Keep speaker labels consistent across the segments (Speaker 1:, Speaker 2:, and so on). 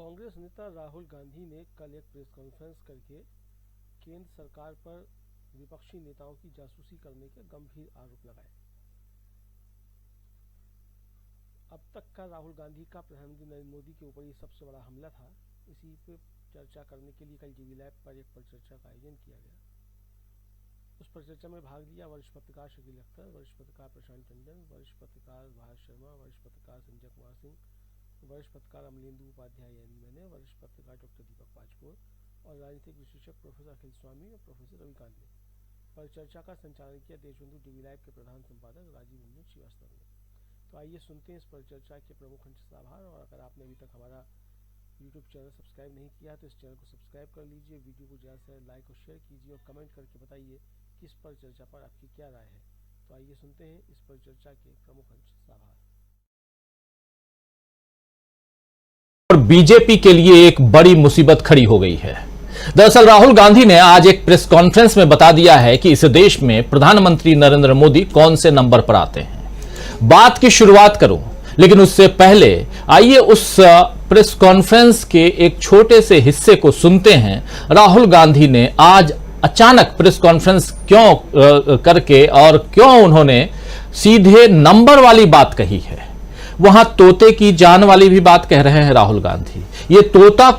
Speaker 1: कांग्रेस नेता राहुल गांधी ने कल एक प्रेस कॉन्फ्रेंस करके केंद्र सरकार पर विपक्षी नेताओं की जासूसी करने के गंभीर आरोप लगाए। अब तक का राहुल गांधी का प्रधानमंत्री नरेंद्र मोदी के ऊपर ये सबसे बड़ा हमला था। इसी पे चर्चा करने के लिए कल टीवी लैब पर एक परिचर्चा का आयोजन किया गया। उस परिचर्चा में भाग लिया वरिष्ठ पत्रकार शकील अख्तर, वरिष्ठ पत्रकार प्रशांत टंडन, वरिष्ठ पत्रकार भारत शर्मा, वरिष्ठ पत्रकार संजय कुमार सिंह, वरिष्ठ पत्रकार अमलेंदु उपाध्याय यानी मैंने, वरिष्ठ पत्रकार डॉक्टर दीपक पाजपुर और राजनीतिक विश्लेषक प्रोफेसर अखिल स्वामी और प्रोफेसर रविकांत ने। परिचर्चा का संचालन किया देशबंधु टीवी लाइव के प्रधान संपादक राजीव रंजन श्रीवास्तव ने। तो आइए सुनते हैं इस परिचर्चा के प्रमुख अंश आभार। और अगर आपने अभी तक हमारा यूट्यूब चैनल सब्सक्राइब नहीं किया तो इस चैनल को सब्सक्राइब कर लीजिए, वीडियो को ज़्यादा से लाइक और शेयर कीजिए और कमेंट करके बताइए कि इस परिचर्चा पर आपकी क्या राय है। तो आइए सुनते हैं इस परिचर्चा के प्रमुख अंश आभार।
Speaker 2: और बीजेपी के लिए एक बड़ी मुसीबत खड़ी हो गई है। दरअसल राहुल गांधी ने आज एक प्रेस कॉन्फ्रेंस में बता दिया है कि इस देश में प्रधानमंत्री नरेंद्र मोदी कौन से नंबर पर आते हैं। बात की शुरुआत करूं, लेकिन उससे पहले आइए उस प्रेस कॉन्फ्रेंस के एक छोटे से हिस्से को सुनते हैं। राहुल गांधी ने आज अचानक प्रेस कॉन्फ्रेंस क्यों करके और क्यों उन्होंने सीधे नंबर वाली बात कही है। वहां तोते की जान वाली भी बात कह रहे हैं राहुल गांधी। ये तोता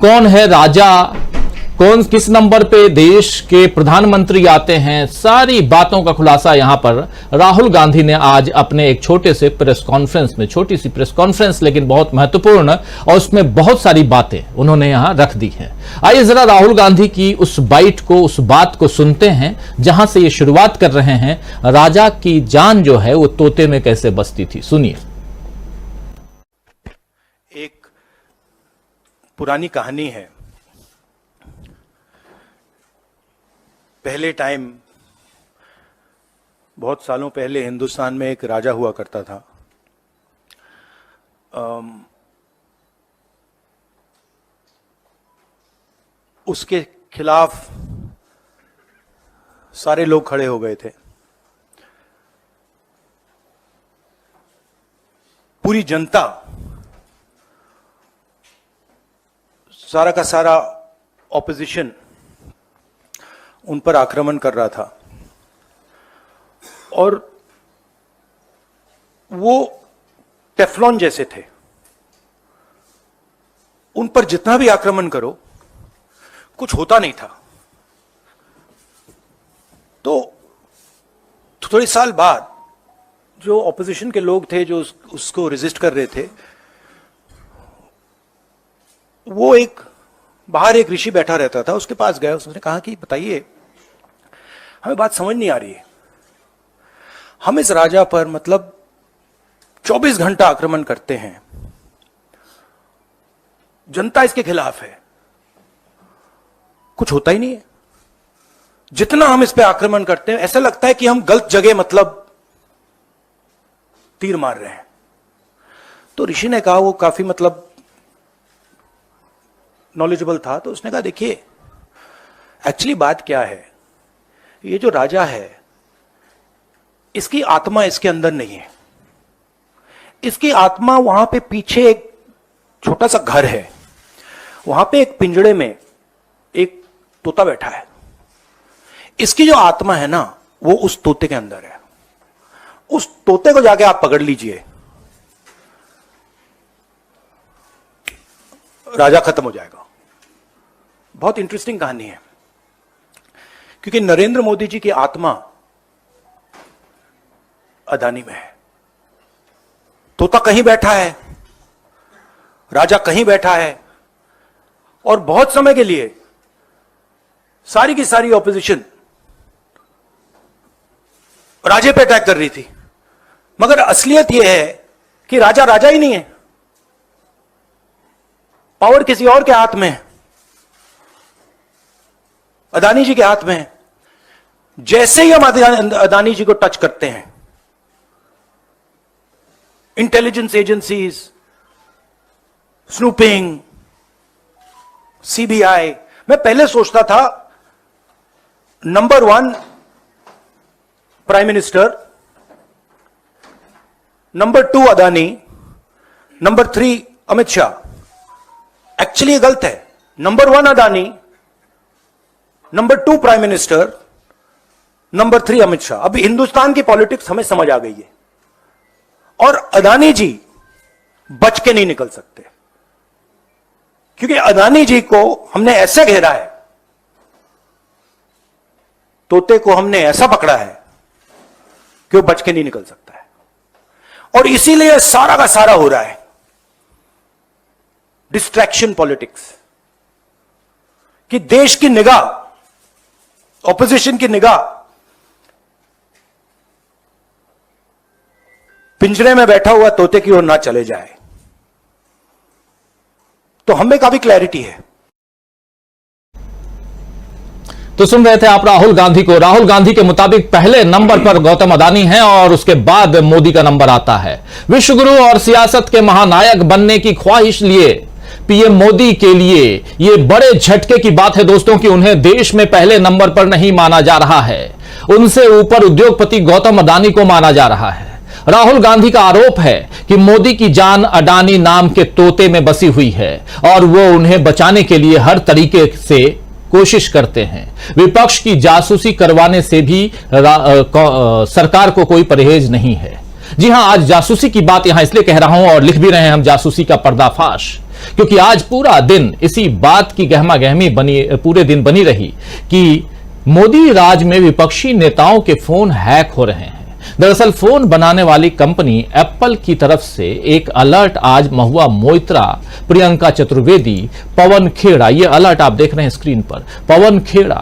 Speaker 2: कौन है राजा, कौन किस नंबर पे देश के प्रधानमंत्री आते हैं, सारी बातों का खुलासा यहां पर राहुल गांधी ने आज अपने एक छोटे से प्रेस कॉन्फ्रेंस में, छोटी सी प्रेस कॉन्फ्रेंस लेकिन बहुत महत्वपूर्ण, और उसमें बहुत सारी बातें उन्होंने यहां रख दी हैं। आइए जरा राहुल गांधी की उस बाइट को, उस बात को सुनते हैं जहां से ये शुरुआत कर रहे हैं। राजा की जान जो है वो तोते में कैसे बसती थी, सुनिए।
Speaker 3: एक पुरानी कहानी है। पहले टाइम, बहुत सालों पहले हिंदुस्तान में एक राजा हुआ करता था। उसके खिलाफ सारे लोग खड़े हो गए थे। पूरी जनता, सारा का सारा ऑपोजिशन उन पर आक्रमण कर रहा था और वो टेफ्लॉन जैसे थे। उन पर जितना भी आक्रमण करो कुछ होता नहीं था। तो थोड़े साल बाद जो ऑपोजिशन के लोग थे जो उसको रेजिस्ट कर रहे थे, वो बाहर एक ऋषि बैठा रहता था, उसके पास गया। उसने कहा कि बताइए, हमें बात समझ नहीं आ रही है। हम इस राजा पर 24 घंटा आक्रमण करते हैं, जनता इसके खिलाफ है, कुछ होता ही नहीं है। जितना हम इस पे आक्रमण करते हैं ऐसा लगता है कि हम गलत जगह तीर मार रहे हैं। तो ऋषि ने कहा, वो काफी नॉलेजेबल था, तो उसने कहा देखिए एक्चुअली बात क्या है, ये जो राजा है इसकी आत्मा इसके अंदर नहीं है। इसकी आत्मा वहां पे पीछे एक छोटा सा घर है, वहां पे एक पिंजड़े में एक तोता बैठा है। इसकी जो आत्मा है ना, वो उस तोते के अंदर है। उस तोते को जाके आप पकड़ लीजिए, राजा खत्म हो जाएगा। बहुत इंटरेस्टिंग कहानी है, क्योंकि नरेंद्र मोदी जी की आत्मा अदानी में है। तोता कहीं बैठा है, राजा कहीं बैठा है, और बहुत समय के लिए सारी की सारी ऑपोजिशन राजे पे अटैक कर रही थी। मगर असलियत यह है कि राजा राजा ही नहीं है, पावर किसी और के हाथ में है, अदानी जी के हाथ में है। जैसे ही हम अदानी जी को टच करते हैं, इंटेलिजेंस एजेंसीज, स्नूपिंग, सीबीआई, मैं पहले सोचता था number 1 prime minister, number 2 Adani, number 3 Amit Shah. Actually ये गलत है। Number 1 Adani, number 2 prime minister, number 3 Amit Shah. अभी हिंदुस्तान की पॉलिटिक्स हमें समझ आ गई है और अदानी जी बच के नहीं निकल सकते, क्योंकि अदानी जी को हमने ऐसे घेरा है, तोते को हमने ऐसा पकड़ा है कि वो बच के नहीं निकल सकता है। और इसीलिए सारा का सारा हो रहा है डिस्ट्रैक्शन पॉलिटिक्स, कि देश की निगाह, ऑपोजिशन की निगाह पिंजरे में बैठा हुआ तोते की ओर ना चले जाए। तो हमें काफी क्लैरिटी है।
Speaker 2: तो सुन रहे थे आप राहुल गांधी को। राहुल गांधी के मुताबिक पहले नंबर पर गौतम अदानी हैं और उसके बाद मोदी का नंबर आता है। विश्वगुरु और सियासत के महानायक बनने की ख्वाहिश लिए पीएम मोदी के लिए यह बड़े झटके की बात है दोस्तों कि उन्हें देश में पहले नंबर पर नहीं माना जा रहा है। उनसे ऊपर उद्योगपति गौतम अडानी को माना जा रहा है। राहुल गांधी का आरोप है कि मोदी की जान अडानी नाम के तोते में बसी हुई है और वो उन्हें बचाने के लिए हर तरीके से कोशिश करते हैं। विपक्ष की जासूसी करवाने से भी सरकार को कोई परहेज नहीं है। जी हां, आज जासूसी की बात यहां इसलिए कह रहा हूं और लिख भी रहे हैं हम जासूसी का पर्दाफाश, क्योंकि आज पूरा दिन इसी बात की गहमा गहमी पूरे दिन बनी रही कि मोदी राज में विपक्षी नेताओं के फोन हैक हो रहे हैं। दरअसल फोन बनाने वाली कंपनी एप्पल की तरफ से एक अलर्ट आज महुआ मोइत्रा, प्रियंका चतुर्वेदी, पवन खेड़ा, ये अलर्ट आप देख रहे हैं स्क्रीन पर, पवन खेड़ा,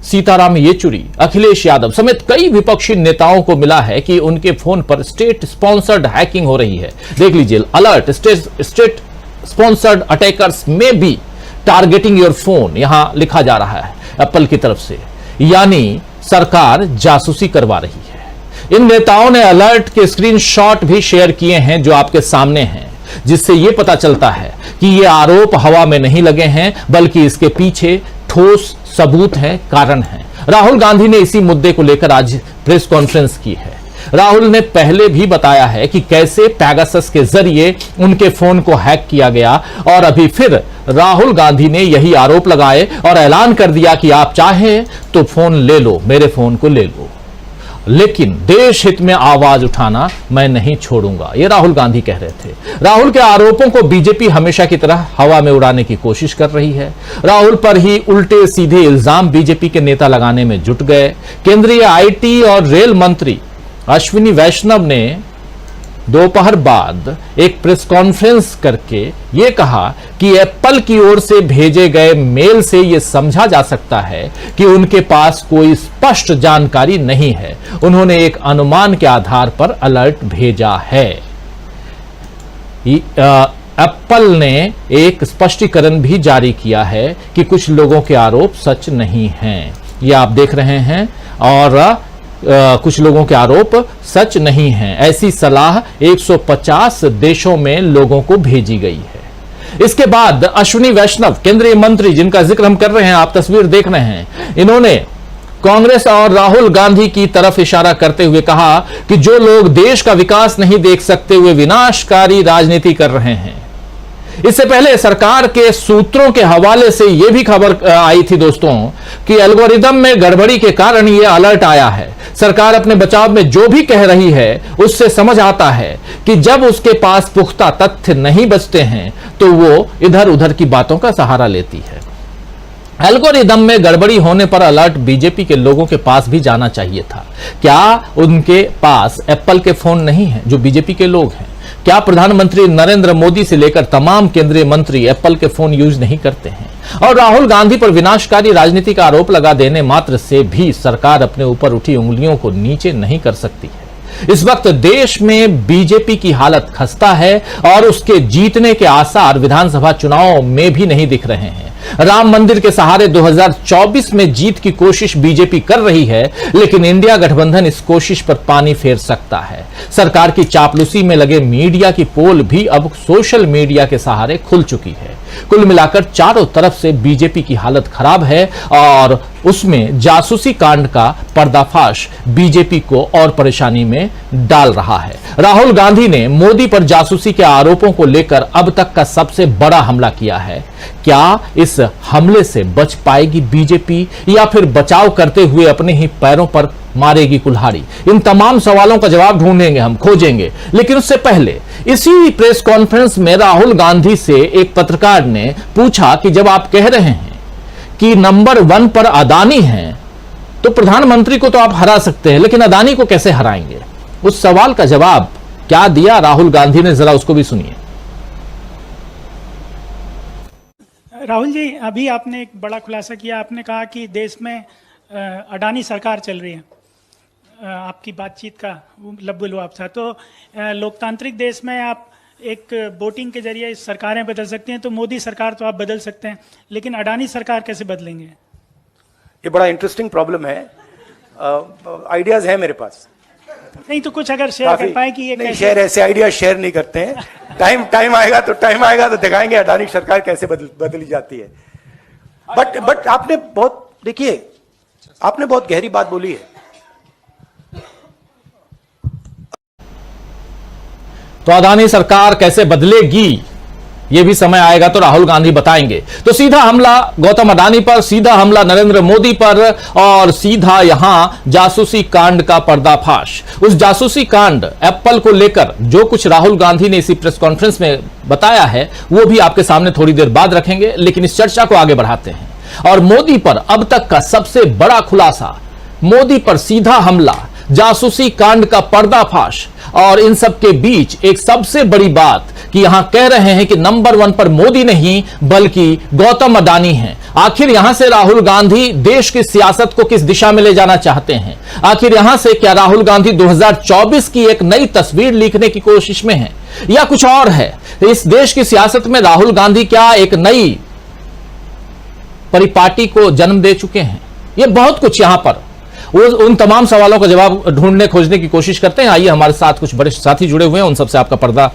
Speaker 2: सीताराम येचुरी, अखिलेश यादव समेत कई विपक्षी नेताओं को मिला है कि उनके फोन पर स्टेट स्पॉन्सर्ड हैकिंग हो रही है। देख लीजिए अलर्ट, स्टेट स्पॉन्सर्ड अटैकर्स में बी टारगेटिंग योर फोन, यहां लिखा जा रहा है एप्पल की तरफ से, यानी सरकार जासूसी करवा रही है। इन नेताओं ने अलर्ट के स्क्रीनशॉट भी शेयर किए हैं जो आपके सामने हैं, जिससे यह पता चलता है कि ये आरोप हवा में नहीं लगे हैं बल्कि इसके पीछे ठोस सबूत है, कारण है। राहुल गांधी ने इसी मुद्दे को लेकर आज प्रेस कॉन्फ्रेंस की है। राहुल ने पहले भी बताया है कि कैसे पैगासस के जरिए उनके फोन को हैक किया गया और अभी फिर राहुल गांधी ने यही आरोप लगाए और ऐलान कर दिया कि आप चाहें तो फोन ले लो, मेरे फोन को ले लो, लेकिन देश हित में आवाज उठाना मैं नहीं छोड़ूंगा, ये राहुल गांधी कह रहे थे। राहुल के आरोपों को बीजेपी हमेशा की तरह हवा में उड़ाने की कोशिश कर रही है। राहुल पर ही उल्टे सीधे इल्जाम बीजेपी के नेता लगाने में जुट गए। केंद्रीय आईटी और रेल मंत्री अश्विनी वैष्णव ने दोपहर बाद एक प्रेस कॉन्फ्रेंस करके यह कहा कि एप्पल की ओर से भेजे गए मेल से यह समझा जा सकता है कि उनके पास कोई स्पष्ट जानकारी नहीं है। उन्होंने एक अनुमान के आधार पर अलर्ट भेजा है। एप्पल ने एक स्पष्टीकरण भी जारी किया है कि कुछ लोगों के आरोप सच नहीं हैं। यह आप देख रहे हैं, और कुछ लोगों के आरोप सच नहीं हैं। ऐसी सलाह 150 देशों में लोगों को भेजी गई है। इसके बाद अश्विनी वैष्णव, केंद्रीय मंत्री जिनका जिक्र हम कर रहे हैं, आप तस्वीर देख रहे हैं, इन्होंने कांग्रेस और राहुल गांधी की तरफ इशारा करते हुए कहा कि जो लोग देश का विकास नहीं देख सकते हुए विनाशकारी राजनीति कर रहे हैं। इससे पहले सरकार के सूत्रों के हवाले से यह भी खबर आई थी दोस्तों कि एल्गोरिदम में गड़बड़ी के कारण यह अलर्ट आया है। सरकार अपने बचाव में जो भी कह रही है उससे समझ आता है कि जब उसके पास पुख्ता तथ्य नहीं बचते हैं तो वो इधर उधर की बातों का सहारा लेती है। एल्गोरिदम में गड़बड़ी होने पर अलर्ट बीजेपी के लोगों के पास भी जाना चाहिए था। क्या उनके पास एप्पल के फोन नहीं हैं जो बीजेपी के लोग हैं? क्या प्रधानमंत्री नरेंद्र मोदी से लेकर तमाम केंद्रीय मंत्री एप्पल के फोन यूज नहीं करते हैं? और राहुल गांधी पर विनाशकारी राजनीति का आरोप लगा देने मात्र से भी सरकार अपने ऊपर उठी उंगलियों को नीचे नहीं कर सकती है। इस वक्त देश में बीजेपी की हालत खस्ता है और उसके जीतने के आसार विधानसभा चुनाव में भी नहीं दिख रहे हैं। राम मंदिर के सहारे 2024 में जीत की कोशिश बीजेपी कर रही है, लेकिन इंडिया गठबंधन इस कोशिश पर पानी फेर सकता है। सरकार की चापलूसी में लगे मीडिया की पोल भी अब सोशल मीडिया के सहारे खुल चुकी है। कुल मिलाकर चारों तरफ से बीजेपी की हालत खराब है और उसमें जासूसी कांड का पर्दाफाश बीजेपी को और परेशानी में डाल रहा है। राहुल गांधी ने मोदी पर जासूसी के आरोपों को लेकर अब तक का सबसे बड़ा हमला किया है। क्या इस हमले से बच पाएगी बीजेपी या फिर बचाव करते हुए अपने ही पैरों पर मारेगी कुल्हाड़ी? इन तमाम सवालों का जवाब ढूंढेंगे, हम खोजेंगे। लेकिन उससे पहले इसी प्रेस कॉन्फ्रेंस में राहुल गांधी से एक पत्रकार ने पूछा कि जब आप कह रहे हैं कि नंबर 1 पर अदानी हैं, तो प्रधानमंत्री को तो आप हरा सकते हैं, लेकिन अदानी को कैसे हराएंगे? उस सवाल का जवाब क्या दिया राहुल गांधी ने, जरा उसको भी सुनिए।
Speaker 4: राहुल जी, अभी आपने एक बड़ा खुलासा किया। आपने कहा कि देश में अडानी सरकार चल रही है। आपकी बातचीत का लब्बुल लुआब था। तो लोकतांत्रिक देश में आप एक वोटिंग के जरिए सरकारें बदल सकते हैं, तो मोदी सरकार तो आप बदल सकते हैं, लेकिन अडानी सरकार कैसे बदलेंगे?
Speaker 3: ये बड़ा इंटरेस्टिंग प्रॉब्लम है। आइडियाज है मेरे पास।
Speaker 4: नहीं तो कुछ अगर शेयर कर पाए कि ये
Speaker 3: नहीं, शेयर ऐसे आइडिया शेयर नहीं करते हैं। टाइम आएगा तो दिखाएंगे अडानी सरकार कैसे बदली जाती है। बट आपने बहुत गहरी बात बोली है।
Speaker 2: तो अदानी सरकार कैसे बदलेगी, यह भी समय आएगा तो राहुल गांधी बताएंगे। तो सीधा हमला गौतम अडानी पर, सीधा हमला नरेंद्र मोदी पर और सीधा यहां जासूसी कांड का पर्दाफाश। उस जासूसी कांड एप्पल को लेकर जो कुछ राहुल गांधी ने इसी प्रेस कॉन्फ्रेंस में बताया है वो भी आपके सामने थोड़ी देर बाद रखेंगे, लेकिन इस चर्चा को आगे बढ़ाते हैं। और मोदी पर अब तक का सबसे बड़ा खुलासा, मोदी पर सीधा हमला, जासूसी कांड का पर्दाफाश और इन सब के बीच एक सबसे बड़ी बात कि यहां कह रहे हैं कि नंबर 1 पर मोदी नहीं बल्कि गौतम अडानी हैं। आखिर यहां से राहुल गांधी देश की सियासत को किस दिशा में ले जाना चाहते हैं? आखिर यहां से क्या राहुल गांधी 2024 की एक नई तस्वीर लिखने की कोशिश में हैं या कुछ और है? इस देश की सियासत में राहुल गांधी क्या एक नई परिपाटी को जन्म दे चुके हैं? ये बहुत कुछ यहां पर उन तमाम सवालों का जवाब ढूंढने खोजने की कोशिश करते हैं। आइए, हमारे साथ कुछ बड़े साथी जुड़े हुए हैं, उन सबसे आपका पर्दा,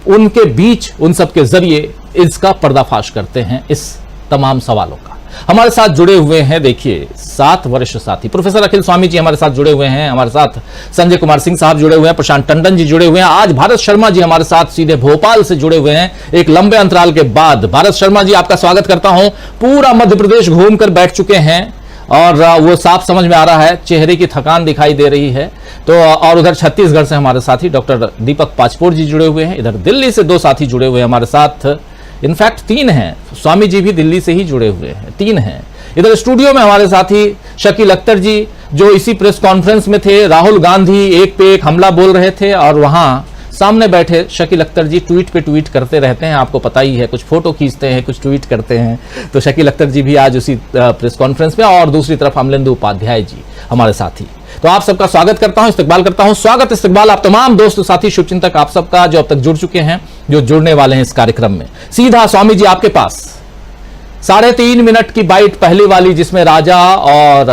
Speaker 2: उनके बीच, उन सबके जरिए इसका पर्दाफाश करते हैं इस तमाम सवालों का। हमारे साथ जुड़े हुए हैं, देखिए, 7 वरिष्ठ साथी। प्रोफेसर अखिल स्वामी जी हमारे साथ जुड़े हुए हैं, हमारे साथ संजय कुमार सिंह साहब जुड़े हुए हैं, प्रशांत टंडन जी जुड़े हुए हैं, आज भारत शर्मा जी हमारे साथ सीधे भोपाल से जुड़े हुए हैं एक लंबे अंतराल के बाद। भारत शर्मा जी, आपका स्वागत करता हूं। पूरा मध्य प्रदेश घूमकर बैठ चुके हैं और वो साफ समझ में आ रहा है, चेहरे की थकान दिखाई दे रही है। तो और उधर छत्तीसगढ़ से हमारे साथी डॉक्टर दीपक पाचपोर जी जुड़े हुए हैं, इधर दिल्ली से 2 साथी जुड़े हुए हैं हमारे साथ, इनफैक्ट 3 हैं, स्वामी जी भी दिल्ली से ही जुड़े हुए हैं, 3 हैं। इधर स्टूडियो में हमारे साथी शकील अख्तर जी, जो इसी प्रेस कॉन्फ्रेंस में थे, राहुल गांधी एक पे एक हमला बोल रहे थे और वहां सामने बैठे शकील अख्तर जी ट्वीट पे ट्वीट करते रहते हैं, आपको पता ही है, कुछ फोटो खींचते हैं, कुछ ट्वीट करते हैं। तो शकील अख्तर जी भी आज उसी प्रेस कॉन्फ्रेंस में, और दूसरी तरफ अमलेंदु उपाध्याय जी हमारे साथी। तो आप सबका स्वागत करता हूं, इस्तकबाल करता हूं, स्वागत इस्तकबाल आप तमाम दोस्त साथी शुभचिंतक आप सबका जो अब तक जुड़ चुके हैं, जो जुड़ने वाले हैं इस कार्यक्रम में। सीधा स्वामी जी आपके पास 3.5 मिनट की बाइट पहली वाली, जिसमें राजा और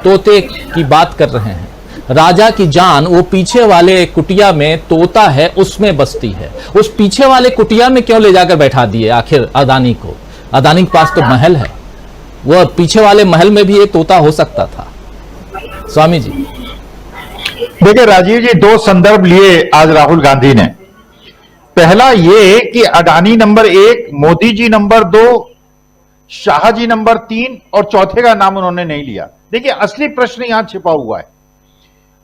Speaker 2: तोते की बात कर रहे हैं। राजा की जान वो पीछे वाले कुटिया में तोता है उसमें बसती है, उस पीछे वाले कुटिया में क्यों ले जाकर बैठा दिए आखिर अदानी को? अदानी के पास तो महल है, वो पीछे वाले महल में भी एक तोता हो सकता था। स्वामी जी
Speaker 5: देखिए राजीव जी, 2 संदर्भ लिए आज राहुल गांधी ने। पहला ये कि Adani number 1, Modi ji number 2, Shah ji number 3 और चौथे का नाम उन्होंने नहीं लिया। देखिए, असली प्रश्न यहां छिपा हुआ है।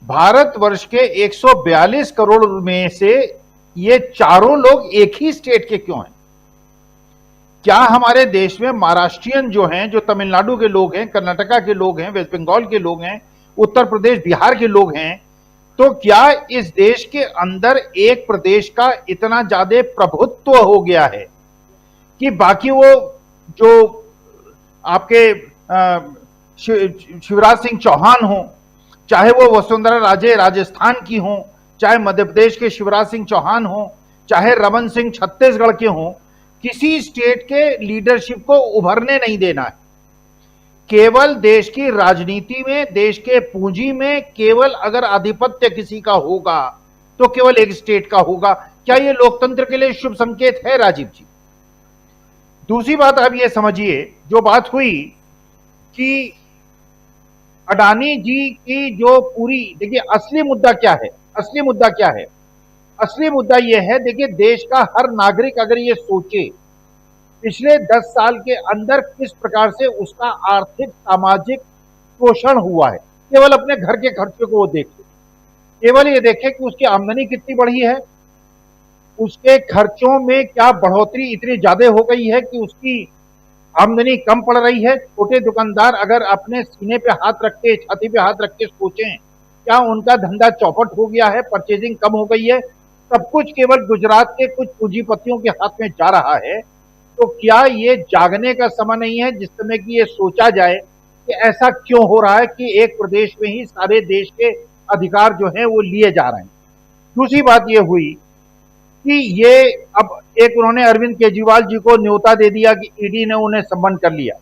Speaker 5: भारतवर्ष के 142 करोड़ में से ये चारों लोग एक ही स्टेट के क्यों हैं? क्या हमारे देश में महाराष्ट्रियन जो हैं, जो तमिलनाडु के लोग हैं, कर्नाटका के लोग हैं, वेस्ट बंगाल के लोग हैं, उत्तर प्रदेश बिहार के लोग हैं, तो क्या इस देश के अंदर एक प्रदेश का इतना ज्यादा प्रभुत्व हो गया है कि बाकी वो जो आपके शिवराज सिंह चौहान हो, चाहे वो वसुंधरा राजे राजस्थान की हो, चाहे मध्य प्रदेश के शिवराज सिंह चौहान हो, चाहे रमन सिंह छत्तीसगढ़ के हों, किसी स्टेट के लीडरशिप को उभरने नहीं देना है। केवल देश की राजनीति में, देश के पूंजी में केवल अगर आधिपत्य किसी का होगा तो केवल एक स्टेट का होगा। क्या यह लोकतंत्र के लिए शुभ संकेत है राजीव जी? दूसरी बात आप ये समझिए, जो बात हुई कि अडानी जी की जो पूरी, देखिए असली मुद्दा क्या है, असली मुद्दा क्या है? असली मुद्दा यह है, देखिए देश का हर नागरिक अगर ये सोचे पिछले 10 साल के अंदर किस प्रकार से उसका आर्थिक सामाजिक शोषण हुआ है, केवल अपने घर के खर्चे को वो देखे, केवल ये देखे कि उसकी आमदनी कितनी बढ़ी है, उसके खर्चों में क्या बढ़ोतरी इतनी ज्यादा हो गई है कि उसकी आमदनी कम पड़ रही है। छोटे दुकानदार अगर अपने सीने पे हाथ रख के, छाती पे हाथ रख के सोचें, क्या उनका धंधा चौपट हो गया है, परचेजिंग कम हो गई है, सब कुछ केवल गुजरात के कुछ पूंजीपतियों के हाथ में जा रहा है, तो क्या ये जागने का समय नहीं है जिस समय कि ये सोचा जाए कि ऐसा क्यों हो रहा है कि एक प्रदेश में ही सारे देश के अधिकार जो हैं वो लिए जा रहे हैं। दूसरी बात ये हुई कि ये अब एक उन्होंने अरविंद केजरीवाल जी को न्योता दे दिया कि ईडी ने उन्हें सम्मन कर लिया।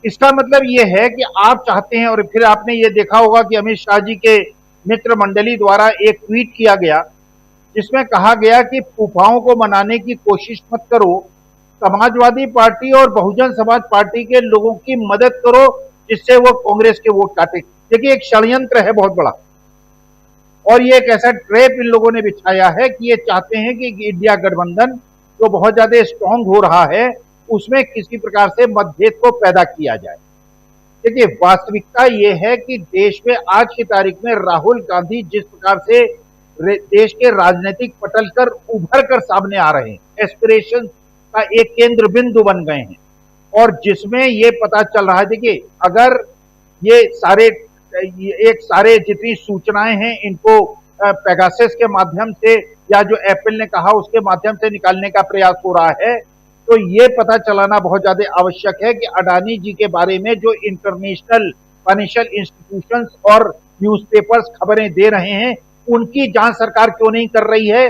Speaker 5: इसका मतलब ये है कि आप चाहते हैं, और फिर आपने ये देखा होगा कि अमित शाह जी के मित्र मंडली द्वारा एक ट्वीट किया गया जिसमें कहा गया कि फूफाओं को मनाने की कोशिश मत करो, समाजवादी पार्टी और बहुजन समाज पार्टी के लोगों की मदद करो जिससे वो कांग्रेस के वोट काटे। देखिए एक षड्यंत्र है बहुत बड़ा, और ये एक ऐसा ट्रैप इन लोगों ने बिछाया है कि ये चाहते हैं कि इंडिया गठबंधन जो बहुत ज्यादा स्ट्रांग हो रहा है उसमें किसी प्रकार से मतभेद को पैदा किया जाए। देखिए वास्तविकता ये है कि देश में आज की तारीख में राहुल गांधी जिस प्रकार से देश के राजनीतिक पटल कर उभर कर सामने आ रहे हैं, एस्पिरेशन का एक केंद्र बिंदु बन गए हैं, और जिसमें ये पता चल रहा है, देखिए अगर ये सारे जितनी सूचनाएं हैं इनको पेगासस के माध्यम से या जो एप्पल ने कहा उसके माध्यम से निकालने का प्रयास हो रहा है, तो ये पता चलाना बहुत ज्यादा आवश्यक है कि अडानी जी के बारे में जो इंटरनेशनल फाइनेंशियल इंस्टीट्यूशंस और न्यूज़पेपर्स खबरें दे रहे हैं उनकी जांच सरकार क्यों नहीं कर रही है।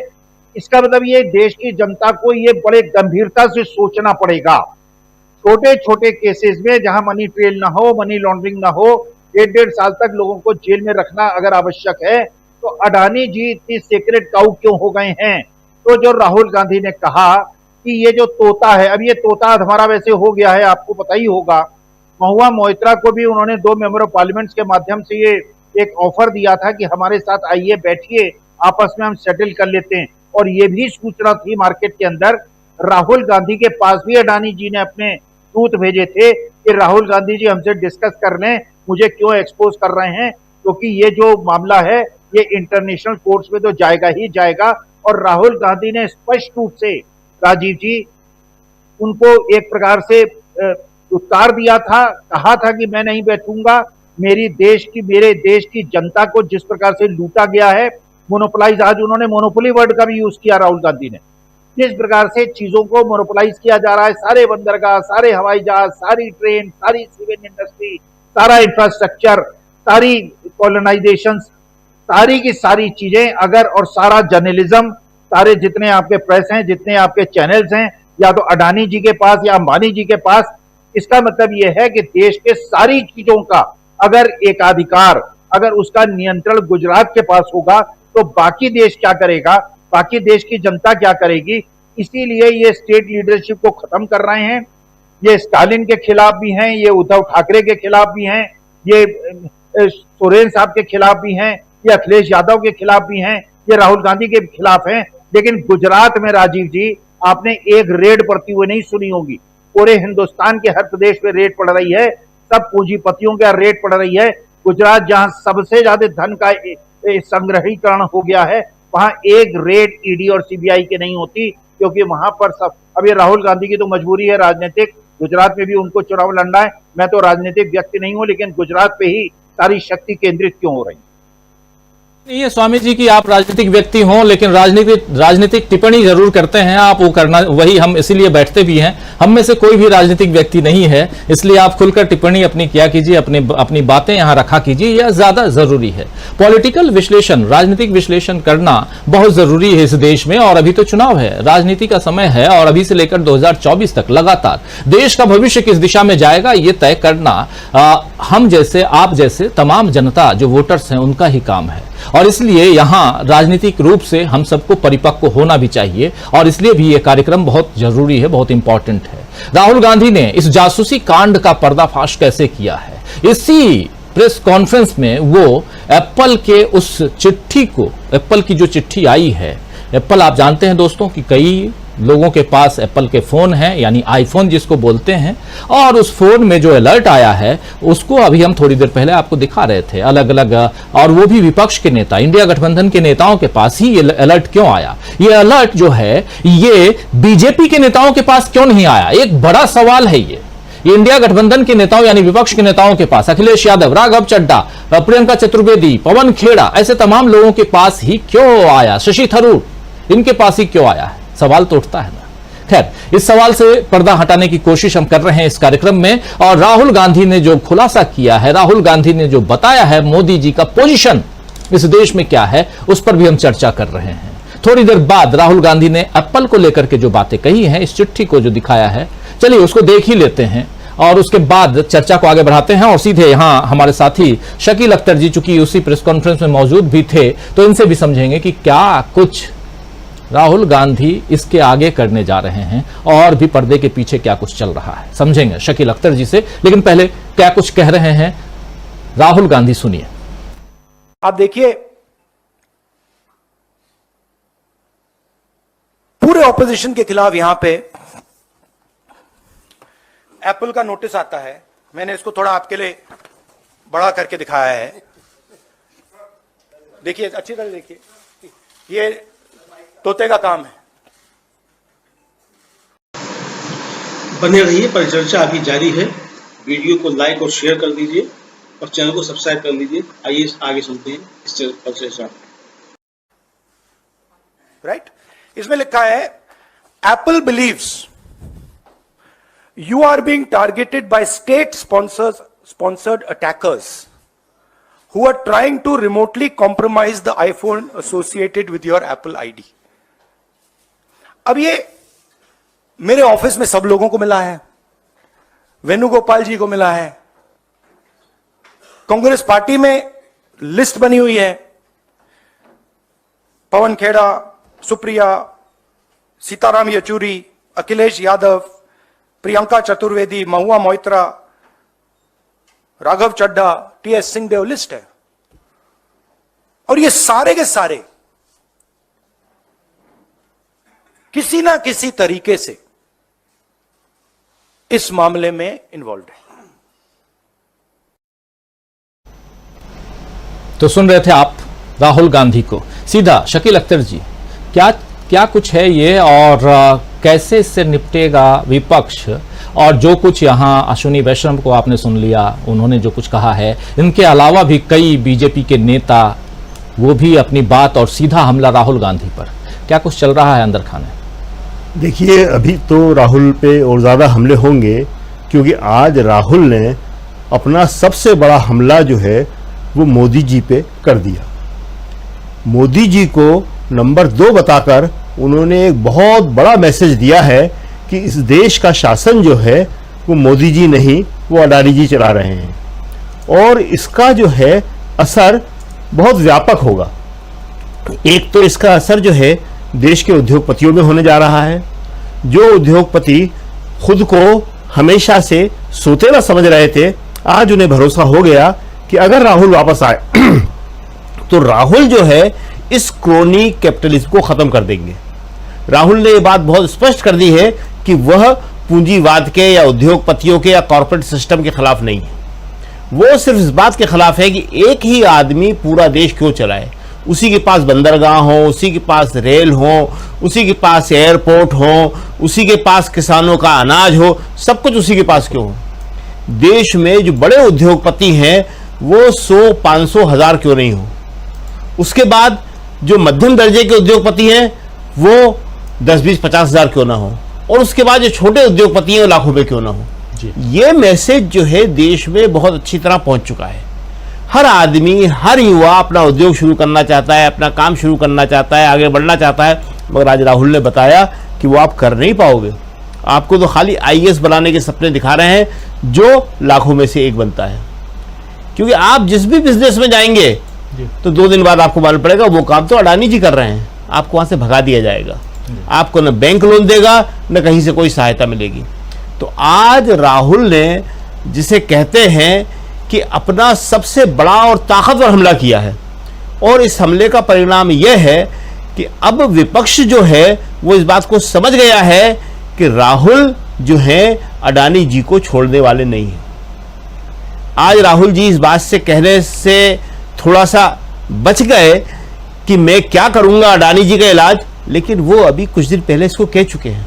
Speaker 5: इसका मतलब ये देश की जनता को ये बड़े गंभीरता से सोचना पड़ेगा। छोटे छोटे केसेस में जहां मनी ट्रेल ना हो, मनी लॉन्ड्रिंग ना हो, 1.5 साल तक लोगों को जेल में रखना अगर आवश्यक है, तो अडानी जी इतनी सीक्रेट काऊ क्यों हो गए हैं? तो जो राहुल गांधी ने कहा कि ये जो तोता है, अब ये तोता हमारा वैसे हो गया है, आपको पता ही होगा, महुआ मोइत्रा को भी उन्होंने 2 मेंबर ऑफ पार्लियामेंट के माध्यम से ये एक ऑफर दिया था कि हमारे साथ आइए, बैठिए, आपस में हम सेटल कर लेते हैं, और ये भी सूचना थी मार्केट के अंदर। राहुल गांधी के पास भी अडानी जी ने अपने दूत भेजे थे कि राहुल गांधी जी हमसे डिस्कस कर लें, मुझे क्यों एक्सपोज कर रहे हैं, क्योंकि ये जो मामला है ये इंटरनेशनल कोर्ट्स में तो जाएगा ही जाएगा। और राहुल गांधी ने स्पष्ट रूप से राजीव जी उनको एक प्रकार से उत्तर दिया था, कहा था कि मैं नहीं बैठूंगा, मेरे देश की जनता को जिस प्रकार से लूटा गया है, मोनोपोलाइज, आज उन्होंने मोनोपोली वर्ड का भी यूज किया राहुल गांधी ने, जिस प्रकार से चीजों को मोनोपोलाइज किया जा रहा है, सारे बंदरगाह, सारे हवाई जहाज, सारी ट्रेन, सारी सीमेंट इंडस्ट्री, सारा इंफ्रास्ट्रक्चर, सारी कॉलोनाइजेशन, सारी की सारी चीजें अगर, और सारा जर्नलिज्म, सारे जितने आपके प्रेस हैं, जितने आपके चैनल्स हैं, या तो अडानी जी के पास या अंबानी जी के पास। इसका मतलब यह है कि देश के सारी चीजों का अगर एकाधिकार, अगर उसका नियंत्रण गुजरात के पास होगा तो बाकी देश क्या करेगा, बाकी देश की जनता क्या करेगी। इसीलिए ये स्टेट लीडरशिप को खत्म कर रहे हैं। ये स्टालिन के खिलाफ भी हैं, ये उद्धव ठाकरे के खिलाफ भी हैं, ये सोरेन साहब के खिलाफ भी हैं, ये अखिलेश यादव के खिलाफ भी हैं, ये राहुल गांधी के खिलाफ हैं। लेकिन गुजरात में राजीव जी आपने एक रेड पड़ती हुई नहीं सुनी होगी। पूरे हिंदुस्तान के हर प्रदेश में रेड पड़ रही है, सब पूंजीपतियों का रेड पड़ रही है। गुजरात जहां सबसे ज्यादा धन का संग्रहीकरण हो गया है, वहां एक रेड ईडी और सीबीआई की नहीं होती, क्योंकि वहां पर सब, अब ये राहुल गांधी की तो मजबूरी है राजनीतिक, गुजरात में भी उनको चुनाव लड़ना है। मैं तो राजनीतिक व्यक्ति नहीं हूं, लेकिन गुजरात पे ही सारी शक्ति केंद्रित क्यों हो रही?
Speaker 2: नहीं है स्वामी जी कि आप राजनीतिक व्यक्ति हों, लेकिन राजनीतिक टिप्पणी जरूर करते हैं आप, वो करना वही हम इसीलिए बैठते भी हैं। हम में से कोई भी राजनीतिक व्यक्ति नहीं है, इसलिए आप खुलकर टिप्पणी अपनी किया कीजिए, अपनी बातें यहां रखा कीजिए, यह ज्यादा जरूरी है। पॉलिटिकल विश्लेषण, राजनीतिक विश्लेषण करना बहुत जरूरी है इस देश में। और अभी तो चुनाव है, राजनीति का समय है, और अभी से लेकर 2024 तक लगातार देश का भविष्य किस दिशा में जाएगा ये तय करना हम जैसे, आप जैसे तमाम जनता जो वोटर्स हैं उनका ही काम है। और इसलिए यहां राजनीतिक रूप से हम सबको परिपक्व होना भी चाहिए, और इसलिए भी यह कार्यक्रम बहुत जरूरी है, बहुत इंपॉर्टेंट है। राहुल गांधी ने इस जासूसी कांड का पर्दाफाश कैसे किया है, इसी प्रेस कॉन्फ्रेंस में वो एप्पल के उस चिट्ठी को, एप्पल की जो चिट्ठी आई है, एप्पल आप जानते हैं दोस्तों कि कई लोगों के पास एप्पल के फोन हैं, यानी आईफोन जिसको बोलते हैं, और उस फोन में जो अलर्ट आया है उसको अभी हम थोड़ी देर पहले आपको दिखा रहे थे अलग अलग, और वो भी विपक्ष के नेता, इंडिया गठबंधन के नेताओं के पास ही ये अलर्ट क्यों आया, ये अलर्ट जो है ये बीजेपी के नेताओं के पास क्यों नहीं आया, एक बड़ा सवाल है ये इंडिया गठबंधन के नेताओं यानी विपक्ष के नेताओं के पास, अखिलेश यादव, राघव चड्ढा, प्रियंका चतुर्वेदी, पवन खेड़ा, ऐसे तमाम लोगों के पास ही क्यों आया, शशि थरूर, इनके पास ही क्यों आया है, सवाल तो उठता है ना। खैर, इस सवाल से पर्दा हटाने की कोशिश हम कर रहे हैं इस कार्यक्रम में, और राहुल गांधी ने जो खुलासा किया है, राहुल गांधी ने जो बताया है मोदी जी का पोजीशन इस देश में क्या है, उस पर भी हम चर्चा कर रहे हैं। थोड़ी देर बाद राहुल गांधी ने एप्पल को लेकर के जो बातें कही हैं, इस चिट्ठी को जो दिखाया है, चलिए उसको देख ही लेते हैं और उसके बाद चर्चा को आगे बढ़ाते हैं। और सीधे यहां हमारे साथी शकील अख्तर जी चूंकि उसी प्रेस कॉन्फ्रेंस में मौजूद भी थे, तो इनसे भी समझेंगे कि क्या कुछ राहुल गांधी इसके आगे करने जा रहे हैं और भी पर्दे के पीछे क्या कुछ चल रहा है, समझेंगे शकील अख्तर जी से। लेकिन पहले क्या कुछ कह रहे हैं राहुल गांधी, सुनिए।
Speaker 3: आप देखिए, पूरे ऑपोजिशन के खिलाफ यहां पे एप्पल का नोटिस आता है। मैंने इसको थोड़ा आपके लिए बड़ा करके दिखाया है, देखिए अच्छी तरह देखिए, ये तोते का काम है।
Speaker 6: बने रहिए, परिचर्चा अभी जारी है। वीडियो को लाइक और शेयर कर दीजिए और चैनल को सब्सक्राइब कर लीजिए। आइए आगे सुनते हैं इस परिचर्चा।
Speaker 3: राइट, इसमें लिखा है Apple believes you are being targeted by state sponsored attackers who are trying to remotely compromise the iPhone associated with your Apple ID. अब ये मेरे ऑफिस में सब लोगों को मिला है, वेणुगोपाल जी को मिला है, कांग्रेस पार्टी में लिस्ट बनी हुई है, पवन खेड़ा, सुप्रिया, सीताराम येचुरी, अखिलेश यादव, प्रियंका चतुर्वेदी, महुआ मोइत्रा, राघव चड्ढा, टीएस सिंहदेव, लिस्ट है। और ये सारे के सारे किसी ना किसी तरीके से इस मामले में इन्वॉल्व है।
Speaker 2: तो सुन रहे थे आप राहुल गांधी को। सीधा शकील अख्तर जी, क्या कुछ है ये और कैसे इससे निपटेगा विपक्ष, और जो कुछ यहाँ अश्विनी वैष्णव को आपने सुन लिया, उन्होंने जो कुछ कहा है, इनके अलावा भी कई बीजेपी के नेता वो भी अपनी बात और सीधा हमला राहुल गांधी पर, क्या कुछ चल रहा है अंदर खाने?
Speaker 7: देखिए, अभी तो राहुल पे और ज़्यादा हमले होंगे, क्योंकि आज राहुल ने अपना सबसे बड़ा हमला जो है वो मोदी जी पे कर दिया। मोदी जी को नंबर 2 बताकर उन्होंने एक बहुत बड़ा मैसेज दिया है कि इस देश का शासन जो है वो मोदी जी नहीं, वो अडानी जी चला रहे हैं, और इसका जो है असर बहुत व्यापक होगा। एक तो इसका असर जो है देश के उद्योगपतियों में होने जा रहा है। जो उद्योगपति खुद को हमेशा से सोतेला समझ रहे थे, आज उन्हें भरोसा हो गया कि अगर राहुल वापस आए तो राहुल जो है इस क्रोनी कैपिटलिज्म को खत्म कर देंगे। राहुल ने ये बात बहुत स्पष्ट कर दी है कि वह पूंजीवाद के या उद्योगपतियों के या कॉर्पोरेट सिस्टम के खिलाफ नहीं है, वो सिर्फ इस बात के खिलाफ है कि एक ही आदमी पूरा देश क्यों चलाए। उसी के पास बंदरगाह हो, उसी के पास रेल हो, उसी के पास एयरपोर्ट हो, उसी के पास किसानों का अनाज हो, सब कुछ उसी के पास क्यों हो। देश में जो बड़े उद्योगपति हैं वो 100, 500, 1000 क्यों नहीं हो। उसके बाद जो मध्यम दर्जे के उद्योगपति हैं वो 10, 20, 50 हजार क्यों ना हो, और उसके बाद जो छोटे उद्योगपति हैं वो लाखों में क्यों ना हो। ये मैसेज जो है देश में बहुत अच्छी तरह पहुंच चुका है। हर आदमी, हर युवा अपना उद्योग शुरू करना चाहता है, अपना काम शुरू करना चाहता है, आगे बढ़ना चाहता है, मगर आज राहुल ने बताया कि वो आप कर नहीं पाओगे। आपको तो खाली आईएएस बनाने के सपने दिखा रहे हैं जो लाखों में से एक बनता है, क्योंकि आप जिस भी बिजनेस में जाएंगे तो 2 दिन बाद आपको मालूम पड़ेगा वो काम तो अडानी जी कर रहे हैं, आपको वहां से भगा दिया जाएगा। आपको न बैंक लोन देगा न कहीं से कोई सहायता मिलेगी। तो आज राहुल ने, जिसे कहते हैं कि अपना सबसे बड़ा और ताकतवर हमला किया है, और इस हमले का परिणाम यह है कि अब विपक्ष जो है वो इस बात को समझ गया है कि राहुल जो है अडानी जी को छोड़ने वाले नहीं है। आज राहुल जी इस बात से कहने से थोड़ा सा बच गए कि मैं क्या करूंगा अडानी जी का इलाज, लेकिन वो अभी कुछ दिन पहले इसको कह चुके हैं।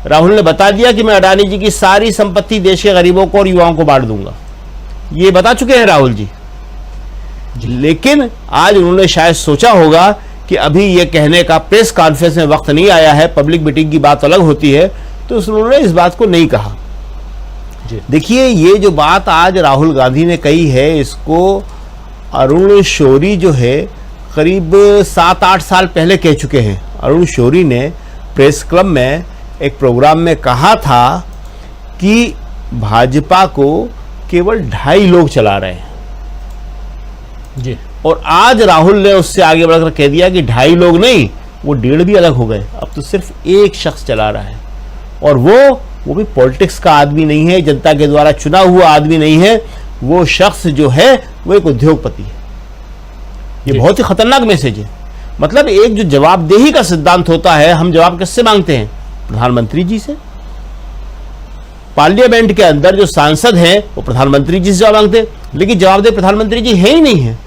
Speaker 7: राहुल ने बता दिया कि मैं अडानी जी की सारी संपत्ति देश के गरीबों को और युवाओं को बांट दूंगा, ये बता चुके हैं राहुल जी। लेकिन आज उन्होंने शायद सोचा होगा कि अभी ये कहने का प्रेस कॉन्फ्रेंस में वक्त नहीं आया है, पब्लिक मीटिंग की बात अलग होती है, तो उन्होंने इस बात को नहीं कहा। देखिए, ये जो बात आज राहुल गांधी ने कही है, इसको अरुण शौरी जो है करीब 7-8 साल पहले कह चुके हैं। अरुण शौरी ने प्रेस क्लब में एक प्रोग्राम में कहा था कि भाजपा को केवल 2.5 लोग चला रहे हैं
Speaker 2: जी,
Speaker 7: और आज राहुल ने उससे आगे बढ़कर कह दिया कि 2.5 लोग नहीं, वो 1.5 भी अलग हो गए, अब तो सिर्फ एक शख्स चला रहा है, और वो भी पॉलिटिक्स का आदमी नहीं है, जनता के द्वारा चुना हुआ आदमी नहीं है, वो शख्स जो है वो एक उद्योगपति है। ये बहुत ही खतरनाक मैसेज है। मतलब एक जो जवाबदेही का सिद्धांत होता है, हम जवाब किससे मांगते हैं? प्रधानमंत्री जी से। पार्लियामेंट के अंदर जो सांसद हैं वो प्रधानमंत्री जी से जवाब मांगते हैं, लेकिन जवाबदेह प्रधानमंत्री जी है ही नहीं है।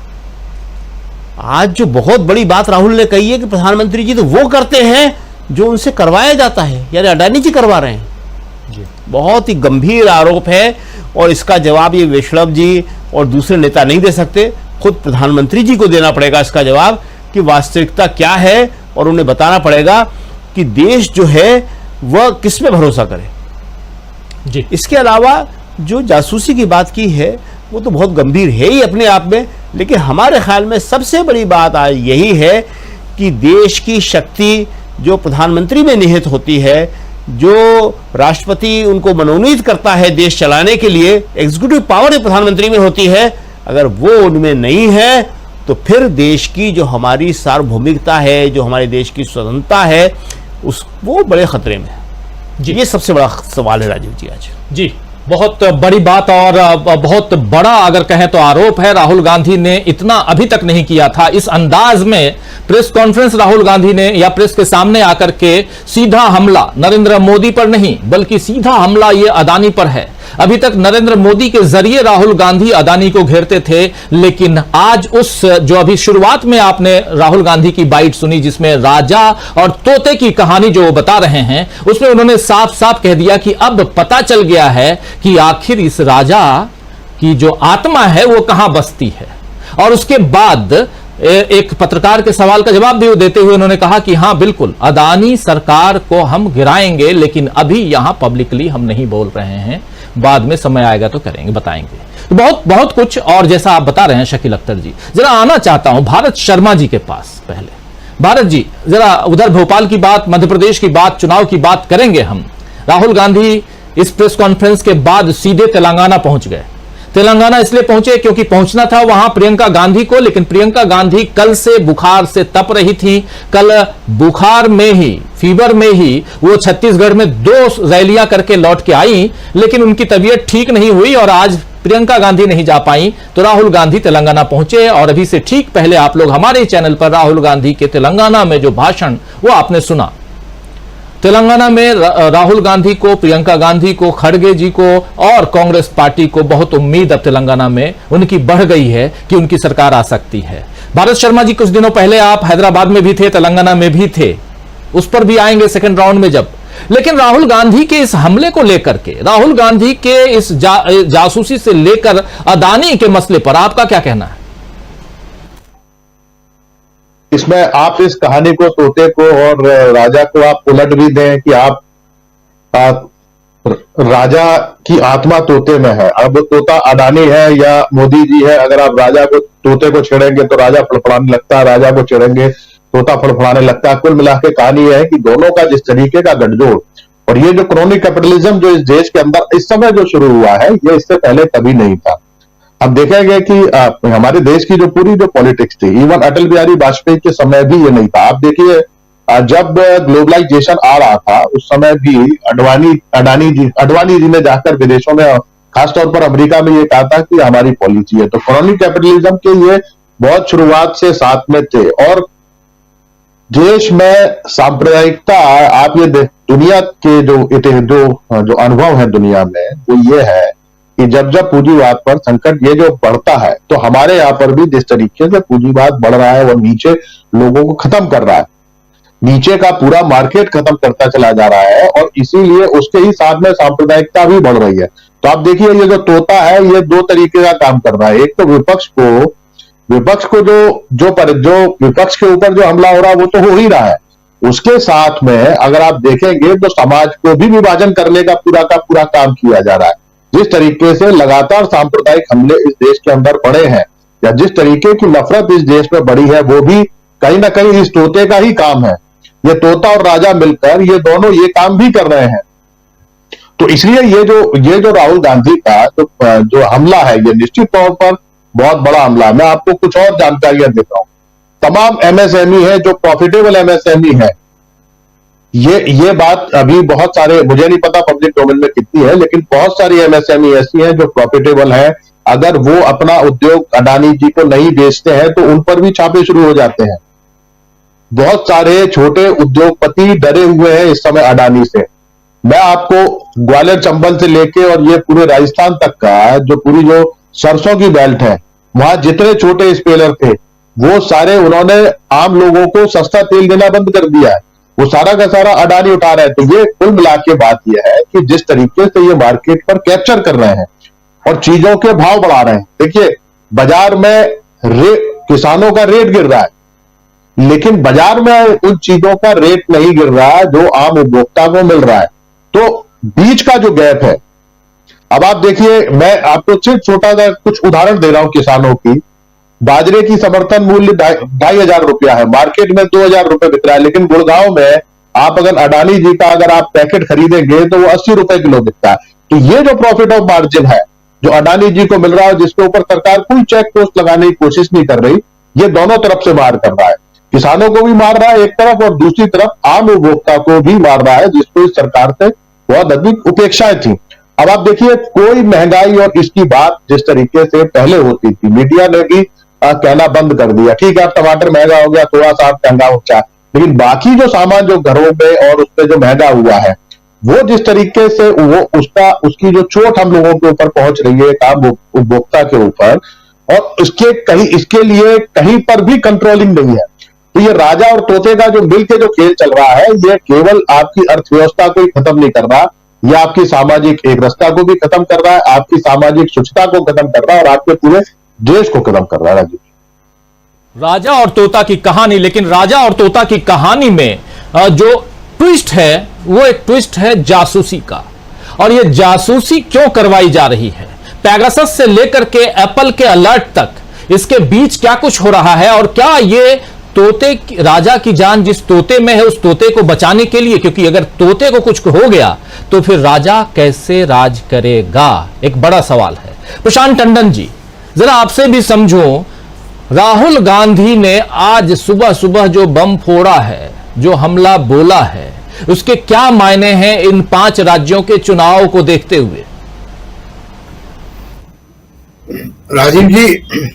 Speaker 7: आज जो बहुत बड़ी बात राहुल ने कही है कि प्रधानमंत्री जी तो वो करते हैं जो उनसे करवाया जाता है, यानी अडानी जी करवा रहे हैं। बहुत ही गंभीर आरोप है, और इसका जवाब ये वैष्णव जी और दूसरे नेता नहीं दे सकते, खुद प्रधानमंत्री जी को देना पड़ेगा इसका जवाब कि वास्तविकता क्या है, और उन्हें बताना पड़ेगा कि देश जो है वह किस पे भरोसा करे
Speaker 2: जी।
Speaker 7: इसके अलावा जो जासूसी की बात की है वो तो बहुत गंभीर है ही अपने आप में, लेकिन हमारे ख्याल में सबसे बड़ी बात आज यही है कि देश की शक्ति जो प्रधानमंत्री में निहित होती है, जो राष्ट्रपति उनको मनोनीत करता है देश चलाने के लिए, एग्जीक्यूटिव पावर प्रधानमंत्री में होती है, अगर वो उनमें नहीं है तो फिर देश की जो हमारी सार्वभौमिकता है, जो हमारे देश की स्वतंत्रता है, वो बड़े खतरे में है जी। ये सबसे बड़ा सवाल है राजीव जी आज।
Speaker 2: जी, बहुत बड़ी बात और बहुत बड़ा अगर कहें तो आरोप है। राहुल गांधी ने इतना अभी तक नहीं किया था। इस अंदाज में प्रेस कॉन्फ्रेंस राहुल गांधी ने या प्रेस के सामने आकर के सीधा हमला नरेंद्र मोदी पर नहीं, बल्कि सीधा हमला ये अदानी पर है। अभी तक नरेंद्र मोदी के जरिए राहुल गांधी अदानी को घेरते थे, लेकिन आज उस जो अभी शुरुआत में आपने राहुल गांधी की बाइट सुनी, जिसमें राजा और तोते की कहानी जो वो बता रहे हैं, उसमें उन्होंने साफ साफ कह दिया कि अब पता चल गया है कि आखिर इस राजा की जो आत्मा है वो कहां बसती है। और उसके बाद एक पत्रकार के सवाल का जवाब भी देते हुए उन्होंने कहा कि हां बिल्कुल अदानी सरकार को हम गिराएंगे, लेकिन अभी यहां पब्लिकली हम नहीं बोल रहे हैं, बाद में समय आएगा तो करेंगे, बताएंगे। तो बहुत कुछ। और जैसा आप बता रहे हैं शकील अख्तर जी, जरा आना चाहता हूं भारत शर्मा जी के पास। पहले भारत जी जरा उधर भोपाल की बात, मध्य प्रदेश की बात, चुनाव की बात करेंगे हम। राहुल गांधी इस प्रेस कॉन्फ्रेंस के बाद सीधे तेलंगाना पहुंच गए। तेलंगाना इसलिए पहुंचे क्योंकि पहुंचना था वहां प्रियंका गांधी को, लेकिन प्रियंका गांधी कल से बुखार से तप रही थी। कल बुखार में ही, फीवर में ही वो छत्तीसगढ़ में 2 रैलियां करके लौट के आई, लेकिन उनकी तबीयत ठीक नहीं हुई और आज प्रियंका गांधी नहीं जा पाई, तो राहुल गांधी तेलंगाना पहुंचे। और अभी से ठीक पहले आप लोग हमारे चैनल पर राहुल गांधी के तेलंगाना में जो भाषण वो आपने सुना। तेलंगाना में राहुल गांधी को, प्रियंका गांधी को, खड़गे जी को और कांग्रेस पार्टी को बहुत उम्मीद अब तेलंगाना में उनकी बढ़ गई है कि उनकी सरकार आ सकती है। भारत शर्मा जी, कुछ दिनों पहले आप हैदराबाद में भी थे, तेलंगाना में भी थे, उस पर भी आएंगे सेकंड राउंड में जब। लेकिन राहुल गांधी के इस हमले को लेकर के, राहुल गांधी के इस जासूसी से लेकर अदानी के मसले पर आपका क्या कहना है?
Speaker 5: इसमें आप इस कहानी को, तोते को और राजा को आप उलट भी दें कि आप राजा की आत्मा तोते में है। अब तोता अडानी है या मोदी जी है, अगर आप राजा को, तोते को छेड़ेंगे तो राजा फड़फड़ाने लगता है, राजा को छेड़ेंगे तोता फड़फड़ाने लगता है। कुल मिला के कहानी है कि दोनों का जिस तरीके का गठजोड़ और ये जो क्रोनिक कैपिटलिज्म जो इस देश के अंदर इस समय जो शुरू हुआ है, ये इससे पहले कभी नहीं था। अब देखा गया कि हमारे देश की जो पूरी जो पॉलिटिक्स थी, इवन अटल बिहारी वाजपेयी के समय भी ये नहीं था। आप देखिए जब ग्लोबलाइजेशन आ रहा था उस समय भी अडवाणी जी ने जाकर विदेशों में, खासतौर पर अमेरिका में, ये कहा था कि हमारी पॉलिसी है। तो क्रोनी कैपिटलिज्म के ये बहुत शुरुआत से साथ में थे। और देश में सांप्रदायिकता, आप ये दुनिया के जो अनुभव है दुनिया में, वो ये है कि जब जब पूंजीवाद पर संकट ये जो बढ़ता है, तो हमारे यहां पर भी जिस तरीके से पूंजीवाद बढ़ रहा है वो नीचे लोगों को खत्म कर रहा है, नीचे का पूरा मार्केट खत्म करता चला जा रहा है, और इसीलिए उसके ही साथ में सांप्रदायिकता भी बढ़ रही है। तो आप देखिए ये जो तोता है ये दो तरीके का काम कर रहा है। एक तो विपक्ष को जो विपक्ष के ऊपर जो हमला हो रहा है वो तो हो ही रहा है, उसके साथ में अगर आप देखेंगे तो समाज को भी विभाजन करने का पूरा काम किया जा रहा है। जिस तरीके से लगातार सांप्रदायिक हमले इस देश के अंदर बढ़े हैं, या जिस तरीके की नफरत इस देश में बढ़ी है, वो भी कहीं ना कहीं इस तोते का ही काम है। ये तोता और राजा मिलकर ये दोनों ये काम भी कर रहे हैं। तो इसलिए ये जो राहुल गांधी का जो हमला है, ये निश्चित तौर पर बहुत बड़ा हमला है। मैं आपको कुछ और जानकारियां देता हूं। तमाम एमएसएमई है जो प्रॉफिटेबल एमएसएमई है, ये बात अभी बहुत सारे, मुझे नहीं पता पब्लिक डोमेन में कितनी है, लेकिन बहुत सारी एमएसएमई ऐसी हैं जो प्रॉफिटेबल है। अगर वो अपना उद्योग अडानी जी को नहीं बेचते हैं तो उन पर भी छापे शुरू हो जाते हैं। बहुत सारे छोटे उद्योगपति डरे हुए हैं इस समय अडानी से। मैं आपको ग्वालियर चंबल से लेके और ये पूरे राजस्थान तक का जो सरसों की बेल्ट है, वहां जितने छोटे स्पेलर थे वो सारे उन्होंने आम लोगों को सस्ता तेल देना बंद कर दिया है। वो सारा का सारा अडानी उठा रहा है। तो ये कुल मिला के बात यह है कि जिस तरीके से ये मार्केट पर कैप्चर कर रहे हैं और चीजों के भाव बढ़ा रहे हैं। देखिए बाजार में किसानों का रेट गिर रहा है, लेकिन बाजार में उन चीजों का रेट नहीं गिर रहा है जो आम उपभोक्ता को मिल रहा है। तो बीच का जो गैप है, अब आप देखिए, मैं आपको सिर्फ छोटा सा कुछ उदाहरण दे रहा हूं किसानों की। बाजरे की समर्थन मूल्य 2,500 रुपया है, मार्केट में 2,000 रुपए बिक रहा है, लेकिन गुड़गांव में आप अगर अडानी जी का अगर आप पैकेट खरीदेंगे तो वो 80 रुपए किलो बिकता है। तो ये जो प्रॉफिट ऑफ मार्जिन है जो अडानी जी को मिल रहा है, जिसके ऊपर सरकार कोई चेक पोस्ट लगाने की कोशिश नहीं कर रही, ये दोनों तरफ से मार कर रहा है। किसानों को भी मार रहा है एक तरफ, और दूसरी तरफ आम उपभोक्ता को भी मार रहा है, जिसको इस सरकार से बहुत अधिक उपेक्षाएं थी। अब आप देखिए, कोई महंगाई और इसकी बात जिस तरीके से पहले होती थी, मीडिया ने भी कहना बंद कर दिया, ठीक है अब टमाटर महंगा हो गया, थोड़ा सा आप महंगा हो जाए, लेकिन बाकी जो सामान जो घरों में और उस पर जो महंगा हुआ है, वो जिस तरीके से वो उसकी जो चोट हम लोगों के ऊपर पहुंच रही है, आम उपभोक्ता के ऊपर, और इसके लिए कहीं पर भी कंट्रोलिंग नहीं है। तो ये राजा और तोते का जो मिलकर जो खेल चल रहा है, ये केवल आपकी अर्थव्यवस्था को ही खत्म नहीं कर रहा, यह आपकी सामाजिक एकरसता को भी खत्म कर रहा है, आपकी सामाजिक शुचिता को खत्म कर रहा है, और आपके पूरे देश को खत्म कर रहा है।
Speaker 2: राजा और तोता की कहानी, लेकिन राजा और तोता की कहानी में जो ट्विस्ट है वो एक ट्विस्ट है जासूसी का। और ये जासूसी क्यों करवाई जा रही है, पैगासस से लेकर के एप्पल के अलर्ट तक, इसके बीच क्या कुछ हो रहा है, और क्या ये तोते राजा की जान जिस तोते में है उस तोते को बचाने के लिए, क्योंकि अगर तोते को कुछ हो गया तो फिर राजा कैसे राज करेगा, एक बड़ा सवाल है। प्रशांत टंडन जी, जरा आपसे भी समझूं, राहुल गांधी ने आज सुबह सुबह जो बम फोड़ा है, जो हमला बोला है, उसके क्या मायने हैं इन 5 राज्यों के चुनाव को देखते हुए?
Speaker 8: राजीव जी,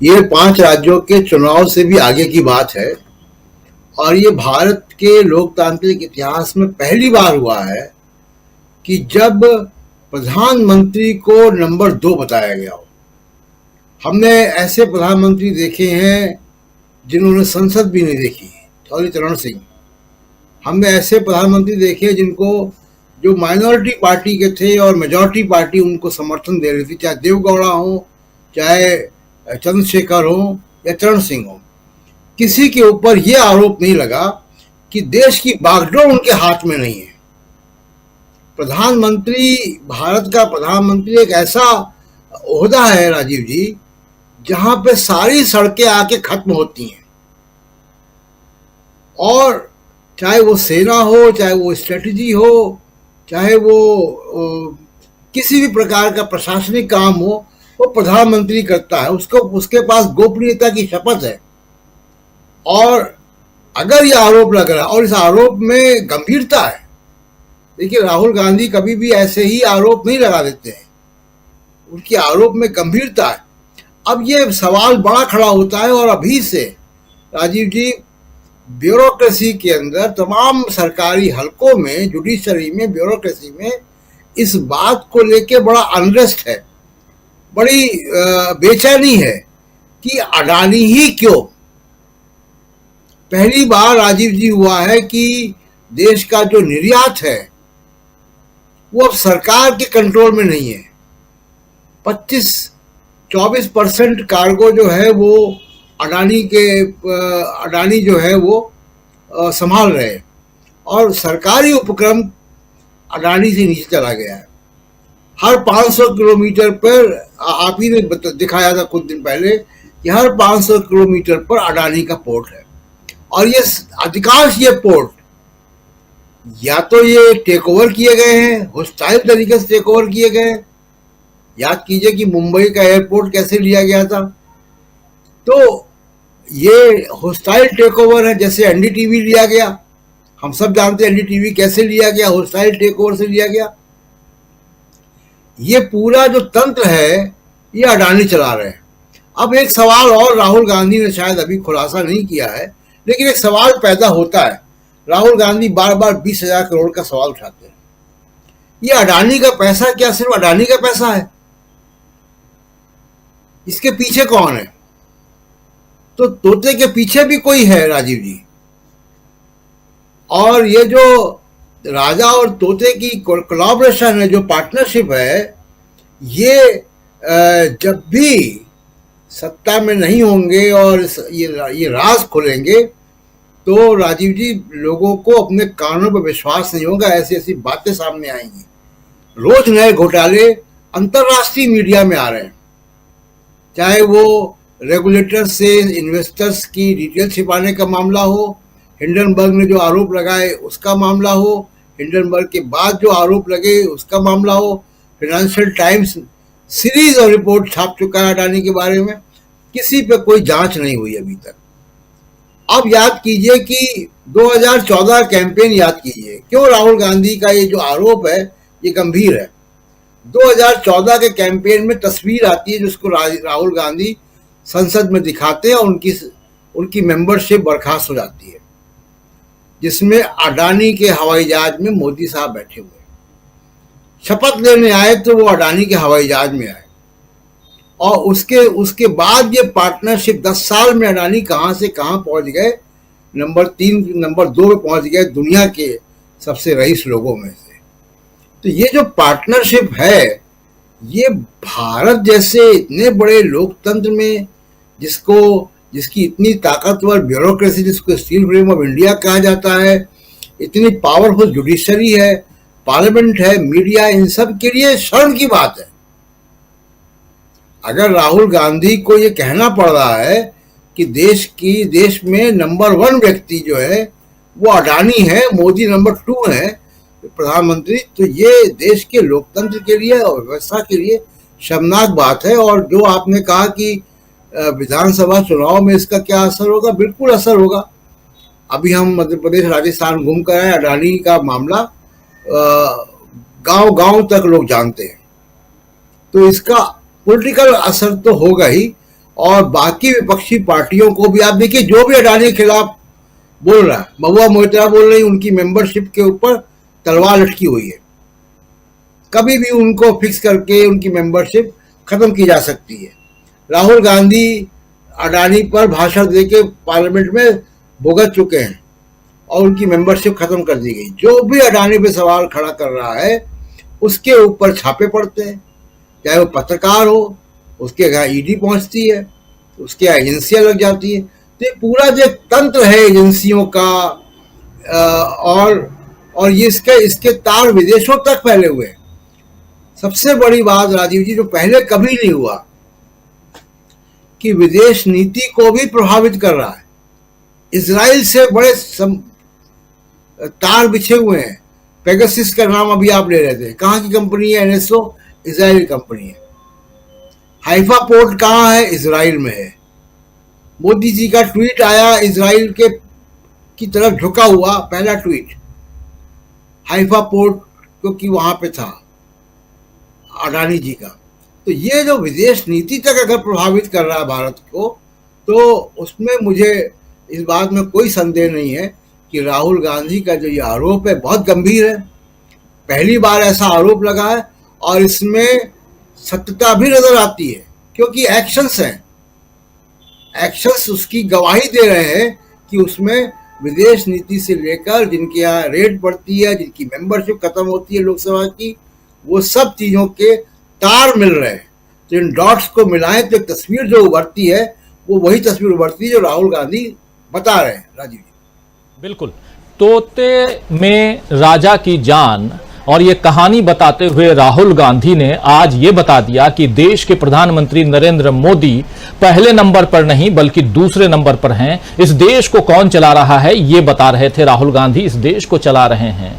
Speaker 8: ये 5 राज्यों के चुनाव से भी आगे की बात है, और ये भारत के लोकतांत्रिक इतिहास में पहली बार हुआ है कि जब प्रधानमंत्री को नंबर 2 बताया गया हो। हमने ऐसे प्रधानमंत्री देखे हैं जिन्होंने संसद भी नहीं देखी, चौधरी चरण सिंह। हमने ऐसे प्रधानमंत्री देखे जिनको जो माइनॉरिटी पार्टी के थे और मेजॉरिटी पार्टी उनको समर्थन दे रही थी, चाहे देवगौड़ा हो, चाहे चंद्रशेखर हो या चरण सिंह हो। किसी के ऊपर यह आरोप नहीं लगा कि देश की बागडोर उनके हाथ में नहीं है। प्रधानमंत्री, भारत का प्रधानमंत्री एक ऐसा ओहदा है राजीव जी, जहां पे सारी सड़कें आके खत्म होती हैं, और चाहे वो सेना हो, चाहे वो स्ट्रेटजी हो, चाहे वो किसी भी प्रकार का प्रशासनिक काम हो, वो प्रधानमंत्री करता है। उसके पास गोपनीयता की शपथ है, और अगर ये आरोप लग रहा है और इस आरोप में गंभीरता है, देखिए राहुल गांधी कभी भी ऐसे ही आरोप नहीं लगा देते हैं, उनके आरोप में गंभीरता है। अब ये सवाल बड़ा खड़ा होता है और अभी से राजीव जी ब्यूरोक्रेसी के अंदर तमाम सरकारी हलकों में, जुडिशरी में, ब्यूरोक्रेसी में इस बात को लेके बड़ा अनरेस्ट है, बड़ी बेचैनी है कि अडानी ही क्यों। पहली बार राजीव जी हुआ है कि देश का जो निर्यात है वो अब सरकार के कंट्रोल में नहीं है। 25-24% कार्गो जो है वो अडानी जो है वो संभाल रहे हैं और सरकारी उपक्रम अडानी से नीचे चला गया है। हर 500 किलोमीटर पर, आप ही ने दिखाया था कुछ दिन पहले कि हर 500 किलोमीटर पर अडानी का पोर्ट है और ये अधिकांश ये पोर्ट या तो ये टेक ओवर किए गए हैं, होस्टाइल तरीके से टेक ओवर किए गए हैं। याद कीजिए कि मुंबई का एयरपोर्ट कैसे लिया गया था, तो ये होस्टाइल टेक ओवर है। जैसे एनडीटीवी लिया गया, हम सब जानते हैं एनडीटीवी कैसे लिया गया, होस्टाइल टेक ओवर से लिया गया। ये पूरा जो तंत्र है ये अडानी चला रहे हैं। अब एक सवाल और राहुल गांधी ने शायद अभी खुलासा नहीं किया है, लेकिन एक सवाल पैदा होता है। राहुल गांधी बार बार 20,000 करोड़ का सवाल उठाते हैं। ये अडानी का पैसा क्या सिर्फ अडानी का पैसा है? इसके पीछे कौन है? तो तोते के पीछे भी कोई है राजीव जी। और ये जो राजा और तोते की कोलैबोरेशन है, जो पार्टनरशिप है, ये जब भी सत्ता में नहीं होंगे और ये राज खुलेंगे तो राजीव जी लोगों को अपने कानों पर विश्वास नहीं होगा। ऐसी ऐसी बातें सामने आएंगी। रोज नए घोटाले अंतरराष्ट्रीय मीडिया में आ रहे हैं, चाहे वो रेगुलेटर से इन्वेस्टर्स की डिटेल छिपाने का मामला हो, हिंडनबर्ग ने जो आरोप लगाए उसका मामला हो, हिंडनबर्ग के बाद जो आरोप लगे उसका मामला हो। फाइनेंशियल टाइम्स सीरीज और रिपोर्ट छाप चुका है अडानी के बारे में, किसी पे कोई जांच नहीं हुई अभी तक। अब याद कीजिए कि 2014 कैंपेन याद कीजिए, क्यों राहुल गांधी का ये जो आरोप है ये गंभीर है। 2014 के कैंपेन में तस्वीर आती है जिसको राहुल गांधी संसद में दिखाते हैं और उनकी मेंबरशिप बर्खास्त हो जाती है, जिसमें अडानी के हवाई जहाज में मोदी साहब बैठे हुए। शपथ लेने आए तो वो अडानी के हवाई जहाज में आए और उसके बाद ये पार्टनरशिप 10 साल में अडानी कहां से कहां पहुंच गए, नंबर 3 नंबर 2 पे पहुंच गए दुनिया के सबसे रईस लोगों में से। तो ये जो पार्टनरशिप है ये भारत जैसे इतने बड़े लोकतंत्र में जिसकी इतनी ताकतवर ब्यूरोक्रेसी, जिसको स्टील फ्रेम ऑफ इंडिया कहा जाता है, इतनी पावरफुल जुडिशरी है, पार्लियामेंट है, मीडिया, इन सब के लिए शर्म की बात है। अगर राहुल गांधी को ये कहना पड़ रहा है कि देश में नंबर 1 व्यक्ति जो है वो अडानी है, मोदी नंबर 2 है प्रधानमंत्री, तो ये देश के लोकतंत्र के लिए और व्यवस्था के लिए शर्मनाक बात है। और जो आपने कहा कि विधानसभा चुनाव में इसका क्या असर होगा, बिल्कुल असर होगा। अभी हम मध्य प्रदेश, राजस्थान घूम कर आए, अडानी का मामला गांव-गांव तक लोग जानते हैं, तो इसका पॉलिटिकल असर तो होगा ही। और बाकी विपक्षी पार्टियों को भी आप देखिए, जो भी अडानी के खिलाफ बोल रहा है, महुआ मोइत्रा बोल रही, उनकी मेंबरशिप के ऊपर तलवार लटकी हुई है। कभी भी उनको फिक्स करके उनकी मेंबरशिप खत्म की जा सकती है। राहुल गांधी अडानी पर भाषण देके पार्लियामेंट में भुगत चुके हैं और उनकी मेंबरशिप खत्म कर दी गई। जो भी अडानी पे सवाल खड़ा कर रहा है उसके ऊपर छापे पड़ते हैं, चाहे वो पत्रकार हो, उसके यहाँ ईडी पहुंचती है, उसके यहाँ एजेंसियां लग जाती है। तो ये पूरा जो तंत्र है एजेंसियों का और ये इसके तार विदेशों तक फैले हुए हैं। सबसे बड़ी बात राजीव जी, जो पहले कभी नहीं हुआ, कि विदेश नीति को भी प्रभावित कर रहा है। इजराइल से बड़े तार बिछे हुए हैं। पेगासस का नाम अभी आप ले रहे थे, कहाँ की कंपनी है? एनएसओ, इजराइल कंपनी है। हाइफा पोर्ट कहाँ है? इजराइल में है। मोदी जी का ट्वीट आया इजराइल के की तरफ झुका हुआ पहला ट्वीट हाइफा पोर्ट क्योंकि वहां पे था अडानी जी का। तो ये जो विदेश नीति तक अगर प्रभावित कर रहा है भारत को, तो उसमें मुझे इस बात में कोई संदेह नहीं है कि राहुल गांधी का जो ये आरोप है बहुत गंभीर है। पहली बार ऐसा आरोप लगा है और इसमें सत्यता भी नजर आती है क्योंकि एक्शंस हैं, एक्शंस उसकी गवाही दे रहे हैं कि उसमें विदेश नीति से लेकर जिनके यहाँ रेड पड़ती है, जिनकी मेंबरशिप खत्म होती है लोकसभा की, वो सब चीजों के तार मिल रहे हैं। तो इन डॉट्स को मिलाएं तो एक तस्वीर जो उभरती है वो वही तस्वीर उभरती है जो राहुल गांधी बता रहे हैं। राजीव जी,
Speaker 2: बिल्कुल, तोते में राजा की जान और ये कहानी बताते हुए राहुल गांधी ने आज ये बता दिया कि देश के प्रधानमंत्री नरेंद्र मोदी पहले नंबर पर नहीं बल्कि दूसरे नंबर पर हैं। इस देश को कौन चला रहा है ये बता रहे थे राहुल गांधी। इस देश को चला रहे हैं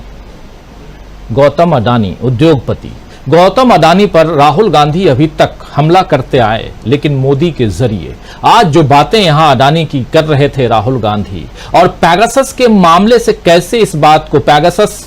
Speaker 2: गौतम अडानी, उद्योगपति। गौतम अडानी पर राहुल गांधी अभी तक हमला करते आए, लेकिन मोदी के जरिए आज जो बातें यहां अडानी की कर रहे थे राहुल गांधी, और पैगासस के मामले से कैसे इस बात को, पैगासस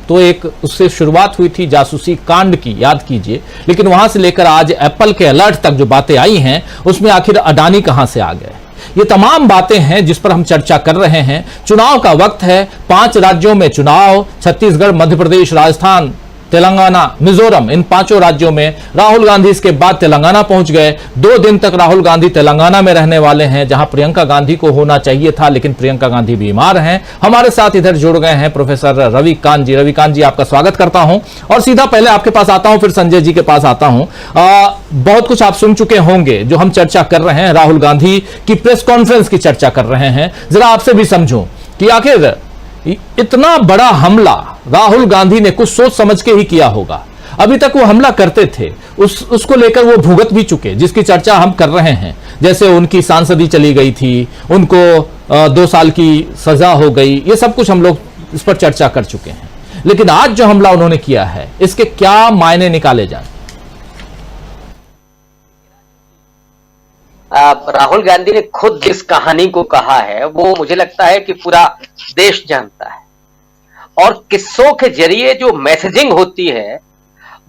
Speaker 2: तो एक उससे शुरुआत हुई थी जासूसी कांड की, याद कीजिए, लेकिन वहां से लेकर आज एप्पल के अलर्ट तक जो बातें आई हैं उसमें आखिर अडानी कहां से आ गए, ये तमाम बातें हैं जिस पर हम चर्चा कर रहे हैं। चुनाव का वक्त है, 5 राज्यों में चुनाव, छत्तीसगढ़, मध्य प्रदेश, राजस्थान, तेलंगाना, मिजोरम, इन 5 राज्यों में राहुल गांधी इसके बाद तेलंगाना पहुंच गए। 2 दिन तक राहुल गांधी तेलंगाना में रहने वाले हैं जहां प्रियंका गांधी को होना चाहिए था, लेकिन प्रियंका गांधी बीमार हैं। हमारे साथ इधर जुड़ गए हैं प्रोफेसर रविकांत जी। रविकांत जी, आपका स्वागत करता हूं और सीधा पहले आपके पास आता हूं, फिर संजय जी के पास आता हूं। बहुत कुछ आप सुन चुके होंगे जो हम चर्चा कर रहे हैं, राहुल गांधी की प्रेस कॉन्फ्रेंस की चर्चा कर रहे हैं। जरा आपसे भी समझूं कि आखिर इतना बड़ा हमला राहुल गांधी ने कुछ सोच समझ के ही किया होगा। अभी तक वो हमला करते थे, उसको लेकर वो भुगत भी चुके, जिसकी चर्चा हम कर रहे हैं। जैसे उनकी सांसदी चली गई थी, उनको 2 साल की सजा हो गई, ये सब कुछ हम लोग इस पर चर्चा कर चुके हैं। लेकिन आज जो हमला उन्होंने किया है, इसके क्या मायने निकाले जाए?
Speaker 9: राहुल गांधी ने खुद जिस कहानी को कहा है वो मुझे लगता है कि पूरा देश जानता है, और किस्सों के जरिए जो मैसेजिंग होती है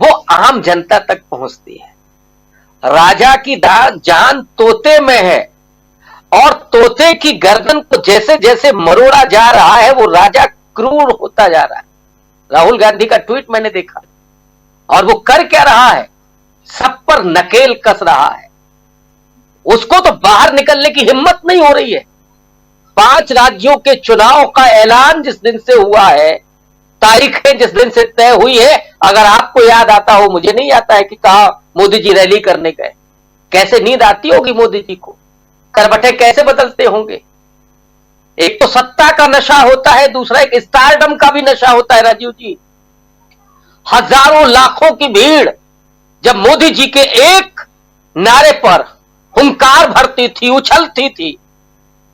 Speaker 9: वो आम जनता तक पहुंचती है। राजा की जान तोते में है, और तोते की गर्दन को जैसे जैसे मरोड़ा जा रहा है वो राजा क्रूर होता जा रहा है। राहुल गांधी का ट्वीट मैंने देखा, और वो कर क्या रहा है, सब पर नकेल कस रहा है। उसको तो बाहर निकलने की हिम्मत नहीं हो रही है। 5 राज्यों के चुनाव का ऐलान जिस दिन से हुआ है, तारीखें जिस दिन से तय हुई है, अगर आपको याद आता हो, मुझे नहीं आता है कि कहा मोदी जी रैली करने गए। कैसे नींद आती होगी मोदी जी को, करवटें कैसे बदलते होंगे। एक तो सत्ता का नशा होता है, दूसरा एक स्टारडम का भी नशा होता है। राजीव जी, हजारों लाखों की भीड़ जब मोदी जी के एक नारे पर हुंकार भरती थी, उछलती थी,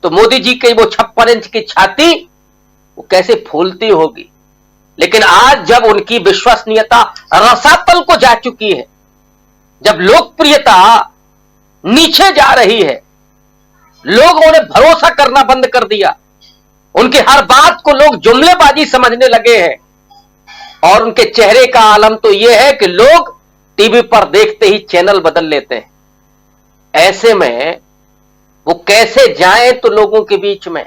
Speaker 9: तो मोदी जी की वो 56 इंच की छाती वो कैसे फूलती होगी। लेकिन आज जब उनकी विश्वसनीयता रसातल को जा चुकी है, जब लोकप्रियता नीचे जा रही है, लोगों ने भरोसा करना बंद कर दिया, उनकी हर बात को लोग जुमलेबाजी समझने लगे हैं, और उनके चेहरे का आलम तो यह है कि लोग टीवी पर देखते ही चैनल बदल लेते हैं। ऐसे में वो कैसे जाएं तो लोगों के बीच में?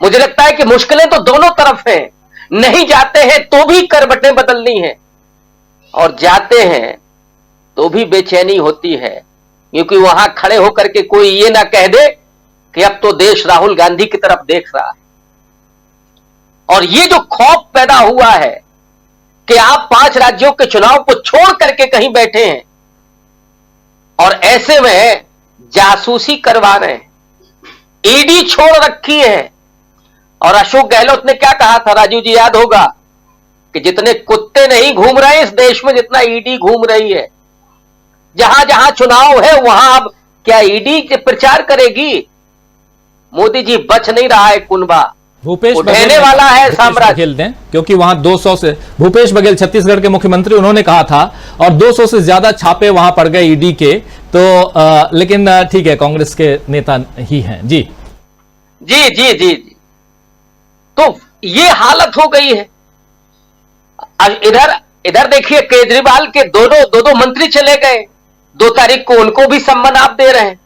Speaker 9: मुझे लगता है कि मुश्किलें तो दोनों तरफ हैं। नहीं जाते हैं तो भी करवटें बदलनी है, और जाते हैं तो भी बेचैनी होती है, क्योंकि वहां खड़े होकर के कोई ये ना कह दे कि अब तो देश राहुल गांधी की तरफ देख रहा है। और ये जो खौफ पैदा हुआ है कि आप 5 राज्यों के चुनाव को छोड़ करके कहीं बैठे हैं और ऐसे में जासूसी करवा रहे हैं, ईडी छोड़ रखी है। और अशोक गहलोत ने क्या कहा था, राजीव जी याद होगा, कि जितने कुत्ते नहीं घूम रहे इस देश में जितना ईडी घूम रही है। जहां जहां चुनाव है वहां अब क्या ईडी प्रचार करेगी? मोदी जी बच नहीं रहा है कुनबा,
Speaker 2: भूपेश
Speaker 9: बघेल वाला है साम्राज्य।
Speaker 2: क्योंकि वहां 200 से, भूपेश बघेल छत्तीसगढ़ के मुख्यमंत्री, उन्होंने कहा था, और 200 से ज्यादा छापे वहां पड़ गए ईडी के। तो लेकिन ठीक है, कांग्रेस के नेता ही हैं जी।
Speaker 9: जी जी जी जी। तो ये हालत हो गई है। इधर इधर देखिए, केजरीवाल के दो मंत्री चले गए, 2 तारीख को उनको भी सम्मान आप दे रहे हैं।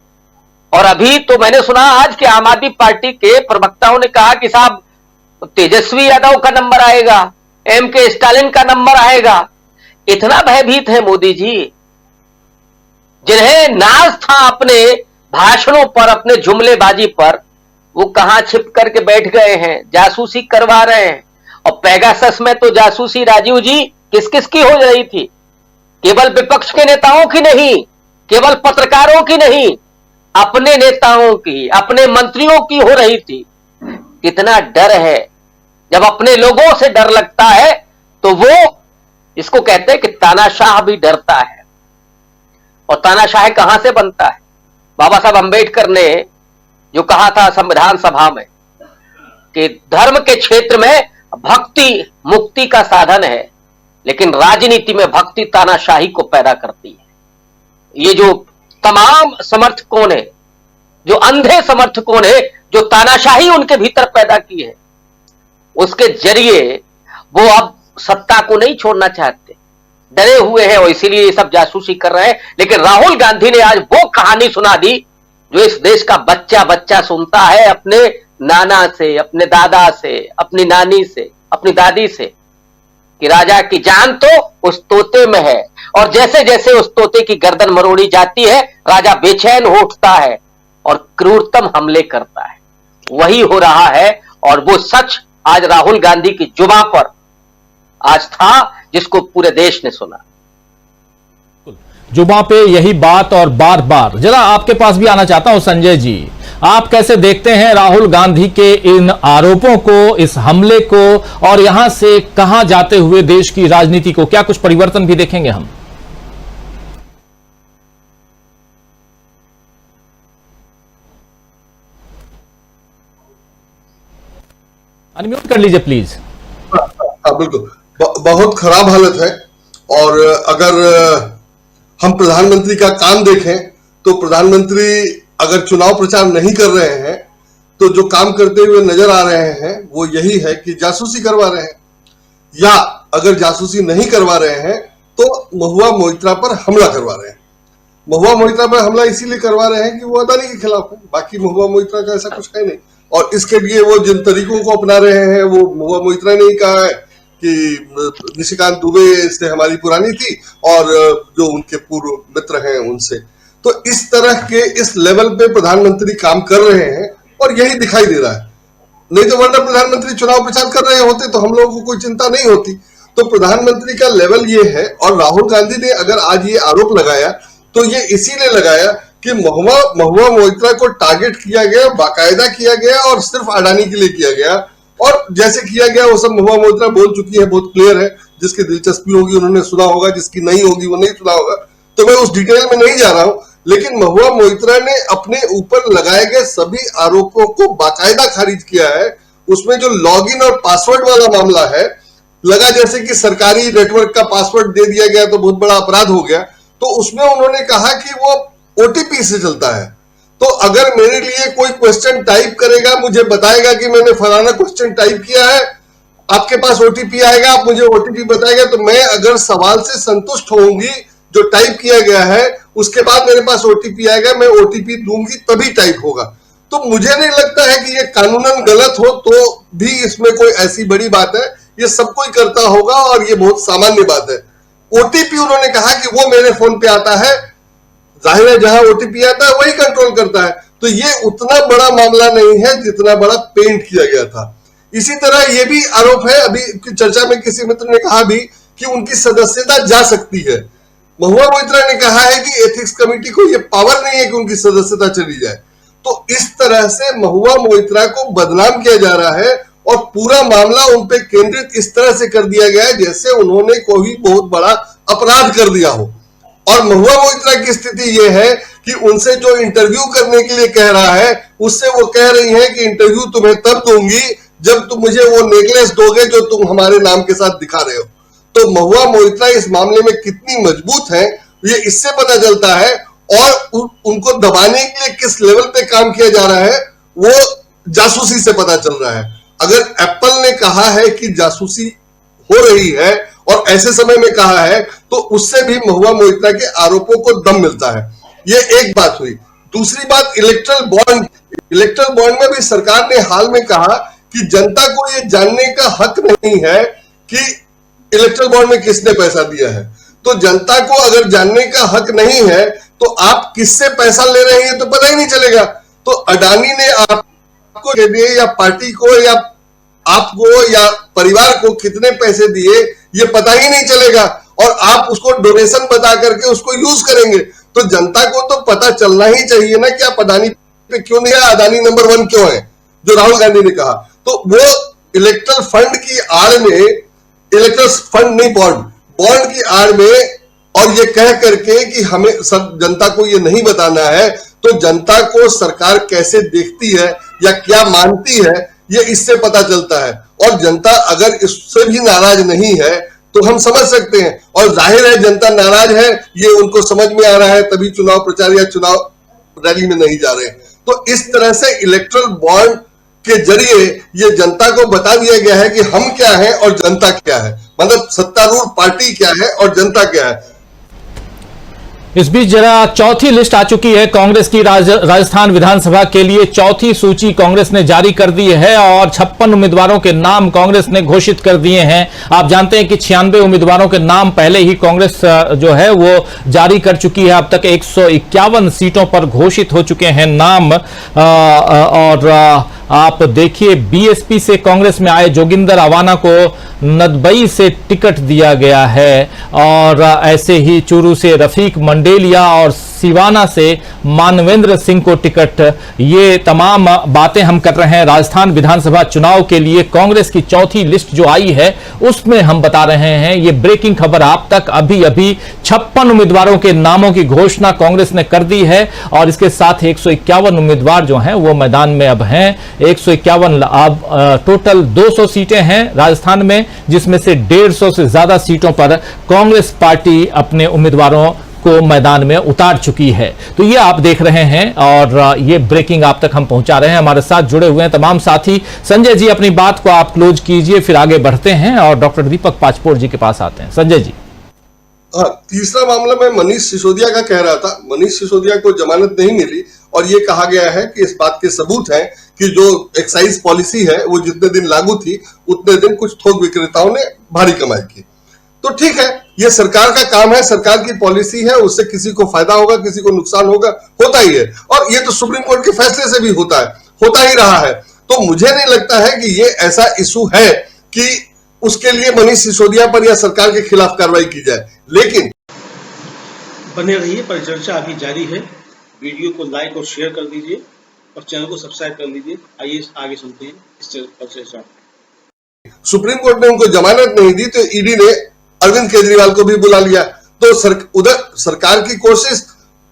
Speaker 9: और अभी तो मैंने सुना आज कि आम आदमी पार्टी के प्रवक्ताओं ने कहा कि साहब तेजस्वी यादव का नंबर आएगा, M.K. स्टालिन का नंबर आएगा। इतना भयभीत है मोदी जी, जिन्हें नाज था अपने भाषणों पर, अपने जुमलेबाजी पर, वो कहां छिप करके बैठ गए हैं, जासूसी करवा रहे हैं। और पेगासस में तो जासूसी राजीव जी किस किस की हो रही थी? केवल विपक्ष के नेताओं की नहीं, केवल पत्रकारों की नहीं, अपने नेताओं की, अपने मंत्रियों की हो रही थी। कितना डर है। जब अपने लोगों से डर लगता है तो वो, इसको कहते हैं कि तानाशाह भी डरता है। और तानाशाह कहां से बनता है? बाबा साहब अंबेडकर ने जो कहा था संविधान सभा में कि धर्म के क्षेत्र में भक्ति मुक्ति का साधन है, लेकिन राजनीति में भक्ति तानाशाही को पैदा करती है। ये जो तमाम समर्थकों ने, जो अंधे समर्थकों ने जो तानाशाही उनके भीतर पैदा की है, उसके जरिए वो अब सत्ता को नहीं छोड़ना चाहते, डरे हुए हैं और इसीलिए ये सब जासूसी कर रहे हैं। लेकिन राहुल गांधी ने आज वो कहानी सुना दी जो इस देश का बच्चा बच्चा सुनता है अपने नाना से, अपने दादा से, अपनी नानी से, अपनी दादी से, कि राजा की जान तो उस तोते में है। और जैसे जैसे उस तोते की गर्दन मरोड़ी जाती है, राजा बेचैन हो उठता है और क्रूरतम हमले करता है। वही हो रहा है। और वो सच आज राहुल गांधी की जुबान पर आज था, जिसको पूरे देश ने सुना।
Speaker 2: जुबां पे यही बात और बार बार। जरा आपके पास भी आना चाहता हूं संजय जी, आप कैसे देखते हैं राहुल गांधी के इन आरोपों को, इस हमले को, और यहां से कहां जाते हुए देश की राजनीति को? क्या कुछ परिवर्तन भी देखेंगे हम? अनम्यूट कर लीजिए प्लीज।
Speaker 10: बिल्कुल, बहुत खराब हालत है। और अगर हम प्रधानमंत्री का काम देखें तो प्रधानमंत्री अगर चुनाव प्रचार नहीं कर रहे हैं तो जो काम करते हुए नजर आ रहे हैं वो यही है कि जासूसी करवा रहे हैं, या अगर जासूसी नहीं करवा रहे हैं तो महुआ मोइत्रा पर हमला करवा रहे हैं। महुआ मोइत्रा पर हमला इसीलिए करवा रहे हैं कि वो अदानी के खिलाफ है, बाकी महुआ मोइत्रा का ऐसा कुछ है नहीं। और इसके लिए वो जिन तरीकों को अपना रहे हैं, वो महुआ मोइत्रा ने ही कहा है कि निशिकांत दुबे से हमारी पुरानी थी और जो उनके पूर्व मित्र हैं उनसे। तो इस तरह के इस लेवल पे प्रधानमंत्री काम कर रहे हैं और यही दिखाई दे रहा है। नहीं तो वरना प्रधानमंत्री चुनाव प्रचार कर रहे होते तो हम लोगों को कोई चिंता नहीं होती। तो प्रधानमंत्री का लेवल ये है। और राहुल गांधी ने अगर आज ये आरोप लगाया तो ये इसीलिए लगाया कि महुआ मोइत्रा को टारगेट किया गया, बाकायदा किया गया और सिर्फ अडानी के लिए किया गया। और जैसे किया गया वो सब महुआ मोइत्रा बोल चुकी है, बहुत क्लियर है। जिसकी दिलचस्पी होगी उन्होंने सुना होगा, जिसकी नहीं होगी वो नहीं सुना होगा, तो मैं उस डिटेल में नहीं जा रहा हूं। लेकिन महुआ मोइत्रा ने अपने ऊपर लगाए गए सभी आरोपों को बाकायदा खारिज किया है। उसमें जो लॉगिन और पासवर्ड वाला मामला है, लगा जैसे कि सरकारी नेटवर्क का पासवर्ड दे दिया गया तो बहुत बड़ा अपराध हो गया। तो उसमें उन्होंने कहा कि वो ओटीपी से चलता है। तो अगर मेरे लिए कोई क्वेश्चन टाइप करेगा, मुझे बताएगा कि मैंने फलाना क्वेश्चन टाइप किया है, आपके पास ओटीपी आएगा, आप मुझे ओटीपी बताएगा, तो मैं अगर सवाल से संतुष्ट होंगी जो टाइप किया गया है, उसके बाद मेरे पास ओटीपी आएगा, मैं ओटीपी दूंगी तभी टाइप होगा। तो मुझे नहीं लगता है कि ये कानूनन गलत हो, तो भी इसमें कोई ऐसी बड़ी बात है। ये सब कोई करता होगा और ये बहुत सामान्य बात है। ओटीपी उन्होंने कहा कि वो मेरे फोन पे आता है, जाहिर है जहां ओटीपी आता है वही कंट्रोल करता है। तो ये उतना बड़ा मामला नहीं है जितना बड़ा पेंट किया गया था। इसी तरह ये भी आरोप है, अभी की चर्चा में किसी मित्र ने कहा भी कि उनकी सदस्यता जा सकती है। महुआ मोइत्रा ने कहा है कि एथिक्स कमेटी को ये पावर नहीं है कि उनकी सदस्यता चली जाए। तो इस तरह से महुआ मोइत्रा को बदनाम किया जा रहा है और पूरा मामला उन पे केंद्रित इस तरह से कर दिया गया है जैसे उन्होंने कोई बहुत बड़ा अपराध कर दिया हो। और महुआ मोइत्रा की स्थिति यह है कि उनसे जो इंटरव्यू करने के लिए कह रहा है, उससे वो कह रही है कि इंटरव्यू तुम्हें तब दूंगी जब तुम मुझे वो नेकलेस दोगे जो तुम हमारे नाम के साथ दिखा रहे हो। तो महुआ मोइत्रा इस मामले में कितनी मजबूत है ये इससे पता चलता है। और उनको दबाने के लिए किस लेवल पे काम किया जा रहा है वो जासूसी से पता चल रहा है। अगर एप्पल ने कहा है कि जासूसी हो रही है और ऐसे समय में कहा है, तो उससे भी महुआ मोइत्रा के आरोपों को दम मिलता है। ये एक बात हुई। दूसरी बात इलेक्ट्रल बॉन्ड में भी सरकार ने हाल में कहा कि जनता को यह जानने का हक नहीं है कि इलेक्ट्रल बॉन्ड में किसने पैसा दिया है। तो जनता को अगर जानने का हक नहीं है तो आप किससे पैसा ले रहे हैं तो पता ही नहीं चलेगा। तो अडानी ने आपको दिए या पार्टी को या आपको या परिवार को कितने पैसे दिए ये पता ही नहीं चलेगा, और आप उसको डोनेशन बता करके उसको यूज करेंगे। तो जनता को तो पता चलना ही चाहिए ना कि आप अडानी पे क्यों नहीं है, अडानी नंबर 1 क्यों है, जो राहुल गांधी ने कहा। तो वो इलेक्ट्रल फंड की आड़ में, इलेक्ट्रल फंड नहीं बॉन्ड की आड़ में, और ये कह करके कि हमें सब जनता को ये नहीं बताना है, तो जनता को सरकार कैसे देखती है या क्या मानती है ये इससे पता चलता है। और जनता अगर इससे भी नाराज नहीं है तो हम समझ सकते हैं, और जाहिर है जनता नाराज है, ये उनको समझ में आ रहा है, तभी चुनाव प्रचार या चुनाव रैली में नहीं जा रहे। तो इस तरह से इलेक्ट्रल बॉन्ड के जरिए ये जनता को बता दिया गया है कि हम क्या हैं और जनता क्या है, मतलब सत्तारूढ़ पार्टी क्या है और जनता क्या है।
Speaker 2: इस बीच जरा चौथी लिस्ट आ चुकी है कांग्रेस की। राजस्थान विधानसभा के लिए चौथी सूची कांग्रेस ने जारी कर दी है और 56 उम्मीदवारों के नाम कांग्रेस ने घोषित कर दिए हैं। आप जानते हैं कि 96 उम्मीदवारों के नाम पहले ही कांग्रेस जो है वो जारी कर चुकी है। अब तक 151 सीटों पर घोषित हो चुके हैं नाम। और आप देखिए, बीएसपी से कांग्रेस में आए जोगिंदर अवाना को नदबई से टिकट दिया गया है, और ऐसे ही चूरू से रफीक मंडेलिया और सिवाना से मानवेंद्र सिंह को टिकट। ये तमाम बातें हम कर रहे हैं राजस्थान विधानसभा चुनाव के लिए। कांग्रेस की चौथी लिस्ट जो आई है उसमें हम बता रहे हैं, ये ब्रेकिंग खबर आप तक अभी 56 उम्मीदवारों के नामों की घोषणा कांग्रेस ने कर दी है, और इसके साथ 151 उम्मीदवार जो हैं वो मैदान में अब हैं। 151 अब टोटल 200 सीटें हैं राजस्थान में, जिसमें से 150 से ज्यादा सीटों पर कांग्रेस पार्टी अपने उम्मीदवारों को मैदान में उतार चुकी है। तो ये आप देख रहे हैं और ये ब्रेकिंग आप तक हम पहुंचा रहे हैं। हमारे साथ जुड़े हुए हैं तमाम साथी। संजय जी, अपनी बात को आप क्लोज कीजिए, फिर आगे बढ़ते हैं और डॉक्टर दीपक पाचपोर जी के पास आते हैं। संजय जी।
Speaker 10: हाँ, तीसरा मामला मैं मनीष सिसोदिया का कह रहा था। मनीष सिसोदिया को जमानत नहीं मिली और ये कहा गया है कि इस बात के सबूत हैं कि जो एक्साइज पॉलिसी है वो जितने दिन लागू थी उतने दिन कुछ थोक विक्रेताओं ने भारी कमाई की। तो ठीक है, ये सरकार का काम है, सरकार की पॉलिसी है, उससे किसी को फायदा होगा, किसी को नुकसान होगा, होता ही है। और ये तो सुप्रीम कोर्ट के फैसले से भी होता ही रहा है। तो मुझे नहीं लगता है कि ये ऐसा इशू है कि उसके लिए मनीष सिसोदिया पर या सरकार के खिलाफ कार्रवाई की जाए। लेकिन
Speaker 6: बने रहिए, परिचर्चा अभी जारी है। वीडियो को लाइक और शेयर कर दीजिए और चैनल को सब्सक्राइब कर लीजिए। आइए आगे सुनते हैं इस चर्चा।
Speaker 10: सुप्रीम कोर्ट ने उनको जमानत नहीं दी तो ईडी ने अरविंद केजरीवाल को भी बुला लिया। तो उधर सरकार की कोशिश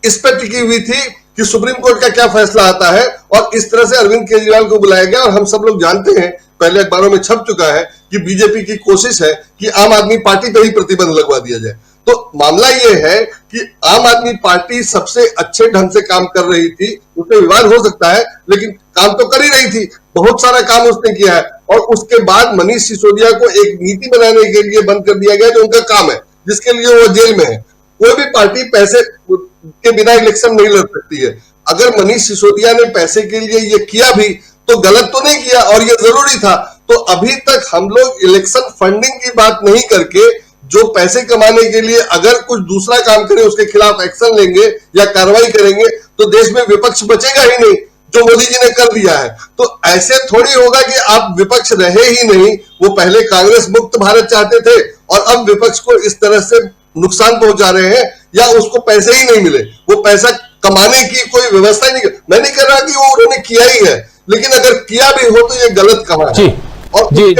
Speaker 10: इस पर टिकी हुई थी कि सुप्रीम कोर्ट का क्या फैसला आता है, और इस तरह से अरविंद केजरीवाल को बुलाया गया। और हम सब लोग जानते हैं, पहले अखबारों में छप चुका है कि बीजेपी की कोशिश है कि आम आदमी पार्टी पर ही प्रतिबंध लगवा दिया जाए। तो मामला यह है कि आम आदमी पार्टी सबसे अच्छे ढंग से काम कर रही थी, उसमें विवाद हो सकता है लेकिन काम तो कर ही रही थी, बहुत सारा काम उसने किया है। और उसके बाद मनीष सिसोदिया को एक नीति बनाने के लिए बंद कर दिया गया जो उनका काम है, जिसके लिए वो जेल में है। कोई भी पार्टी पैसे के बिना इलेक्शन नहीं लड़ सकती है। अगर मनीष सिसोदिया ने पैसे के लिए ये किया भी तो गलत तो नहीं किया, और ये जरूरी था। तो अभी तक हम लोग इलेक्शन फंडिंग की बात नहीं करके जो पैसे कमाने के लिए अगर कुछ दूसरा काम करे उसके खिलाफ एक्शन लेंगे या कार्रवाई करेंगे तो देश में विपक्ष बचेगा ही नहीं, जो मोदी जी ने कर दिया है। तो ऐसे थोड़ी होगा कि आप विपक्ष रहे ही नहीं। वो पहले कांग्रेस मुक्त भारत चाहते थे और अब विपक्ष को इस तरह से नुकसान पहुंचा रहे हैं या उसको पैसे ही नहीं मिले। वो पैसा कमाने की कोई व्यवस्था ही नहीं। मैं नहीं कह रहा कि वो उन्होंने किया ही है, लेकिन अगर किया भी हो तो ये गलत कहा है। और जी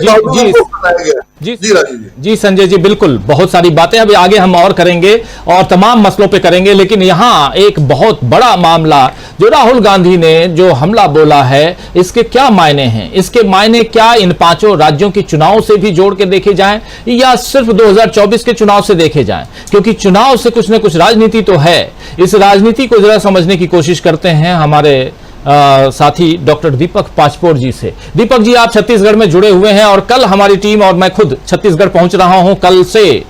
Speaker 10: राजीव
Speaker 2: जी संजय जी, बिल्कुल बहुत सारी बातें अभी आगे हम और करेंगे और तमाम मसलों पे करेंगे, लेकिन यहां एक बहुत बड़ा मामला जो राहुल गांधी ने जो हमला बोला है, इसके क्या मायने हैं? इसके मायने क्या इन पांचों राज्यों के चुनाव से भी जोड़ के देखे जाएं या सिर्फ 2024 के चुनाव से देखे जाएं? क्योंकि चुनाव से कुछ न कुछ राजनीति तो है। इस राजनीति को जरा समझने की कोशिश करते हैं। हमारे साथी डॉक्टर दीपक पाचपोर जी से। दीपक जी, आप छत्तीसगढ़ में जुड़े हुए हैं और कल हमारी टीम और मैं खुद छत्तीसगढ़ पहुंच रहा हूं। कल से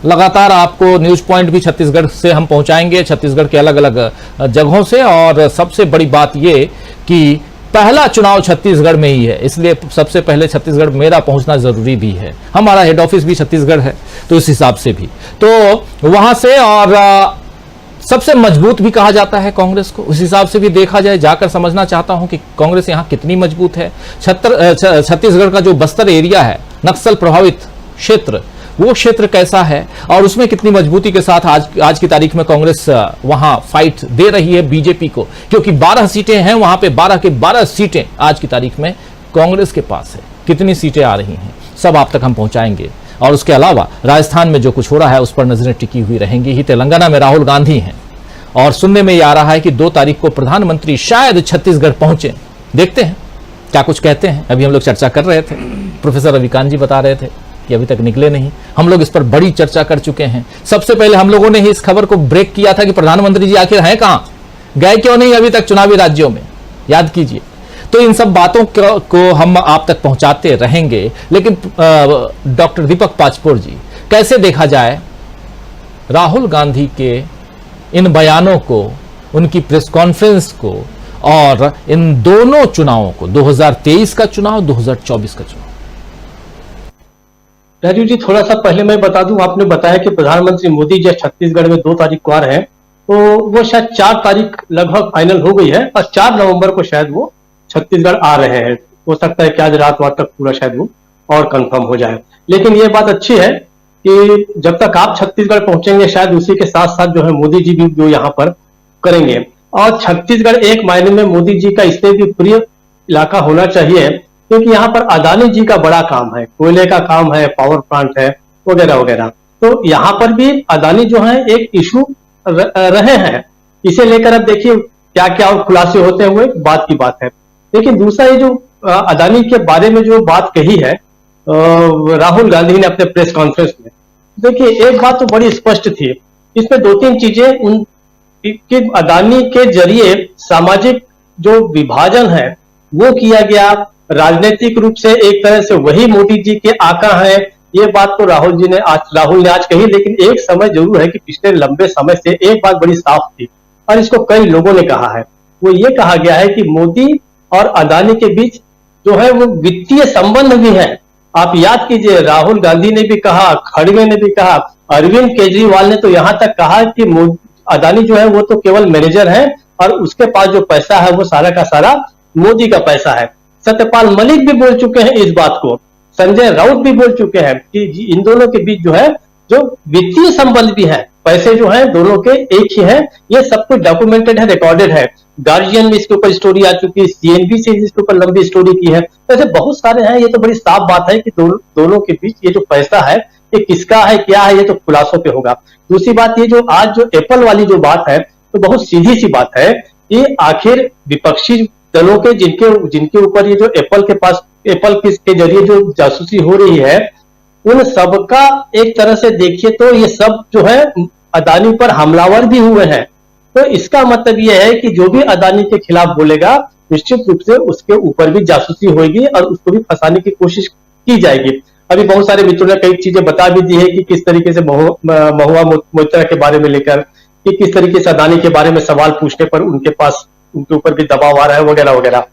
Speaker 2: लगातार आपको न्यूज पॉइंट भी छत्तीसगढ़ से हम पहुंचाएंगे, छत्तीसगढ़ के अलग अलग जगहों से। और सबसे बड़ी बात यह कि पहला चुनाव छत्तीसगढ़ में ही है, इसलिए सबसे पहले छत्तीसगढ़ मेरा पहुंचना जरूरी भी है। हमारा हेड ऑफिस भी छत्तीसगढ़ है, तो इस हिसाब से भी तो वहां से, और सबसे मजबूत भी कहा जाता है कांग्रेस को, उस हिसाब से भी देखा जाए। जाकर समझना चाहता हूं कि कांग्रेस यहां कितनी मजबूत है। छत्तीसगढ़ का जो बस्तर एरिया है, नक्सल प्रभावित क्षेत्र, वो क्षेत्र कैसा है और उसमें कितनी मजबूती के साथ आज की तारीख में कांग्रेस वहां फाइट दे रही है बीजेपी को, क्योंकि 12 सीटें हैं वहां पे, 12 के 12 सीटें आज की तारीख में कांग्रेस के पास है। कितनी सीटें आ रही हैं सब आप तक हम पहुंचाएंगे। और उसके अलावा राजस्थान में जो कुछ हो रहा है उस पर नजरें टिकी हुई रहेंगी ही। तेलंगाना में राहुल गांधी हैं और सुनने में यह आ रहा है कि 2 तारीख को प्रधानमंत्री शायद छत्तीसगढ़ पहुंचे। देखते हैं क्या कुछ कहते हैं। अभी हम लोग चर्चा कर रहे थे, प्रोफेसर रविकांत जी बता रहे थे कि अभी तक निकले नहीं। हम लोग इस पर बड़ी चर्चा कर चुके हैं। सबसे पहले हम लोगों ने ही इस खबर को ब्रेक किया था कि प्रधानमंत्री जी आखिर हैं कहां, गए क्यों नहीं अभी तक चुनावी राज्यों में, याद कीजिए। तो इन सब बातों को हम आप तक पहुंचाते रहेंगे। लेकिन डॉक्टर दीपक पाचपोर जी, कैसे देखा जाए राहुल गांधी के इन बयानों को, उनकी प्रेस कॉन्फ्रेंस को और इन दोनों चुनावों को, 2023 का चुनाव, 2024 का चुनाव?
Speaker 11: राजीव जी, थोड़ा सा पहले मैं बता दूं, आपने बताया कि प्रधानमंत्री मोदी जी छत्तीसगढ़ में 2 तारीख को आ रहे हैं, तो वो शायद 4 तारीख लगभग फाइनल हो गई है और 4 नवंबर को शायद वो छत्तीसगढ़ आ रहे हैं। हो सकता है कि आज रात वार तक पूरा शायद वो और कंफर्म हो जाए। लेकिन ये बात अच्छी है कि जब तक आप छत्तीसगढ़ पहुंचेंगे, शायद उसी के साथ साथ जो है मोदी जी भी जो यहाँ पर करेंगे। और छत्तीसगढ़ एक मायने में मोदी जी का इसलिए भी प्रिय इलाका होना चाहिए क्योंकि यहाँ पर अदानी जी का बड़ा काम है, कोयले का काम है, पावर प्लांट है, वगैरह वगैरह। तो यहाँ पर भी अदानी जो है एक इशू रहे हैं। इसे लेकर अब देखिए क्या क्या और खुलासे होते हुए बात की बात है। लेकिन दूसरा ये जो अदानी के बारे में जो बात कही है राहुल गांधी ने अपने प्रेस कॉन्फ्रेंस में, देखिए एक बात तो बड़ी स्पष्ट थी, इसमें 2-3 चीजें उनके अदानी के जरिए सामाजिक जो विभाजन है वो किया गया, राजनीतिक रूप से एक तरह से वही मोदी जी के आका हैं, ये बात तो राहुल ने आज कही। लेकिन एक समय जरूर है कि पिछले लंबे समय से एक बात बड़ी साफ थी और इसको कई लोगों ने कहा है, वो ये कहा गया है कि मोदी और अदानी के बीच जो है वो वित्तीय संबंध भी है। आप याद कीजिए, राहुल गांधी ने भी कहा, खड़गे ने भी कहा, अरविंद केजरीवाल ने तो यहां तक कहा कि अदानी जो है वो तो केवल मैनेजर है और उसके पास जो पैसा है वो सारा का सारा मोदी का पैसा है। सत्यपाल मलिक भी बोल चुके हैं इस बात को, संजय राउत भी बोल चुके हैं कि इन दोनों के बीच जो है जो वित्तीय संबंध भी है, पैसे जो है दोनों के एक ही हैं। ये सब कुछ डॉक्यूमेंटेड है, रिकॉर्डेड है। गार्जियन में इसके ऊपर स्टोरी आ चुकी है, सीएनबी से इसके ऊपर लंबी स्टोरी की है। तो ऐसे बहुत सारे हैं। ये तो बड़ी साफ बात है कि दोनों के बीच ये जो पैसा है ये किसका है, क्या है, ये तो खुलासों पे होगा। दूसरी बात ये जो आज जो एप्पल वाली जो बात है तो बहुत सीधी सी बात है कि आखिर विपक्षी दलों के जिनके ऊपर ये जो एप्पल के जरिए जो जासूसी हो रही है, उन सबका एक तरह से देखिए तो ये सब जो है अदानी पर हमलावर भी हुए हैं। तो इसका मतलब यह है कि जो भी अदानी के खिलाफ बोलेगा निश्चित रूप से उसके ऊपर भी जासूसी होगी और उसको भी फंसाने की कोशिश की जाएगी। अभी बहुत सारे मित्रों ने कई चीजें बता भी दी है कि किस तरीके से महुआ मोइत्रा के बारे में लेकर, कि किस तरीके से अदानी के बारे में सवाल पूछने पर उनके ऊपर भी दबाव आ रहा है, वगैरह वगैरह।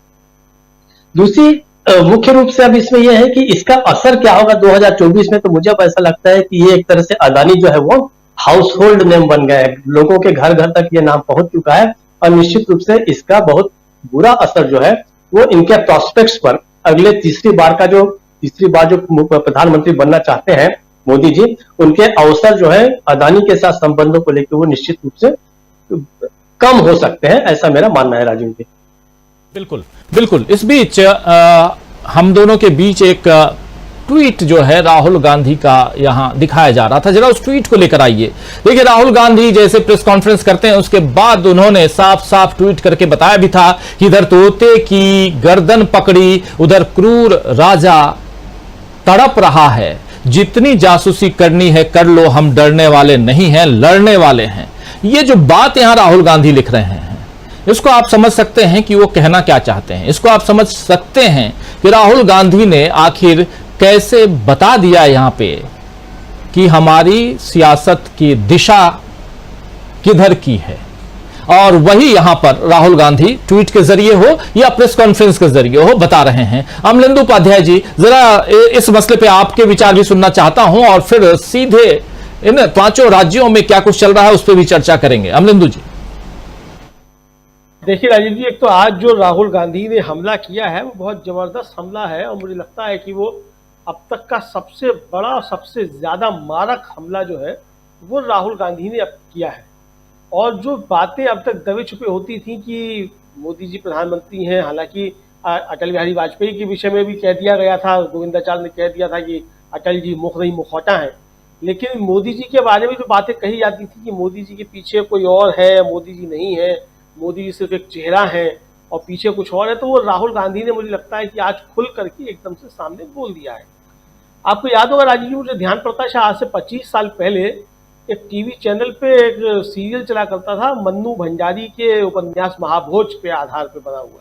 Speaker 11: दूसरी मुख्य रूप से अब इसमें यह है कि इसका असर क्या होगा 2024 में। तो मुझे अब ऐसा लगता है कि ये एक तरह से अदानी जो है वो हाउस होल्ड नेम बन गया है, लोगों के घर घर तक ये नाम पहुंच चुका है और निश्चित रूप से इसका बहुत बुरा असर जो है वो इनके प्रॉस्पेक्ट्स पर, अगले तीसरी बार जो प्रधानमंत्री बनना चाहते हैं मोदी जी, उनके अवसर जो है अदानी के साथ संबंधों को लेकर वो निश्चित रूप से कम हो सकते हैं, ऐसा मेरा मानना है राजीव जी।
Speaker 2: बिल्कुल बिल्कुल। इस बीच हम दोनों के बीच एक ट्वीट जो है राहुल गांधी का यहां दिखाया जा रहा था, जरा उस ट्वीट को लेकर आइए। देखिए, राहुल गांधी जैसे प्रेस कॉन्फ्रेंस करते हैं उसके बाद उन्होंने साफ साफ ट्वीट करके बताया भी था कि इधर तोते की गर्दन पकड़ी, उधर क्रूर राजा तड़प रहा है, जितनी जासूसी करनी है कर लो, हम डरने वाले नहीं हैं, लड़ने वाले हैं। ये जो बात यहां राहुल गांधी लिख रहे हैं, इसको आप समझ सकते हैं कि वो कहना क्या चाहते हैं। इसको आप समझ सकते हैं कि राहुल गांधी ने आखिर कैसे बता दिया यहां पे कि हमारी सियासत की दिशा किधर की है। और वही यहां पर राहुल गांधी ट्वीट के जरिए हो या प्रेस कॉन्फ्रेंस के जरिए हो बता रहे हैं। अमलेंदु उपाध्याय जी, जरा इस मसले पे आपके विचार भी सुनना चाहता हूं और फिर सीधे इन 5 राज्यों में क्या कुछ चल रहा है उस पर भी चर्चा करेंगे। अमलेंदु जी।
Speaker 1: देखिए राजीव जी, एक तो आज जो राहुल गांधी ने हमला किया है वो बहुत जबरदस्त हमला है और मुझे लगता है कि वो अब तक का सबसे बड़ा, सबसे ज्यादा मारक हमला जो है वो राहुल गांधी ने अब किया है। और जो बातें अब तक दबे छुपे होती थी कि मोदी जी प्रधानमंत्री हैं, हालांकि अटल बिहारी वाजपेयी के विषय में भी कह दिया गया था, गोविंदाचार्य ने कह दिया था कि अटल जी मुख नहीं मुखौटा हैं, लेकिन मोदी जी के बारे में जो बातें कही जाती थी कि मोदी जी के पीछे कोई और है, मोदी जी नहीं है, मोदी जी सिर्फ एक चेहरा है और पीछे कुछ और है, तो वो राहुल गांधी ने मुझे लगता है कि आज खुल करके एकदम से सामने बोल दिया है। आपको याद होगा राजीव जी, मुझे ध्यान पड़ता है शायद आज से 25 साल पहले एक टीवी चैनल पे एक सीरियल चला करता था, मन्नू भंडारी के उपन्यास महाभोज पे आधार पे बना हुआ,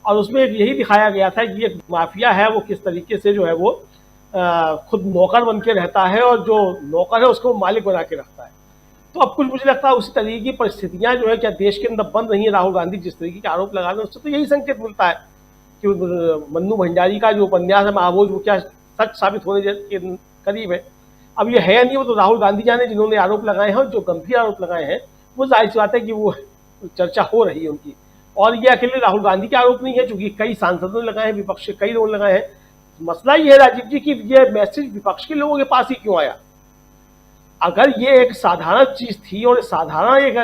Speaker 1: और उसमें यही दिखाया गया था कि एक माफिया है वो किस तरीके से जो है वो खुद नौकर बन के रहता है और जो नौकर है उसको मालिक बना के रखता है। तो अब कुछ मुझे लगता है उसी तरीके की परिस्थितियां जो है क्या देश के अंदर बन रही है। राहुल गांधी जिस तरीके के आरोप लगा रहे हैं उससे तो यही संकेत मिलता है कि मन्नू भंडारी का जो उपन्यास है महाभोज वो क्या सच साबित होने के करीब है। अब ये है नहीं, वो तो राहुल गांधी जाने जिन्होंने आरोप लगाए हैं, और जो गंभीर आरोप लगाए हैं वो जाहिर सी बात है कि वो चर्चा हो रही है उनकी। और ये अकेले राहुल गांधी के आरोप नहीं है, चूंकि कई सांसदों ने लगाए हैं, विपक्ष के कई लोग लगाए हैं। मसला ये है राजीव जी कि ये मैसेज विपक्ष के लोगों के पास ही क्यों आया। अगर ये एक साधारण चीज थी और साधारण एक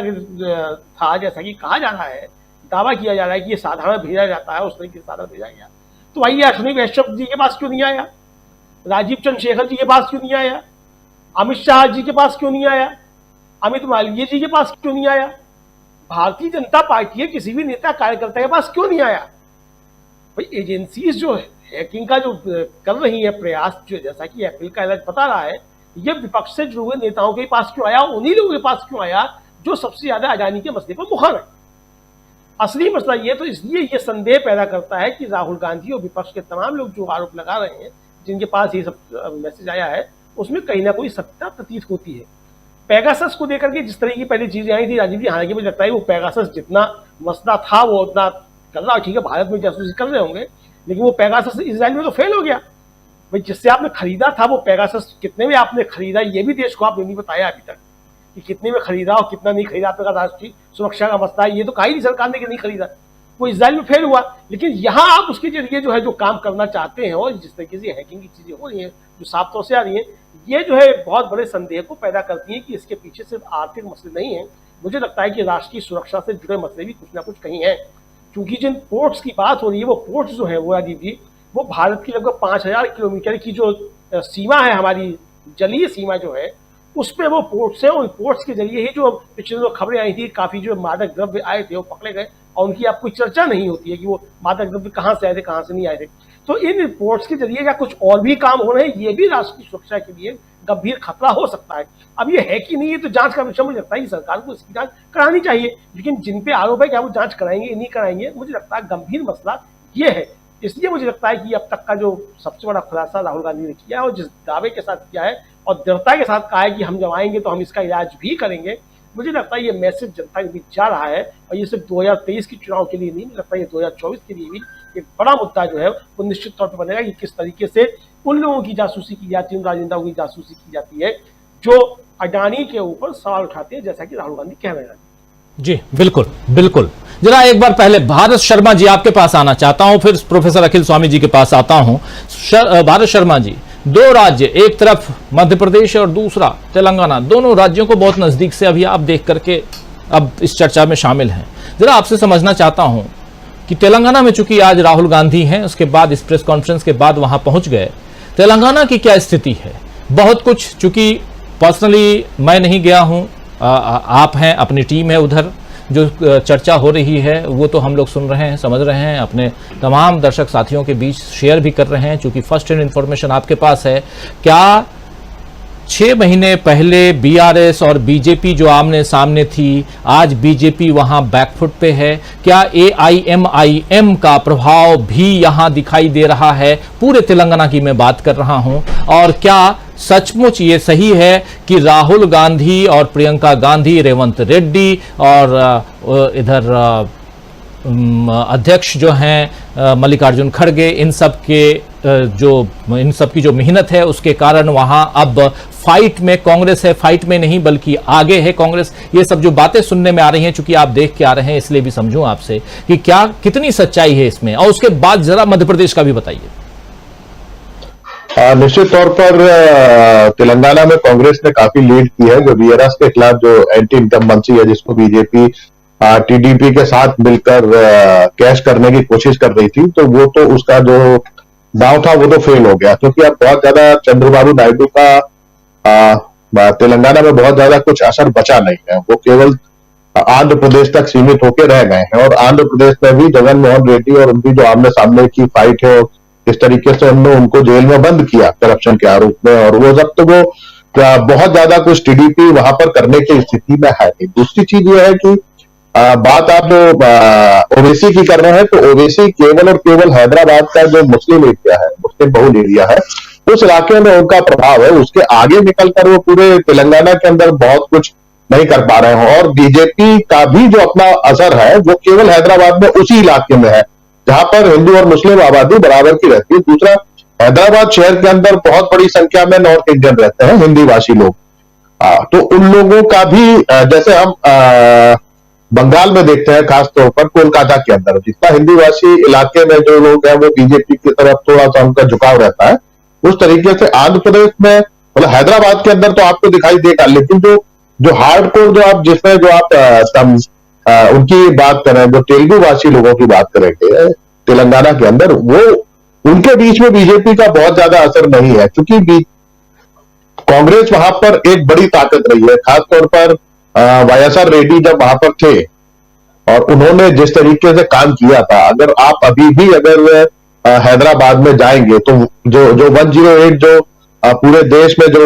Speaker 1: था, जैसा कि कहा जा रहा है, दावा किया जा रहा है कि ये साधारण भेजा जाता है, उस तरीके से साधारण भेजा गया, तो भाई ये अश्विनी वैष्णव जी के पास क्यों नहीं आया, राजीव चंद्रशेखर जी के पास क्यों नहीं आया, अमित शाह जी के पास क्यों नहीं आया, अमित मालवीय जी के पास क्यों नहीं आया, भारतीय जनता पार्टी के किसी भी नेता कार्यकर्ता के पास क्यों नहीं आया। भाई एजेंसीज जो है हैकिंग का जो कर रही है प्रयास, जो जैसा कि एप्पल का इलाज बता रहा है, ये विपक्ष से जुड़े हुए नेताओं के पास क्यों आया, उन्हीं लोगों के पास क्यों आया जो सबसे ज्यादा अडानी के मसले पर मुखर है। असली मसला ये तो इसलिए ये संदेह पैदा करता है कि राहुल गांधी और विपक्ष के तमाम लोग जो आरोप लगा रहे हैं, जिनके पास ये सब मैसेज आया है, उसमें कहीं ना कोई सत्ता प्रतीत होती है। पेगासस को लेकर के जिस तरह की पहले चीजें आई थी राजीव जी, हालांकि मुझे लगता है वो पेगासस जितना मसला था वो उतना कर रहा, ठीक है भारत में जासूसी कर रहे होंगे, लेकिन वो पेगासस इजराइल में तो फेल हो गया। भाई जिससे आपने खरीदा था वो पेगासस कितने में आपने खरीदा, ये भी देश को आपने नहीं बताया अभी तक कि कितने में खरीदा और कितना नहीं खरीदा। आपका राष्ट्रीय सुरक्षा का मसला है, ये तो कहा ही नहीं सरकार ने कि नहीं खरीदा, वो इजराइल में फेल हुआ। लेकिन यहाँ आप उसके जरिए जो है जो काम करना चाहते हैं और जिस तरीके से हैकिंग की चीजें हो रही हैं जो साफ तौर से आ रही है, ये जो है बहुत बड़े संदेह को पैदा करती है कि इसके पीछे सिर्फ आर्थिक मसले नहीं है। मुझे लगता है कि राष्ट्रीय सुरक्षा से जुड़े मसले भी कुछ ना कुछ कहीं हैं, क्योंकि जिन पोर्ट्स की बात हो रही है वो पोर्ट्स जो है वो राजीव जी वो भारत की लगभग 5000 किलोमीटर की जो सीमा है, हमारी जलीय सीमा जो है, उस पर वो पोर्ट्स है। उन पोर्ट्स के जरिए ही जो पिछले दिनों खबरें आई थी, काफी जो मादक द्रव्य आए थे वो पकड़े गए और उनकी आप कोई चर्चा नहीं होती है कि वो मादक द्रव्य कहाँ से आए थे कहाँ से नहीं आए थे। तो इन पोर्ट्स के जरिए क्या कुछ और भी काम हो रहे हैं, ये भी राष्ट्र की सुरक्षा के लिए गंभीर खतरा हो सकता है। अब ये है कि नहीं, ये तो जांच का विषय मुझे लगता है कि सरकार को इसकी जांच करानी चाहिए, लेकिन जिन पे आरोप है क्या वो जांच कराएंगे नहीं कराएंगे, मुझे लगता है गंभीर मसला ये है। इसलिए मुझे लगता है कि अब तक का जो सबसे बड़ा खुलासा राहुल गांधी ने किया है और जिस दावे के साथ किया है और दृढ़ता के साथ कहा है कि हम जब आएंगे तो हम इसका इलाज भी करेंगे, मुझे लगता है ये मैसेज जनता के बीच जा रहा है। और ये सिर्फ 2023 के चुनाव के लिए नहीं, मुझे लगता है ये 2024 के लिए भी एक बड़ा मुद्दा जो है वो निश्चित तौर पर बनेगा कि किस तरीके से उन लोगों की जासूसी की जाती है, उन राजनेताओं की जासूसी की जाती है जो अडानी के ऊपर सवाल उठाते हैं, जैसा कि राहुल गांधी कह रहे हैं।
Speaker 2: जी बिल्कुल बिल्कुल। जरा एक बार पहले भारत शर्मा जी आपके पास आना चाहता हूं, फिर प्रोफेसर अखिल स्वामी जी के पास आता हूं। भारत शर्मा जी, दो राज्य, एक तरफ मध्य प्रदेश और दूसरा तेलंगाना, दोनों राज्यों को बहुत नजदीक से अभी आप देख करके अब इस चर्चा में शामिल हैं। जरा आपसे समझना चाहता हूं कि तेलंगाना में चूंकि आज राहुल गांधी हैं, उसके बाद इस प्रेस कॉन्फ्रेंस के बाद वहां पहुंच गए, तेलंगाना की क्या स्थिति है? बहुत कुछ, चूंकि पर्सनली मैं नहीं गया हूं, आप हैं, अपनी टीम है उधर, जो चर्चा हो रही है वो तो हम लोग सुन रहे हैं, समझ रहे हैं, अपने तमाम दर्शक साथियों के बीच शेयर भी कर रहे हैं, चूंकि फर्स्ट हैंड इंफॉर्मेशन आपके पास है। क्या 6 महीने पहले बीआरएस और बीजेपी जो आमने सामने थी, आज बीजेपी वहां बैकफुट पे है। क्या एआईएमआईएम का प्रभाव भी यहां दिखाई दे रहा है? पूरे तेलंगाना की मैं बात कर रहा हूं। और क्या सचमुच ये सही है कि राहुल गांधी और प्रियंका गांधी, रेवंत रेड्डी और इधर अध्यक्ष जो हैं मल्लिकार्जुन खड़गे, इन सब की जो मेहनत है उसके कारण वहां अब फाइट में कांग्रेस है, फाइट में नहीं बल्कि आगे है कांग्रेस? ये सब जो बातें सुनने में आ रही हैं, चूंकि आप देख के आ रहे हैं इसलिए भी समझूं आपसे कि क्या कितनी सच्चाई है इसमें, और उसके बाद जरा मध्य प्रदेश का भी बताइए।
Speaker 5: निश्चित तौर पर तेलंगाना में कांग्रेस ने काफी लीड की है। जो बीआरएस के खिलाफ जो एंटी इनकम्बेंसी है, जिसको बीजेपी टीडीपी के साथ मिलकर कैश करने की कोशिश कर रही थी, तो वो तो उसका जो दांव था वो तो फेल हो गया, क्योंकि अब बहुत ज्यादा चंद्रबाबू नायडू का तेलंगाना में बहुत ज्यादा कुछ असर बचा नहीं है। वो केवल आंध्र प्रदेश तक सीमित होकर रह गए हैं, और आंध्र प्रदेश में भी जगन मोहन रेड्डी और उनकी जो आमने सामने की फाइट है, इस तरीके से उन्होंने उनको जेल में बंद किया करप्शन के आरोप में, और वो जब तो वो बहुत ज्यादा कुछ टीडीपी वहां पर करने की स्थिति में है नहीं। दूसरी चीज ये है कि बात आप ओवैसी की कर रहे हैं, तो ओवैसी केवल और केवल हैदराबाद का जो मुस्लिम एरिया है, मुस्लिम बहुल एरिया है, उस इलाके में उनका प्रभाव है। उसके आगे निकलकर वो पूरे तेलंगाना के अंदर बहुत कुछ नहीं कर पा रहे हैं। और बीजेपी का भी जो अपना असर है वो केवल हैदराबाद में उसी इलाके में है जहां पर हिंदू और मुस्लिम आबादी बराबर की रहती है। दूसरा, हैदराबाद शहर के अंदर बहुत बड़ी संख्या में नॉर्थ इंडियन रहते हैं, हिंदी भाषी लोग। तो उन लोगों का भी जैसे हम बंगाल में देखते हैं, खासतौर पर कोलकाता के अंदर जितना हिंदी भाषी इलाके में जो लोग हैं वो बीजेपी की तरफ थोड़ा सा उनका झुकाव रहता है, उस तरीके से आंध्र प्रदेश में, मतलब हैदराबाद के अंदर तो आपको दिखाई देगा, लेकिन जो हार्डकोर जो आप जिसमें जो आप उनकी बात करें, जो तेलुगु भाषी लोगों की बात करेंगे तेलंगाना के अंदर, वो उनके बीच में बीजेपी का बहुत ज्यादा असर नहीं है, क्योंकि कांग्रेस वहां पर एक बड़ी ताकत रही है। खासतौर पर वाईएसआर रेड्डी जब वहां पर थे और उन्होंने जिस तरीके से काम किया था, अगर आप अभी भी अगर हैदराबाद में जाएंगे तो जो 108 जो पूरे देश में जो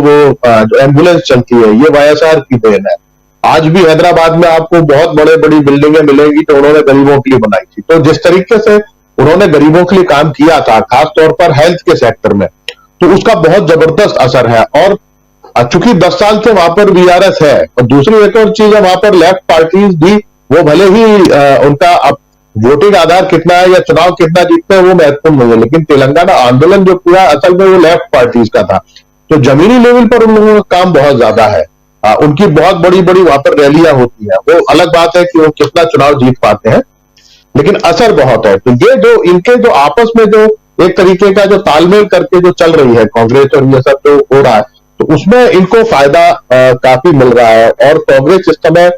Speaker 5: एम्बुलेंस चलती है, ये वाईएसआर की देन है। आज भी हैदराबाद में आपको बहुत बड़ी बिल्डिंगें मिलेंगी तो उन्होंने गरीबों के लिए बनाई थी। तो जिस तरीके से उन्होंने गरीबों के लिए काम किया था, खासतौर पर हेल्थ के सेक्टर में, तो उसका बहुत जबरदस्त असर है। और चूंकि 10 साल से वहां पर बीआरएस है, और दूसरी एक और चीज है, वहां पर लेफ्ट पार्टीज भी, वो भले ही उनका अब वोटिंग आधार कितना है या चुनाव कितना जीतते हैं वो महत्वपूर्ण नहीं है, लेकिन तेलंगाना आंदोलन जो पूरा असल में वो लेफ्ट पार्टीज का था। तो जमीनी लेवल पर उन लोगों का काम बहुत ज्यादा है। उनकी बहुत बड़ी वहां पर रैलियां होती है। वो अलग बात है कि वो कितना चुनाव जीत पाते हैं, लेकिन असर बहुत है। तो ये जो इनके जो आपस में जो एक तरीके का जो तालमेल करके जो चल रही है कांग्रेस और ये सब जो हो रहा है, तो उसमें इनको फायदा काफी मिल रहा है। और कांग्रेस इस समय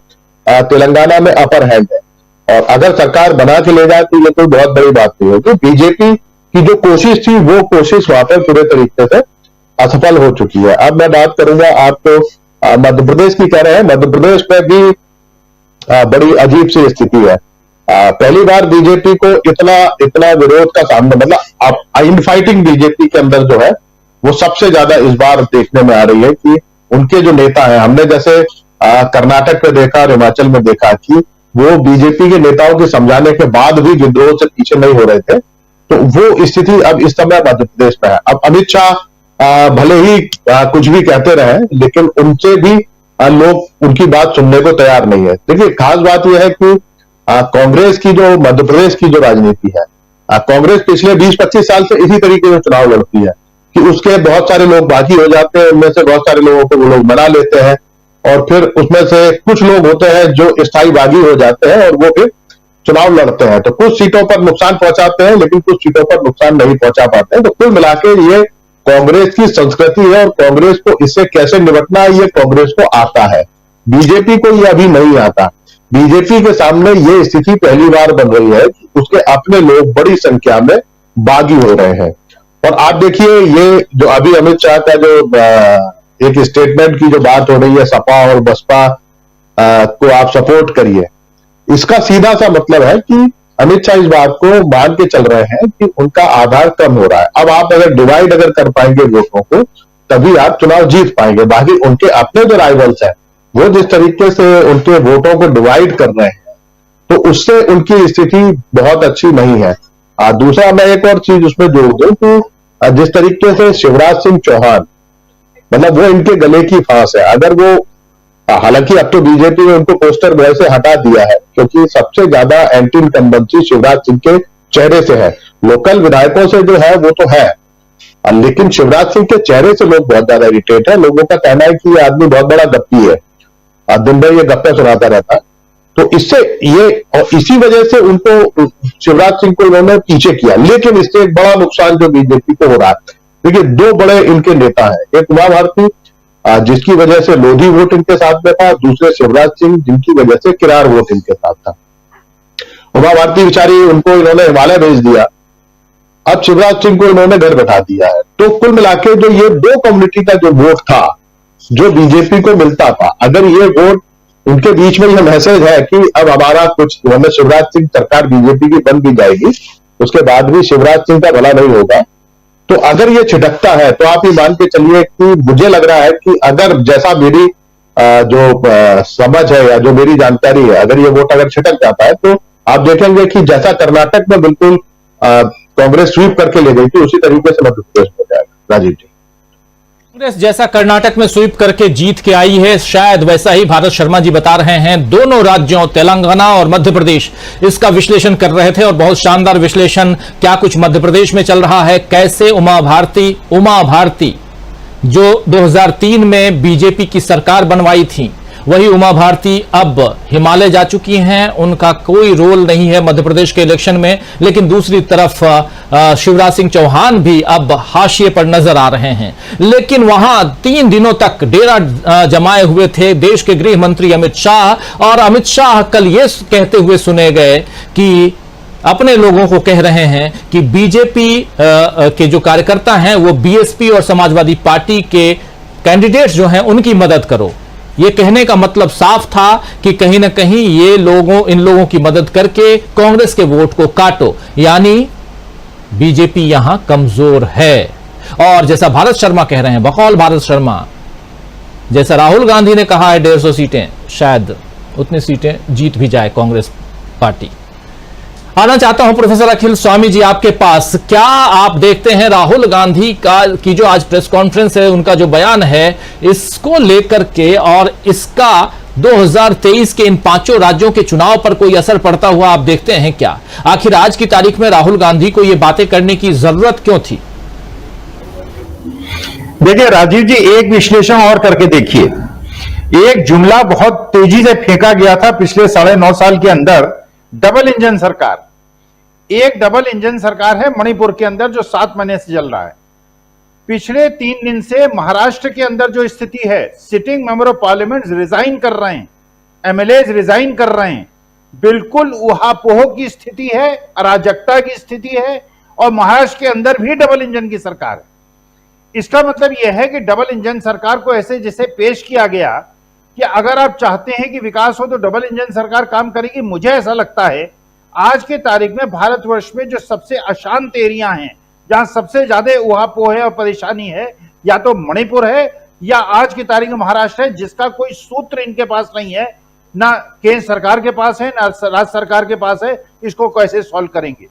Speaker 5: तेलंगाना में अपर हैंड है, और अगर सरकार बना के ले जाए तो ये कोई बहुत बड़ी बात नहीं होगी। बीजेपी की जो कोशिश थी वो कोशिश वहां पर पूरे तरीके से असफल हो चुकी है। अब मैं बात करूंगा, आप तो मध्य प्रदेश की कह रहे हैं, मध्य प्रदेश में भी बड़ी अजीब सी स्थिति है। पहली बार बीजेपी को इतना विरोध का सामना, मतलब इनफाइटिंग बीजेपी के अंदर जो है वो सबसे ज्यादा इस बार देखने में आ रही है कि उनके जो नेता हैं, हमने जैसे कर्नाटक में देखा और हिमाचल में देखा कि वो बीजेपी के नेताओं के समझाने के बाद भी विद्रोह से पीछे नहीं हो रहे थे, तो वो स्थिति अब इस समय मध्य प्रदेश में है। अब अमित शाह भले ही कुछ भी कहते रहे, लेकिन उनसे भी लोग उनकी बात सुनने को तैयार नहीं है। देखिए, खास बात यह है कि कांग्रेस की जो मध्य प्रदेश की जो राजनीति है, कांग्रेस पिछले 20-25 साल से इसी तरीके से चुनाव लड़ती है कि उसके बहुत सारे लोग बागी हो जाते हैं, उनमें से बहुत सारे लोगों को वो लोग मना लेते हैं, और फिर उसमें से कुछ लोग होते हैं जो स्थायी बागी हो जाते हैं और वो फिर चुनाव लड़ते हैं। तो कुछ सीटों पर नुकसान पहुंचाते हैं, लेकिन कुछ सीटों पर नुकसान नहीं पहुंचा पाते हैं। तो कुल मिलाकर ये कांग्रेस की संस्कृति है, और कांग्रेस को इससे कैसे निपटना है ये कांग्रेस को आता है। बीजेपी को ये अभी नहीं आता। बीजेपी के सामने ये स्थिति पहली बार बन रही है कि उसके अपने लोग बड़ी संख्या में बागी हो रहे हैं। और आप देखिए, ये जो अभी अमित शाह का जो एक स्टेटमेंट की जो बात हो रही है, सपा और बसपा को आप सपोर्ट करिए, इसका सीधा सा मतलब है कि अमित शाह इस बात को मान के चल रहे हैं कि उनका आधार कम हो रहा है। अब आप अगर डिवाइड कर पाएंगे वोटों को,
Speaker 12: तभी आप चुनाव जीत पाएंगे। बाकी उनके अपने जो राइवल्स हैं वो जिस तरीके से उनके वोटों को डिवाइड कर रहे हैं तो उससे उनकी स्थिति बहुत अच्छी नहीं है। दूसरा मैं एक और चीज उसमें जोड़ दूं कि जिस तरीके से शिवराज सिंह चौहान, मतलब वो इनके गले की फांस है। अगर वो, हालांकि अब तो बीजेपी ने उनको पोस्टर बॉय से हटा दिया है क्योंकि सबसे ज्यादा एंटी इनकम्बेंसी शिवराज सिंह के चेहरे से है। लोकल विधायकों से जो है वो तो है, लेकिन शिवराज सिंह के चेहरे से लोग बहुत ज्यादा इरिटेट है। लोगों का कहना है कि ये आदमी बहुत बड़ा गप्पी है, दिन भर ये गप्पे सुनाता रहता है। तो इससे ये, और इसी वजह से उनको, शिवराज सिंह को इन्होंने पीछे किया। लेकिन इससे एक बड़ा नुकसान जो बीजेपी को हो रहा है, देखिए दो बड़े इनके नेता हैं, एक उमा भारती जिसकी वजह से लोधी वोट इनके साथ में था, दूसरे शिवराज सिंह जिनकी वजह से किरार वोट इनके साथ था। उमा भारती बेचारी, उनको इन्होंने हिमालय भेज दिया, अब शिवराज सिंह को इन्होंने घर बैठा दिया है। तो कुल मिलाकर जो ये दो कम्युनिटी का जो वोट था जो बीजेपी को मिलता था, अगर ये वोट उनके बीच में यह मैसेज है कि अब हमारा कुछ, मतलब शिवराज सिंह सरकार बीजेपी की बन भी जाएगी, उसके बाद भी शिवराज सिंह का भला नहीं होगा। तो अगर ये छिटकता है तो आप ये मान के चलिए कि मुझे लग रहा है कि अगर, जैसा मेरी जो समझ है या जो मेरी जानकारी है, अगर ये वोट अगर छिटक जाता है तो आप देखेंगे कि जैसा कर्नाटक में बिल्कुल कांग्रेस स्वीप करके ले गई थी, उसी तरीके से मध्य प्रदेश में जाएगा। राजीव जी,
Speaker 2: कांग्रेस जैसा कर्नाटक में स्वीप करके जीत के आई है, शायद वैसा ही भारत शर्मा जी बता रहे हैं। दोनों राज्यों तेलंगाना और मध्य प्रदेश इसका विश्लेषण कर रहे थे और बहुत शानदार विश्लेषण। क्या कुछ मध्य प्रदेश में चल रहा है, कैसे उमा भारती जो 2003 में बीजेपी की सरकार बनवाई थी, वही उमा भारती अब हिमालय जा चुकी हैं, उनका कोई रोल नहीं है मध्य प्रदेश के इलेक्शन में। लेकिन दूसरी तरफ शिवराज सिंह चौहान भी अब हाशिए पर नजर आ रहे हैं। लेकिन वहां 3 दिनों तक डेरा जमाए हुए थे देश के गृह मंत्री अमित शाह, और अमित शाह कल ये कहते हुए सुने गए कि अपने लोगों को कह रहे हैं कि बीजेपी के जो कार्यकर्ता हैं वो बीएसपी और समाजवादी पार्टी के कैंडिडेट्स जो हैं उनकी मदद करो। ये कहने का मतलब साफ था कि कहीं ना कहीं इन लोगों की मदद करके कांग्रेस के वोट को काटो, यानी बीजेपी यहां कमजोर है। और जैसा भारत शर्मा कह रहे हैं, बकौल भारत शर्मा, जैसा राहुल गांधी ने कहा है 150 सीटें, शायद उतनी सीटें जीत भी जाए कांग्रेस पार्टी। आना चाहता हूं प्रोफेसर अखिल स्वामी जी आपके पास। क्या आप देखते हैं राहुल गांधी की जो आज प्रेस कॉन्फ्रेंस है, उनका जो बयान है, इसको लेकर के और इसका 2023 के इन 5 राज्यों के चुनाव पर कोई असर पड़ता हुआ आप देखते हैं क्या? आखिर आज की तारीख में राहुल गांधी को यह बातें करने की जरूरत क्यों थी?
Speaker 5: देखिए राजीव जी, एक विश्लेषण और करके देखिए। एक जुमला बहुत तेजी से फेंका गया था पिछले 9.5 साल के अंदर, डबल इंजन सरकार। एक डबल इंजन सरकार है मणिपुर के अंदर जो 7 महीने से चल रहा है। पिछले 3 दिन से महाराष्ट्र के अंदर जो स्थिति है, sitting member of parliament resign कर रहे हैं, एमएलए रिजाइन कर रहे हैं, बिल्कुल उहापोह की स्थिति है, अराजकता की स्थिति है, और महाराष्ट्र के अंदर भी डबल इंजन की सरकार है। इसका मतलब यह है कि डबल इंजन सरकार को ऐसे जैसे पेश किया गया कि अगर आप चाहते हैं कि विकास हो तो डबल इंजन सरकार काम करेगी। मुझे ऐसा लगता है आज के तारीख में भारतवर्ष में जो सबसे अशांत एरिया हैं, जहां सबसे ज्यादा उहापोह है और परेशानी है, या तो मणिपुर है या आज की तारीख में महाराष्ट्र है, जिसका कोई सूत्र इनके पास नहीं है, ना केंद्र सरकार के पास है ना राज्य सरकार के पास है। इसको कैसे सॉल्व करेंगे?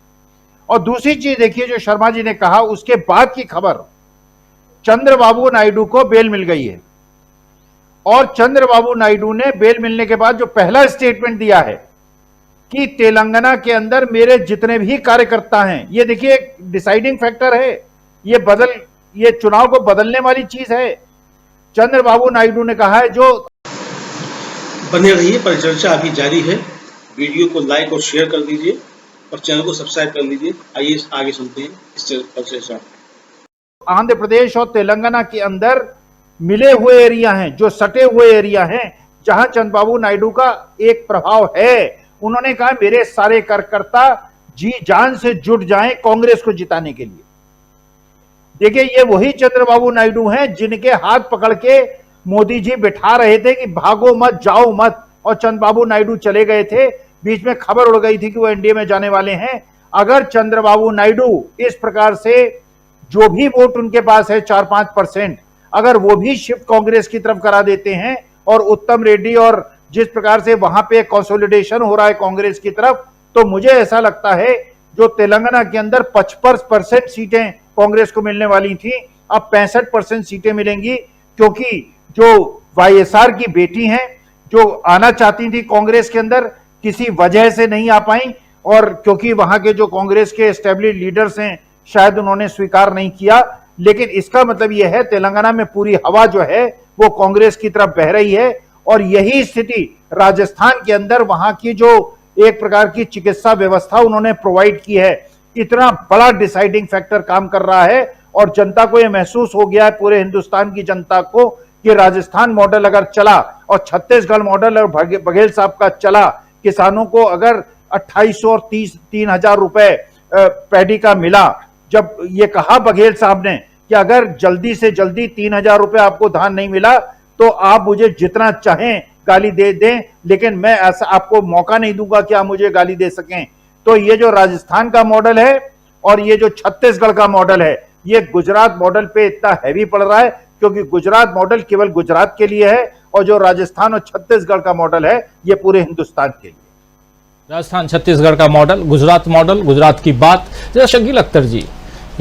Speaker 5: और दूसरी चीज देखिए, जो शर्मा जी ने कहा उसके बाद की खबर, चंद्रबाबू नायडू को बेल मिल गई है, और चंद्रबाबू नायडू ने बेल मिलने के बाद जो पहला स्टेटमेंट दिया है कि तेलंगाना के अंदर मेरे जितने भी कार्यकर्ता हैं, ये देखिए एक डिसाइडिंग फैक्टर है, ये चुनाव को बदलने वाली चीज है। चंद्रबाबू नायडू ने कहा है जो
Speaker 6: बने रहिए, परिचर्चा अभी जारी है। वीडियो को लाइक और शेयर कर दीजिए और चैनल को सब्सक्राइब कर लीजिए। आइए आगे सुनते हैं इस परिचर्चा।
Speaker 5: आंध्र प्रदेश और तेलंगाना के अंदर मिले हुए एरिया हैं, जो सटे हुए एरिया हैं, जहां चंद्रबाबू नायडू का एक प्रभाव है। उन्होंने कहा मेरे सारे कार्यकर्ता जी जान से जुट जाएं कांग्रेस को जिताने के लिए। देखिए, ये वही चंद्रबाबू नायडू हैं जिनके हाथ पकड़ के मोदी जी बिठा रहे थे कि भागो मत, जाओ मत, और चंद्रबाबू नायडू चले गए थे। बीच में खबर उड़ गई थी कि वो एनडीए में जाने वाले हैं। अगर चंद्रबाबू नायडू इस प्रकार से जो भी वोट उनके पास है 4-5%, अगर वो भी शिफ्ट कांग्रेस की तरफ करा देते हैं और उत्तम रेड्डी और जिस प्रकार से वहां पे कंसोलिडेशन हो रहा है कांग्रेस की तरफ, तो मुझे ऐसा लगता है जो तेलंगाना के अंदर 55% सीटें कांग्रेस को मिलने वाली थी, अब 65% सीटें मिलेंगी, क्योंकि जो वाईएसआर की बेटी हैं जो आना चाहती थी कांग्रेस के अंदर, किसी वजह से नहीं आ पाई, और क्योंकि वहां के जो कांग्रेस के एस्टेब्लिश लीडर्स हैं शायद उन्होंने स्वीकार नहीं किया। लेकिन इसका मतलब यह है तेलंगाना में पूरी हवा जो है वो कांग्रेस की तरफ बह रही है, और यही स्थिति राजस्थान के अंदर वहां की जो एक प्रकार की चिकित्सा व्यवस्था उन्होंने प्रोवाइड की है, इतना बड़ा डिसाइडिंग फैक्टर काम कर रहा है। और जनता को यह महसूस हो गया है, पूरे हिंदुस्तान की जनता को, कि राजस्थान मॉडल अगर चला और छत्तीसगढ़ मॉडल और बघेल साहब का चला, किसानों को अगर 2800 और 3,000 रुपए पैडी का मिला, जब ये कहा बघेल साहब ने कि अगर जल्दी से जल्दी 3,000 रुपए आपको धान नहीं मिला तो आप मुझे जितना चाहें गाली दे दें, लेकिन मैं ऐसा आपको मौका नहीं दूंगा कि आप मुझे गाली दे सकें। तो ये जो राजस्थान का मॉडल है और ये जो छत्तीसगढ़ का मॉडल है, ये गुजरात मॉडल पे इतना हैवी पड़ रहा है, क्योंकि गुजरात मॉडल केवल गुजरात के लिए है और जो राजस्थान और छत्तीसगढ़ का मॉडल है ये पूरे हिंदुस्तान के लिए।
Speaker 2: राजस्थान छत्तीसगढ़ का मॉडल, गुजरात मॉडल, गुजरात की बात। जरा शकील अख्तर जी,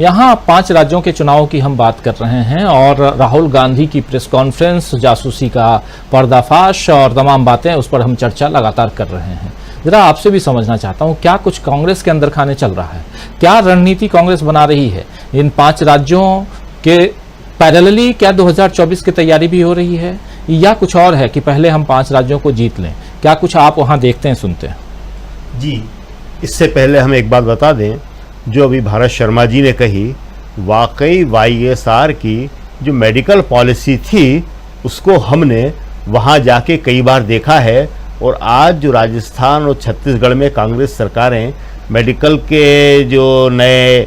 Speaker 2: यहाँ 5 राज्यों के चुनाव की हम बात कर रहे हैं और राहुल गांधी की प्रेस कॉन्फ्रेंस, जासूसी का पर्दाफाश और तमाम बातें, उस पर हम चर्चा लगातार कर रहे हैं। जरा आपसे भी समझना चाहता हूँ, क्या कुछ कांग्रेस के अंदर खाने चल रहा है? क्या रणनीति कांग्रेस बना रही है इन 5 राज्यों के पैरेलली? क्या 2024 की तैयारी भी हो रही है या कुछ और है कि पहले हम 5 राज्यों को जीत लें? क्या कुछ आप वहाँ देखते हैं, सुनते हैं?
Speaker 7: जी, इससे पहले हम एक बात बता दें, जो अभी भारत शर्मा जी ने कही, वाकई वाईएसआर की जो मेडिकल पॉलिसी थी उसको हमने वहाँ जाके कई बार देखा है, और आज जो राजस्थान और छत्तीसगढ़ में कांग्रेस सरकारें मेडिकल के जो नए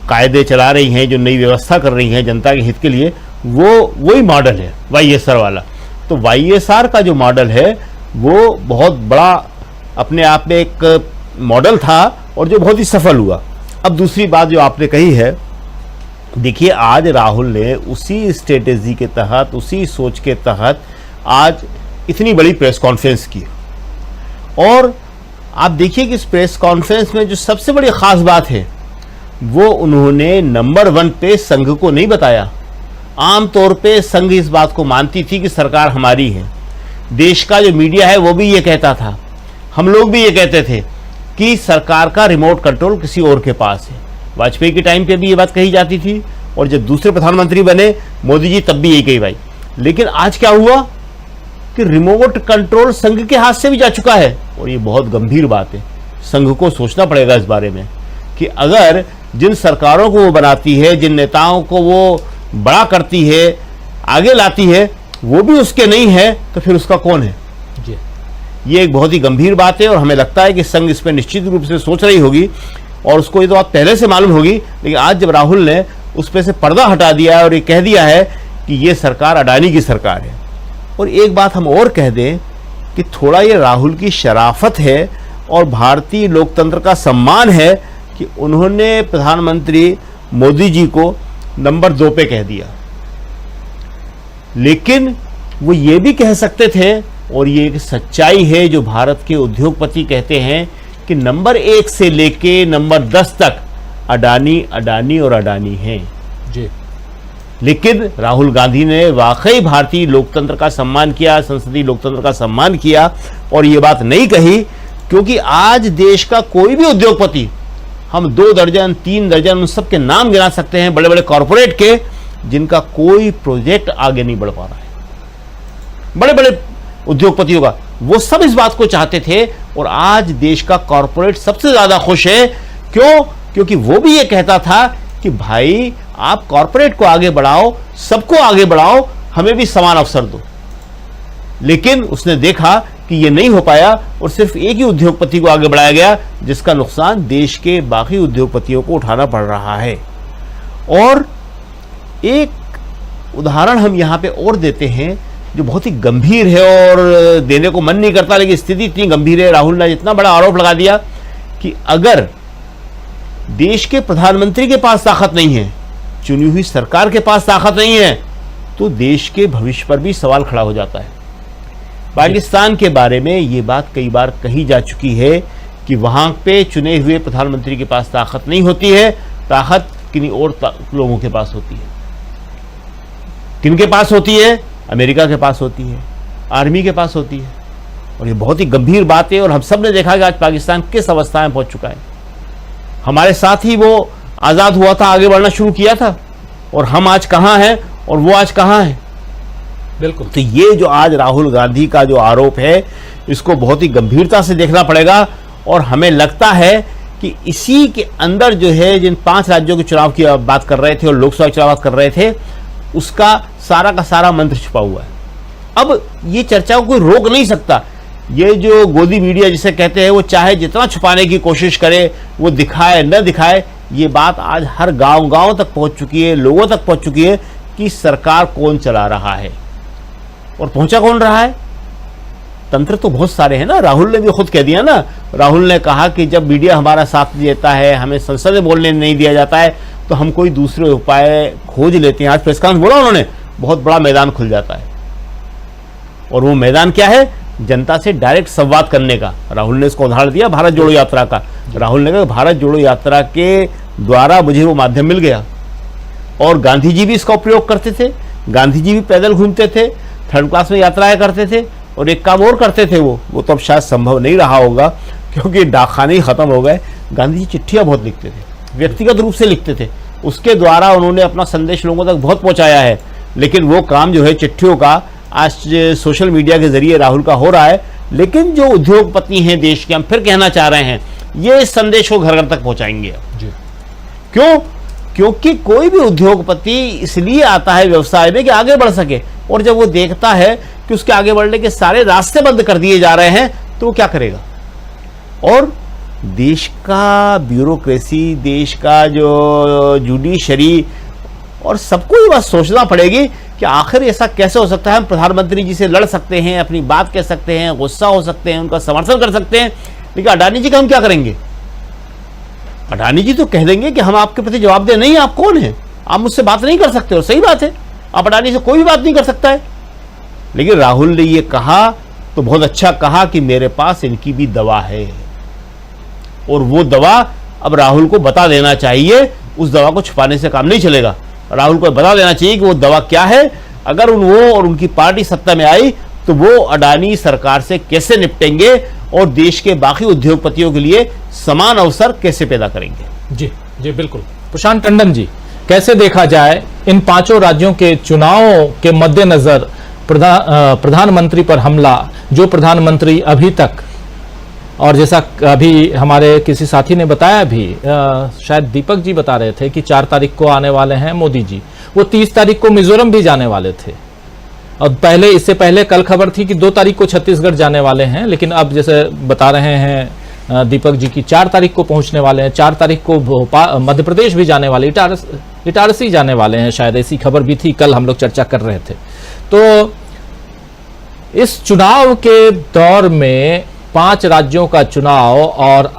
Speaker 7: कायदे चला रही हैं, जो नई व्यवस्था कर रही हैं जनता के हित के लिए, वो वही मॉडल है वाईएसआर वाला। तो वाईएसआर का जो मॉडल है वो बहुत बड़ा अपने आप में एक मॉडल था और जो बहुत ही सफल हुआ। अब दूसरी बात जो आपने कही है, देखिए आज राहुल ने उसी स्ट्रेटेजी के तहत, उसी सोच के तहत आज इतनी बड़ी प्रेस कॉन्फ्रेंस की, और आप देखिए कि इस प्रेस कॉन्फ्रेंस में जो सबसे बड़ी खास बात है वो उन्होंने नंबर 1 पे संघ को नहीं बताया। आमतौर पे संघ इस बात को मानती थी कि सरकार हमारी है, देश का जो मीडिया है वो भी ये कहता था, हम लोग भी ये कहते थे कि सरकार का रिमोट कंट्रोल किसी और के पास है। वाजपेयी के टाइम पे भी ये बात कही जाती थी, और जब दूसरे प्रधानमंत्री बने मोदी जी तब भी यही कही भाई। लेकिन आज क्या हुआ कि रिमोट कंट्रोल संघ के हाथ से भी जा चुका है, और ये बहुत गंभीर बात है। संघ को सोचना पड़ेगा इस बारे में कि अगर जिन सरकारों को वो बनाती है, जिन नेताओं को वो बड़ा करती है, आगे लाती है, वो भी उसके नहीं है, तो फिर उसका कौन है? ये एक बहुत ही गंभीर बात है, और हमें लगता है कि संघ इस पर निश्चित रूप से सोच रही होगी, और उसको ये तो बात पहले से मालूम होगी। लेकिन आज जब राहुल ने उस पर से पर्दा हटा दिया है और ये कह दिया है कि ये सरकार अडानी की सरकार है, और एक बात हम और कह दें कि थोड़ा ये राहुल की शराफत है और भारतीय लोकतंत्र का सम्मान है कि उन्होंने प्रधानमंत्री मोदी जी को नंबर 2 पे कह दिया। लेकिन वो ये भी कह सकते थे, और ये एक सच्चाई है जो भारत के उद्योगपति कहते हैं, कि नंबर 1 से लेके नंबर 10 तक अडानी, अडानी और अडानी हैं जी। लेकिन राहुल गांधी ने वाकई भारतीय लोकतंत्र का सम्मान किया, संसदीय लोकतंत्र का सम्मान किया, और ये बात नहीं कही, क्योंकि आज देश का कोई भी उद्योगपति, हम 2 दर्जन 3 दर्जन उन सबके नाम गिना सकते हैं, बड़े बड़े कॉरपोरेट के, जिनका कोई प्रोजेक्ट आगे नहीं बढ़ पा रहा है। बड़े बड़े उद्योगपतियों का, वो सब इस बात को चाहते थे, और आज देश का कॉरपोरेट सबसे ज्यादा खुश है। क्यों? क्योंकि वो भी ये कहता था कि भाई आप कॉरपोरेट को आगे बढ़ाओ, सबको आगे बढ़ाओ, हमें भी समान अवसर दो। लेकिन उसने देखा कि ये नहीं हो पाया, और सिर्फ एक ही उद्योगपति को आगे बढ़ाया गया, जिसका नुकसान देश के बाकी उद्योगपतियों को उठाना पड़ रहा है। और एक उदाहरण हम यहां पे और देते हैं जो बहुत ही गंभीर है, और देने को मन नहीं करता, लेकिन स्थिति इतनी गंभीर है। राहुल ने इतना बड़ा आरोप लगा दिया कि अगर देश के प्रधानमंत्री के पास ताकत नहीं है, चुनी हुई सरकार के पास ताकत नहीं है, तो देश के भविष्य पर भी सवाल खड़ा हो जाता है। पाकिस्तान के बारे में ये बात कई बार कही जा चुकी है कि वहां पे चुने हुए प्रधानमंत्री के पास ताकत नहीं होती है, ताकत किन्हीं और लोगों के पास होती है। किनके पास होती है? अमेरिका के पास होती है, आर्मी के पास होती है। और ये बहुत ही गंभीर बात है और हम सब ने देखा कि आज पाकिस्तान किस अवस्था में पहुंच चुका है। हमारे साथ ही वो आज़ाद हुआ था, आगे बढ़ना शुरू किया था, और हम आज कहाँ हैं और वो आज कहाँ है।
Speaker 2: बिल्कुल।
Speaker 7: तो ये जो आज राहुल गांधी का जो आरोप है, इसको बहुत ही गंभीरता से देखना पड़ेगा। और हमें लगता है कि इसी के अंदर जो है, जिन 5 राज्यों के चुनाव की बात कर रहे थे और लोकसभा चुनाव बात कर रहे थे, उसका सारा का सारा मंत्र छुपा हुआ है। अब ये चर्चा को कोई रोक नहीं सकता। ये जो गोदी मीडिया जिसे कहते हैं, वो चाहे जितना छुपाने की कोशिश करे, वो दिखाए न दिखाए, ये बात आज हर गांव तक पहुंच चुकी है, लोगों तक पहुंच चुकी है कि सरकार कौन चला रहा है और पहुंचा कौन रहा है। तंत्र तो बहुत सारे हैं ना। राहुल ने भी खुद कह दिया ना, राहुल ने कहा कि जब मीडिया हमारा साथ देता है, हमें संसद में बोलने नहीं दिया जाता है, तो हम कोई दूसरे उपाय खोज लेते हैं। आज प्रेस कॉन्फ्रेंस बोला उन्होंने, बहुत बड़ा मैदान खुल जाता है। और वो मैदान क्या है? जनता से डायरेक्ट संवाद करने का। राहुल ने इसको उदाहरण दिया भारत जोड़ो यात्रा का। राहुल ने कहा भारत जोड़ो यात्रा के द्वारा मुझे वो माध्यम मिल गया। और गांधी जी भी इसका उपयोग करते थे। गांधी जी भी पैदल घूमते थे, 3rd क्लास में यात्राएं करते थे। और एक काम और करते थे, वो तो अब शायद संभव नहीं रहा होगा क्योंकि डाकखाने ही खत्म हो गए। गांधी जी चिट्ठियां बहुत लिखते थे, व्यक्तिगत रूप से लिखते थे। उसके द्वारा उन्होंने अपना संदेश लोगों तक बहुत पहुंचाया है। लेकिन वो काम जो है चिट्ठियों का, आज सोशल मीडिया के जरिए राहुल का हो रहा है। लेकिन जो उद्योगपति हैं देश के, हम फिर कहना चाह रहे हैं, ये इस संदेश को घर घर तक पहुंचाएंगे। क्यों? क्योंकि कोई भी उद्योगपति इसलिए आता है व्यवसाय में कि आगे बढ़ सके, और जब वो देखता है कि उसके आगे बढ़ने के सारे रास्ते बंद कर दिए जा रहे हैं, तो वो क्या करेगा। और देश का ब्यूरोक्रेसी, देश का जो जुडिशरी, और सबको ये बात सोचना पड़ेगी कि आखिर ऐसा कैसे हो सकता है। हम प्रधानमंत्री जी से लड़ सकते हैं, अपनी बात कह सकते हैं, गुस्सा हो सकते हैं, उनका समर्थन कर सकते हैं, लेकिन अडानी जी का हम क्या करेंगे? अडानी जी तो कह देंगे कि हम आपके प्रति जवाबदेह नहीं, आप कौन हैं, आप मुझसे बात नहीं कर सकते। और सही बात है, आप अडानी से कोई भी बात नहीं कर सकता है। लेकिन राहुल ने ये कहा तो बहुत अच्छा कहा कि मेरे पास इनकी भी दवा है, और वो दवा अब राहुल को बता देना चाहिए। उस दवा को छुपाने से काम नहीं चलेगा। राहुल को बता देना चाहिए कि वो दवा क्या है। अगर वो और उनकी पार्टी सत्ता में आई तो वो अडानी सरकार से कैसे निपटेंगे और देश के बाकी उद्योगपतियों के लिए समान अवसर कैसे पैदा करेंगे।
Speaker 2: जी बिल्कुल। प्रशांत टंडन जी, कैसे देखा जाए इन 5 राज्यों के चुनावों के मद्देनजर प्रधानमंत्री पर हमला, जो प्रधानमंत्री अभी तक, और जैसा अभी हमारे किसी साथी ने बताया भी, शायद दीपक जी बता रहे थे कि 4 तारीख को आने वाले हैं मोदी जी। वो 30 तारीख को मिजोरम भी जाने वाले थे, और इससे पहले कल खबर थी कि 2 तारीख को छत्तीसगढ़ जाने वाले हैं। लेकिन अब जैसे बता रहे हैं दीपक जी की 4 तारीख को पहुंचने वाले हैं। 4 तारीख को मध्य प्रदेश भी जाने वाले, इटारसी जाने वाले हैं, शायद ऐसी खबर भी थी, कल हम लोग चर्चा कर रहे थे। तो इस चुनाव के दौर में 5 राज्यों का चुनाव, और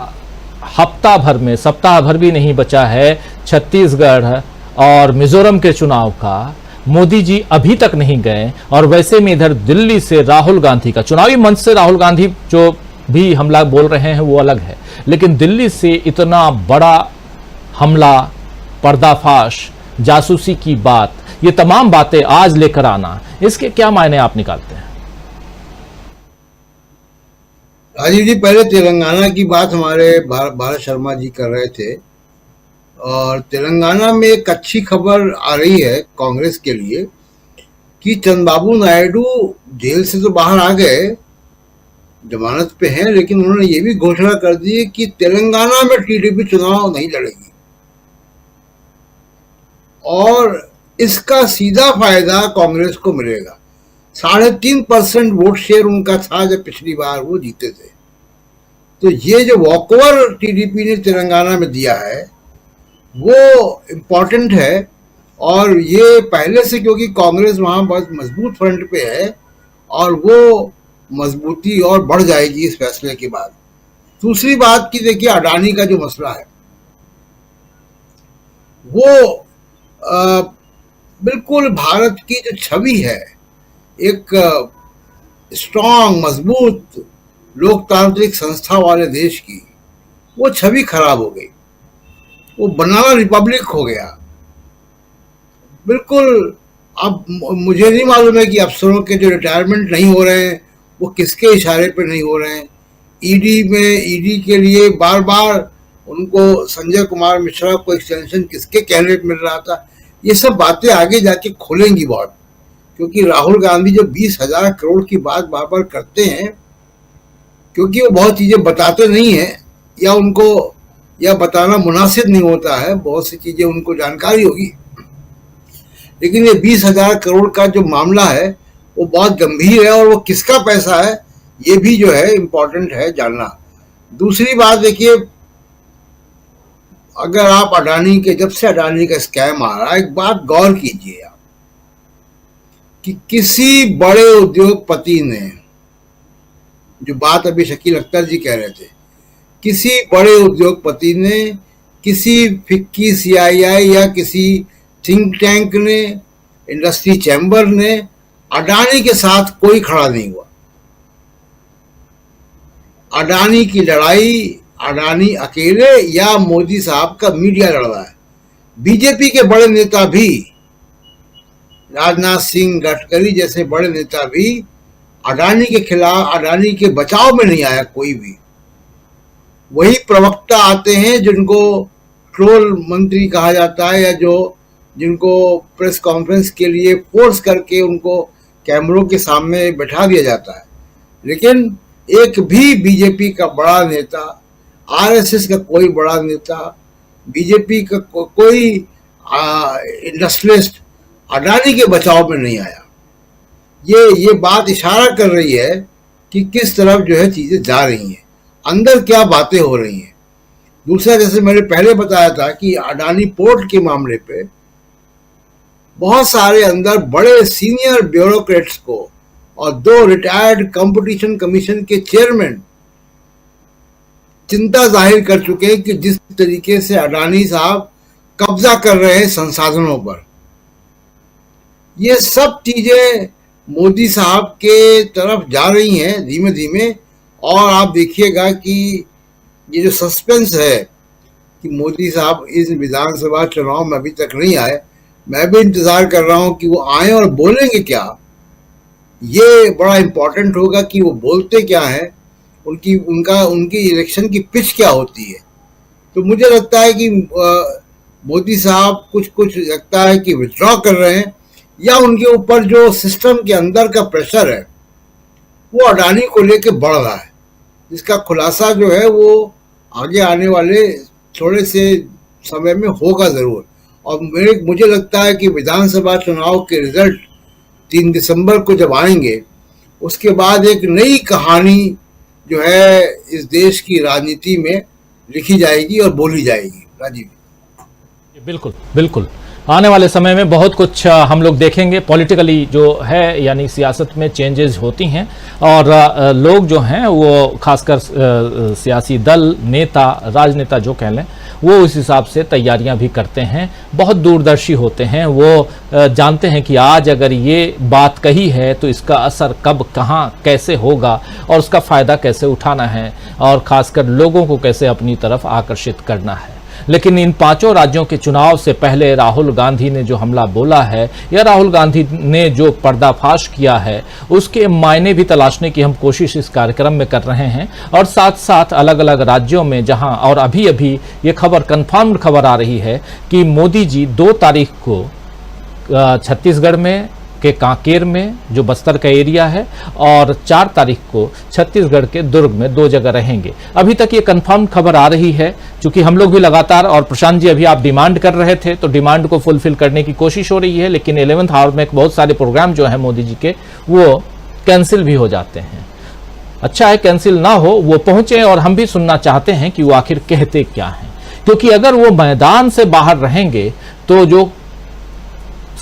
Speaker 2: हफ्ता भर में, सप्ताह भर भी नहीं बचा है छत्तीसगढ़ और मिजोरम के चुनाव का। मोदी जी अभी तक नहीं गए, और वैसे में इधर दिल्ली से राहुल गांधी का, चुनावी मंच से राहुल गांधी जो भी हमला बोल रहे हैं वो अलग है, लेकिन दिल्ली से इतना बड़ा हमला, पर्दाफाश, जासूसी की बात, ये तमाम बातें आज लेकर आना, इसके क्या मायने आप निकालते हैं?
Speaker 8: राजीव जी, पहले तेलंगाना की बात हमारे भारत शर्मा जी कर रहे थे, और तेलंगाना में एक अच्छी खबर आ रही है कांग्रेस के लिए कि चंद्रबाबू नायडू जेल से तो बाहर आ गए, जमानत पे हैं, लेकिन उन्होंने ये भी घोषणा कर दी कि तेलंगाना में टीडीपी चुनाव नहीं लड़ेगी। और इसका सीधा फायदा कांग्रेस को मिलेगा। 3.5% वोट शेयर उनका था जब पिछली बार वो जीते थे। तो ये जो वॉकओवर टीडीपी ने तेलंगाना में दिया है वो इम्पोर्टेंट है, और ये पहले से, क्योंकि कांग्रेस वहां बहुत मजबूत फ्रंट पे है, और वो मजबूती और बढ़ जाएगी इस फैसले के बाद। दूसरी बात की देखिए, अडानी का जो मसला है वो बिल्कुल भारत की जो छवि है, एक स्ट्रांग मजबूत लोकतांत्रिक संस्था वाले देश की, वो छवि खराब हो गई। वो बनाना रिपब्लिक हो गया। बिल्कुल। अब मुझे नहीं मालूम है कि अफसरों के जो रिटायरमेंट नहीं हो रहे हैं वो किसके इशारे पे नहीं हो रहे हैं। ईडी के लिए बार बार उनको संजय कुमार मिश्रा को एक्सटेंशन किसके कहने पे मिल रहा था। ये सब बातें आगे जाके खोलेंगी बहुत, क्योंकि राहुल गांधी जो 20,000 करोड़ की बात बार बार करते हैं, क्योंकि वो बहुत चीजें बताते नहीं है या बताना मुनासिब नहीं होता है। बहुत सी चीजें उनको जानकारी होगी, लेकिन ये 20,000 करोड़ का जो मामला है वो बहुत गंभीर है, और वो किसका पैसा है ये भी जो है इम्पोर्टेंट है जानना। दूसरी बात देखिए, अगर आप जब से अडानी का स्कैम आ रहा है, एक बात गौर कीजिए आप कि किसी बड़े उद्योगपति ने, जो बात अभी शकील अख्तर जी कह रहे थे, किसी बड़े उद्योगपति ने, किसी फिक्की सीआईआई या किसी थिंक टैंक ने, इंडस्ट्री चैम्बर ने अडानी के साथ कोई खड़ा नहीं हुआ। अडानी की लड़ाई अडानी अकेले या मोदी साहब का मीडिया लड़ रहा है। बीजेपी के बड़े नेता भी, राजनाथ सिंह, गडकरी जैसे बड़े नेता भी अडानी के खिलाफ, अडानी के बचाव में नहीं आया कोई भी। वही प्रवक्ता आते हैं जिनको ट्रोल मंत्री कहा जाता है, या जिनको प्रेस कॉन्फ्रेंस के लिए फोर्स करके उनको कैमरों के सामने बैठा दिया जाता है। लेकिन एक भी बीजेपी का बड़ा नेता, आरएसएस का कोई बड़ा नेता, बीजेपी का कोई इंडस्ट्रियलिस्ट अडानी के बचाव में नहीं आया। ये बात इशारा कर रही है कि किस तरफ जो है चीजें जा रही हैं, अंदर क्या बातें हो रही हैं। दूसरा, जैसे मैंने पहले बताया था कि अडानी पोर्ट के मामले पे बहुत सारे अंदर बड़े सीनियर ब्यूरोक्रेट्स को और 2 रिटायर्ड कंपटीशन कमीशन के चेयरमैन चिंता जाहिर कर चुके हैं कि जिस तरीके से अडानी साहब कब्जा कर रहे हैं संसाधनों पर, ये सब चीजें मोदी साहब के तरफ जा रही हैं धीमे धीमे। और आप देखिएगा कि ये जो सस्पेंस है कि मोदी साहब इस विधानसभा चुनाव में अभी तक नहीं आए, मैं भी इंतजार कर रहा हूं कि वो आए और बोलेंगे क्या। ये बड़ा इंपॉर्टेंट होगा कि वो बोलते क्या है, उनकी इलेक्शन की पिच क्या होती है। तो मुझे लगता है कि मोदी साहब कुछ लगता है कि विथड्रॉ कर रहे हैं, या उनके ऊपर जो सिस्टम के अंदर का प्रेशर है वो अडानी को लेके बढ़ रहा है, जिसका खुलासा जो है वो आगे आने वाले थोड़े से समय में होगा जरूर। और मुझे लगता है कि विधानसभा चुनाव के रिजल्ट 3 दिसंबर को जब आएंगे, उसके बाद एक नई कहानी जो है इस देश की राजनीति में लिखी जाएगी और बोली जाएगी। राजीव।
Speaker 2: बिल्कुल बिल्कुल, आने वाले समय में बहुत कुछ हम लोग देखेंगे। पॉलिटिकली जो है, यानी सियासत में चेंजेस होती हैं, और लोग जो हैं वो खासकर सियासी दल, नेता, राजनेता जो कह लें, वो उस हिसाब से तैयारियां भी करते हैं। बहुत दूरदर्शी होते हैं, वो जानते हैं कि आज अगर ये बात कही है तो इसका असर कब, कहाँ, कैसे होगा, और उसका फ़ायदा कैसे उठाना है, और ख़ासकर लोगों को कैसे अपनी तरफ आकर्षित करना है। लेकिन इन 5 राज्यों के चुनाव से पहले राहुल गांधी ने जो हमला बोला है, या राहुल गांधी ने जो पर्दाफाश किया है, उसके मायने भी तलाशने की हम कोशिश इस कार्यक्रम में कर रहे हैं। और साथ साथ अलग अलग राज्यों में जहां, और अभी अभी ये खबर, कंफर्म्ड खबर आ रही है कि मोदी जी 2 तारीख को छत्तीसगढ़ में के कांकेर में, जो बस्तर का एरिया है, और 4 तारीख को छत्तीसगढ़ के दुर्ग में 2 जगह रहेंगे। अभी तक ये कंफर्म खबर आ रही है, क्योंकि हम लोग भी लगातार, और प्रशांत जी अभी आप डिमांड कर रहे थे, तो डिमांड को फुलफिल करने की कोशिश हो रही है। लेकिन 11th आवर में बहुत सारे प्रोग्राम जो है मोदी जी के, वो कैंसिल भी हो जाते हैं। अच्छा है कैंसिल ना हो, वो पहुंचे, और हम भी सुनना चाहते हैं कि वो आखिर कहते क्या हैं। क्योंकि अगर वो मैदान से बाहर रहेंगे तो जो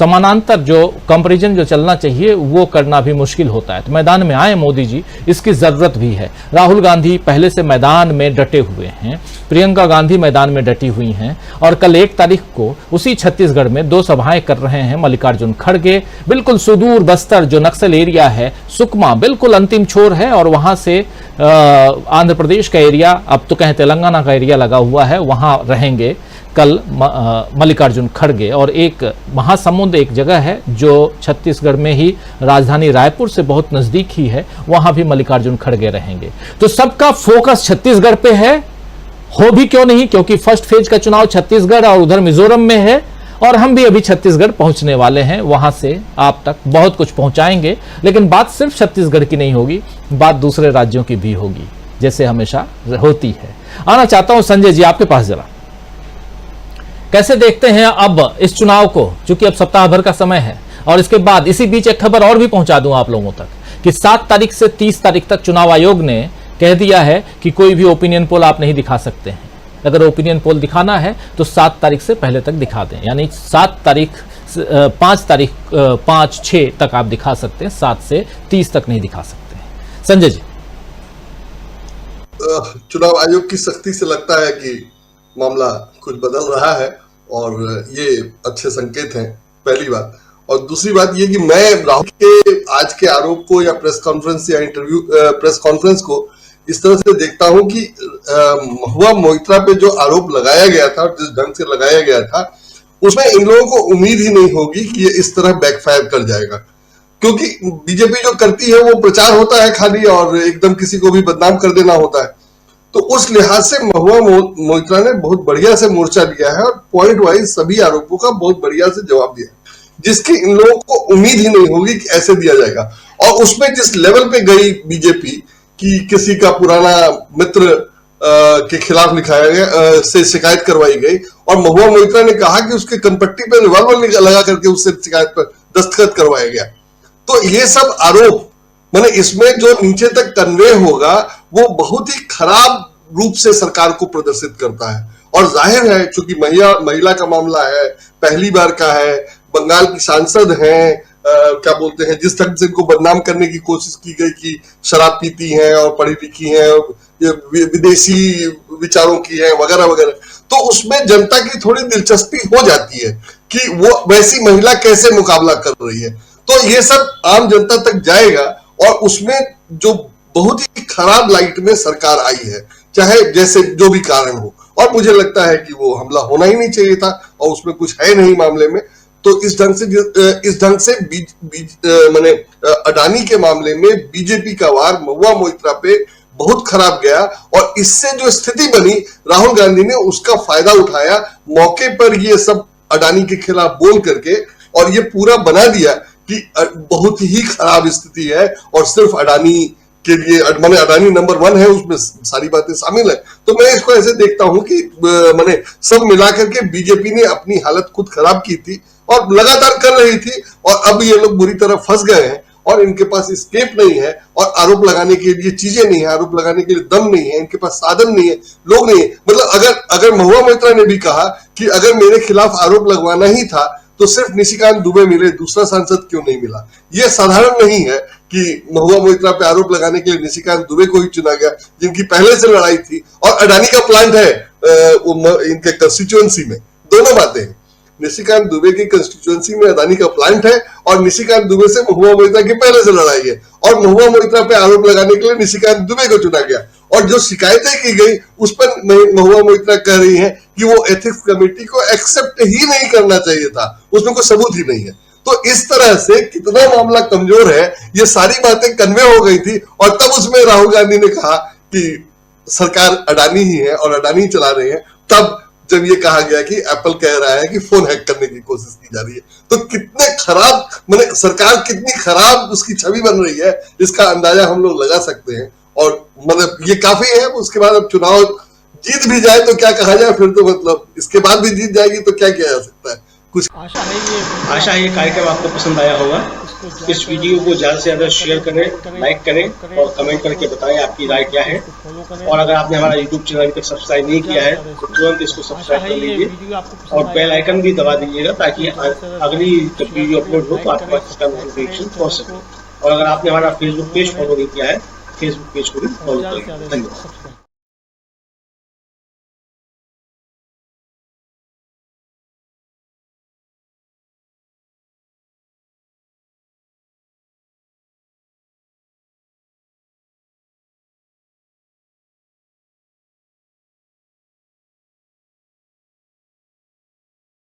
Speaker 2: समानांतर जो कंपैरिजन जो चलना चाहिए वो करना भी मुश्किल होता है। तो मैदान में आए मोदी जी, इसकी जरूरत भी है। राहुल गांधी पहले से मैदान में डटे हुए हैं, प्रियंका गांधी मैदान में डटी हुई हैं और कल 1 तारीख को उसी छत्तीसगढ़ में 2 सभाएं कर रहे हैं मल्लिकार्जुन खड़गे। बिल्कुल सुदूर बस्तर जो नक्सल एरिया है, सुकमा बिल्कुल अंतिम छोर है और वहां से आंध्र प्रदेश का एरिया, अब तो कहें तेलंगाना का एरिया लगा हुआ है, वहां रहेंगे कल मल्लिकार्जुन खड़गे। और एक महासमुंद एक जगह है जो छत्तीसगढ़ में ही राजधानी रायपुर से बहुत नजदीक ही है, वहां भी मल्लिकार्जुन खड़गे रहेंगे। तो सबका फोकस छत्तीसगढ़ पे है, हो भी क्यों नहीं, क्योंकि फर्स्ट फेज का चुनाव छत्तीसगढ़ और उधर मिजोरम में है और हम भी अभी छत्तीसगढ़ पहुंचने वाले हैं, वहां से आप तक बहुत कुछ पहुंचाएंगे। लेकिन बात सिर्फ छत्तीसगढ़ की नहीं होगी, बात दूसरे राज्यों की भी होगी, जैसे हमेशा होती है। आना चाहता हूं संजय जी आपके पास, जरा कैसे देखते हैं अब इस चुनाव को, चूंकि अब सप्ताह भर का समय है। और इसके बाद इसी बीच एक खबर और भी पहुंचा दूं आप लोगों तक कि 7 तारीख से 30 तारीख तक चुनाव आयोग ने कह दिया है कि कोई भी ओपिनियन पोल आप नहीं दिखा सकते हैं। अगर ओपिनियन पोल दिखाना है तो 7 तारीख से पहले तक दिखा दें, यानी 5 तारीख 5-6 तक आप दिखा सकते हैं, 7 से 30 तक नहीं दिखा सकते हैं। संजय जी,
Speaker 10: चुनाव आयोग की सख्ती से लगता है कि मामला कुछ बदल रहा है और ये अच्छे संकेत हैं, पहली बात। और दूसरी बात ये कि मैं राहुल के आज के आरोप को या प्रेस कॉन्फ्रेंस को इस तरह से देखता हूं कि महुआ मोइत्रा पे जो आरोप लगाया गया था और जिस ढंग से लगाया गया था, उसमें इन लोगों को उम्मीद ही नहीं होगी कि ये इस तरह बैकफायर कर जाएगा। क्योंकि बीजेपी जो करती है वो प्रचार होता है खाली और एकदम किसी को भी बदनाम कर देना होता है। तो उस लिहाज से महुआ मोइत्रा ने बहुत बढ़िया से मोर्चा लिया है और पॉइंट वाइज सभी आरोपों का बहुत बढ़िया से जवाब दिया, जिसकी इन लोगों को उम्मीद ही नहीं होगी कि ऐसे दिया जाएगा। और उसमें जिस लेवल पे गई बीजेपी कि किसी का पुराना मित्र के खिलाफ लिखाया गया, से शिकायत करवाई गई और महुआ मोइत्रा ने कहा कि उसके कनपट्टी पे रिवॉल्वर लगा करके उससे शिकायत पर दस्तखत करवाया गया। तो ये सब आरोप माने इसमें जो नीचे तक कन्वे होगा वो बहुत ही खराब रूप से सरकार को प्रदर्शित करता है। और जाहिर है चूंकि महिला का मामला है, पहली बार का है, बंगाल की सांसद हैं, क्या बोलते हैं, जिस ढंग से इनको बदनाम करने की कोशिश की गई कि शराब पीती हैं और पढ़ी लिखी हैं, विदेशी विचारों की है वगैरह वगैरह, तो उसमें जनता की थोड़ी दिलचस्पी हो जाती है कि वो वैसी महिला कैसे मुकाबला कर रही है। तो ये सब आम जनता तक जाएगा और उसमें जो बहुत ही खराब लाइट में सरकार आई है, चाहे जैसे जो भी कारण हो। और मुझे लगता है कि वो हमला होना ही नहीं चाहिए था और उसमें कुछ है नहीं मामले में। तो इस ढंग से माने अडानी के मामले में बीजेपी का वार महुआ मोइत्रा पे बहुत खराब गया और इससे जो स्थिति बनी राहुल गांधी ने उसका फायदा उठाया, मौके पर ये सब अडानी के खिलाफ बोल करके, और ये पूरा बना दिया कि बहुत ही खराब स्थिति है और सिर्फ अडानी के लिए, माने अडानी नंबर 1 है, उसमें सारी बातें शामिल है। तो मैं इसको ऐसे देखता हूं कि माने सब मिलाकर के बीजेपी ने अपनी हालत खुद खराब की थी और लगातार कर रही थी और अब ये लोग बुरी तरह फंस गए हैं और इनके पास स्केप नहीं है और आरोप लगाने के लिए चीजें नहीं है, आरोप लगाने के लिए दम नहीं है, इनके पास साधन नहीं है, लोग नहीं है। मतलब अगर महुआ मोइत्रा ने भी कहा कि अगर मेरे खिलाफ आरोप लगवाना ही था तो सिर्फ निशिकांत दुबे मिले, दूसरा सांसद क्यों नहीं मिला। यह साधारण नहीं है कि महुआ मोइत्रा पे आरोप लगाने के लिए निशिकांत दुबे को ही चुना गया, जिनकी पहले से लड़ाई थी और अडानी का प्लांट है इनके कंस्टिट्यूएंसी में। दोनों बातें हैं, निशिकांत दुबे की कंस्टिट्यूएंसी में अडानी का प्लांट है और निशिकांत दुबे से महुआ मोइत्रा की पहले से लड़ाई है और महुआ मोइत्रा पे आरोप लगाने के लिए निशिकांत दुबे को चुना गया। और जो शिकायतें की गई उस पर महुआ मोइत्रा कह रही हैं कि वो एथिक्स कमेटी को एक्सेप्ट ही नहीं करना चाहिए था, उसमें कोई सबूत ही नहीं है। तो इस तरह से कितना मामला कमजोर है, ये सारी बातें कन्वे हो गई थी और तब उसमें राहुल गांधी ने कहा कि सरकार अडानी ही है और अडानी चला रहे हैं। तब जब ये कहा गया कि एप्पल कह रहा है कि फोन हैक करने की कोशिश की जा रही है, तो कितने खराब माने सरकार कितनी खराब उसकी छवि बन रही है इसका अंदाजा हम लोग लगा सकते हैं। और मतलब ये काफी है। उसके बाद अब चुनाव जीत भी जाए तो क्या कहा जाए, फिर तो मतलब इसके बाद भी जीत जाएगी तो क्या किया जा सकता है।
Speaker 6: कुछ आशा है ये कार्यक्रम आपको पसंद आया होगा। इस वीडियो को ज़्यादा से ज़्यादा शेयर करें, लाइक करें और कमेंट करके बताएं आपकी राय क्या है। और अगर आपने हमारा यूट्यूब चैनल अभी तक सब्सक्राइब नहीं किया है तो तुरंत इसको सब्सक्राइब कर लीजिए और बेल आइकन भी दबा दीजिएगा ताकि अगली जब वीडियो अपलोड हो तो आपके पास इसका नोटिफिकेशन पहुंच सके। और अगर आपने हमारा फेसबुक पेज फॉलो नहीं किया है, फेसबुक पेज को भी फॉलो करें। धन्यवाद।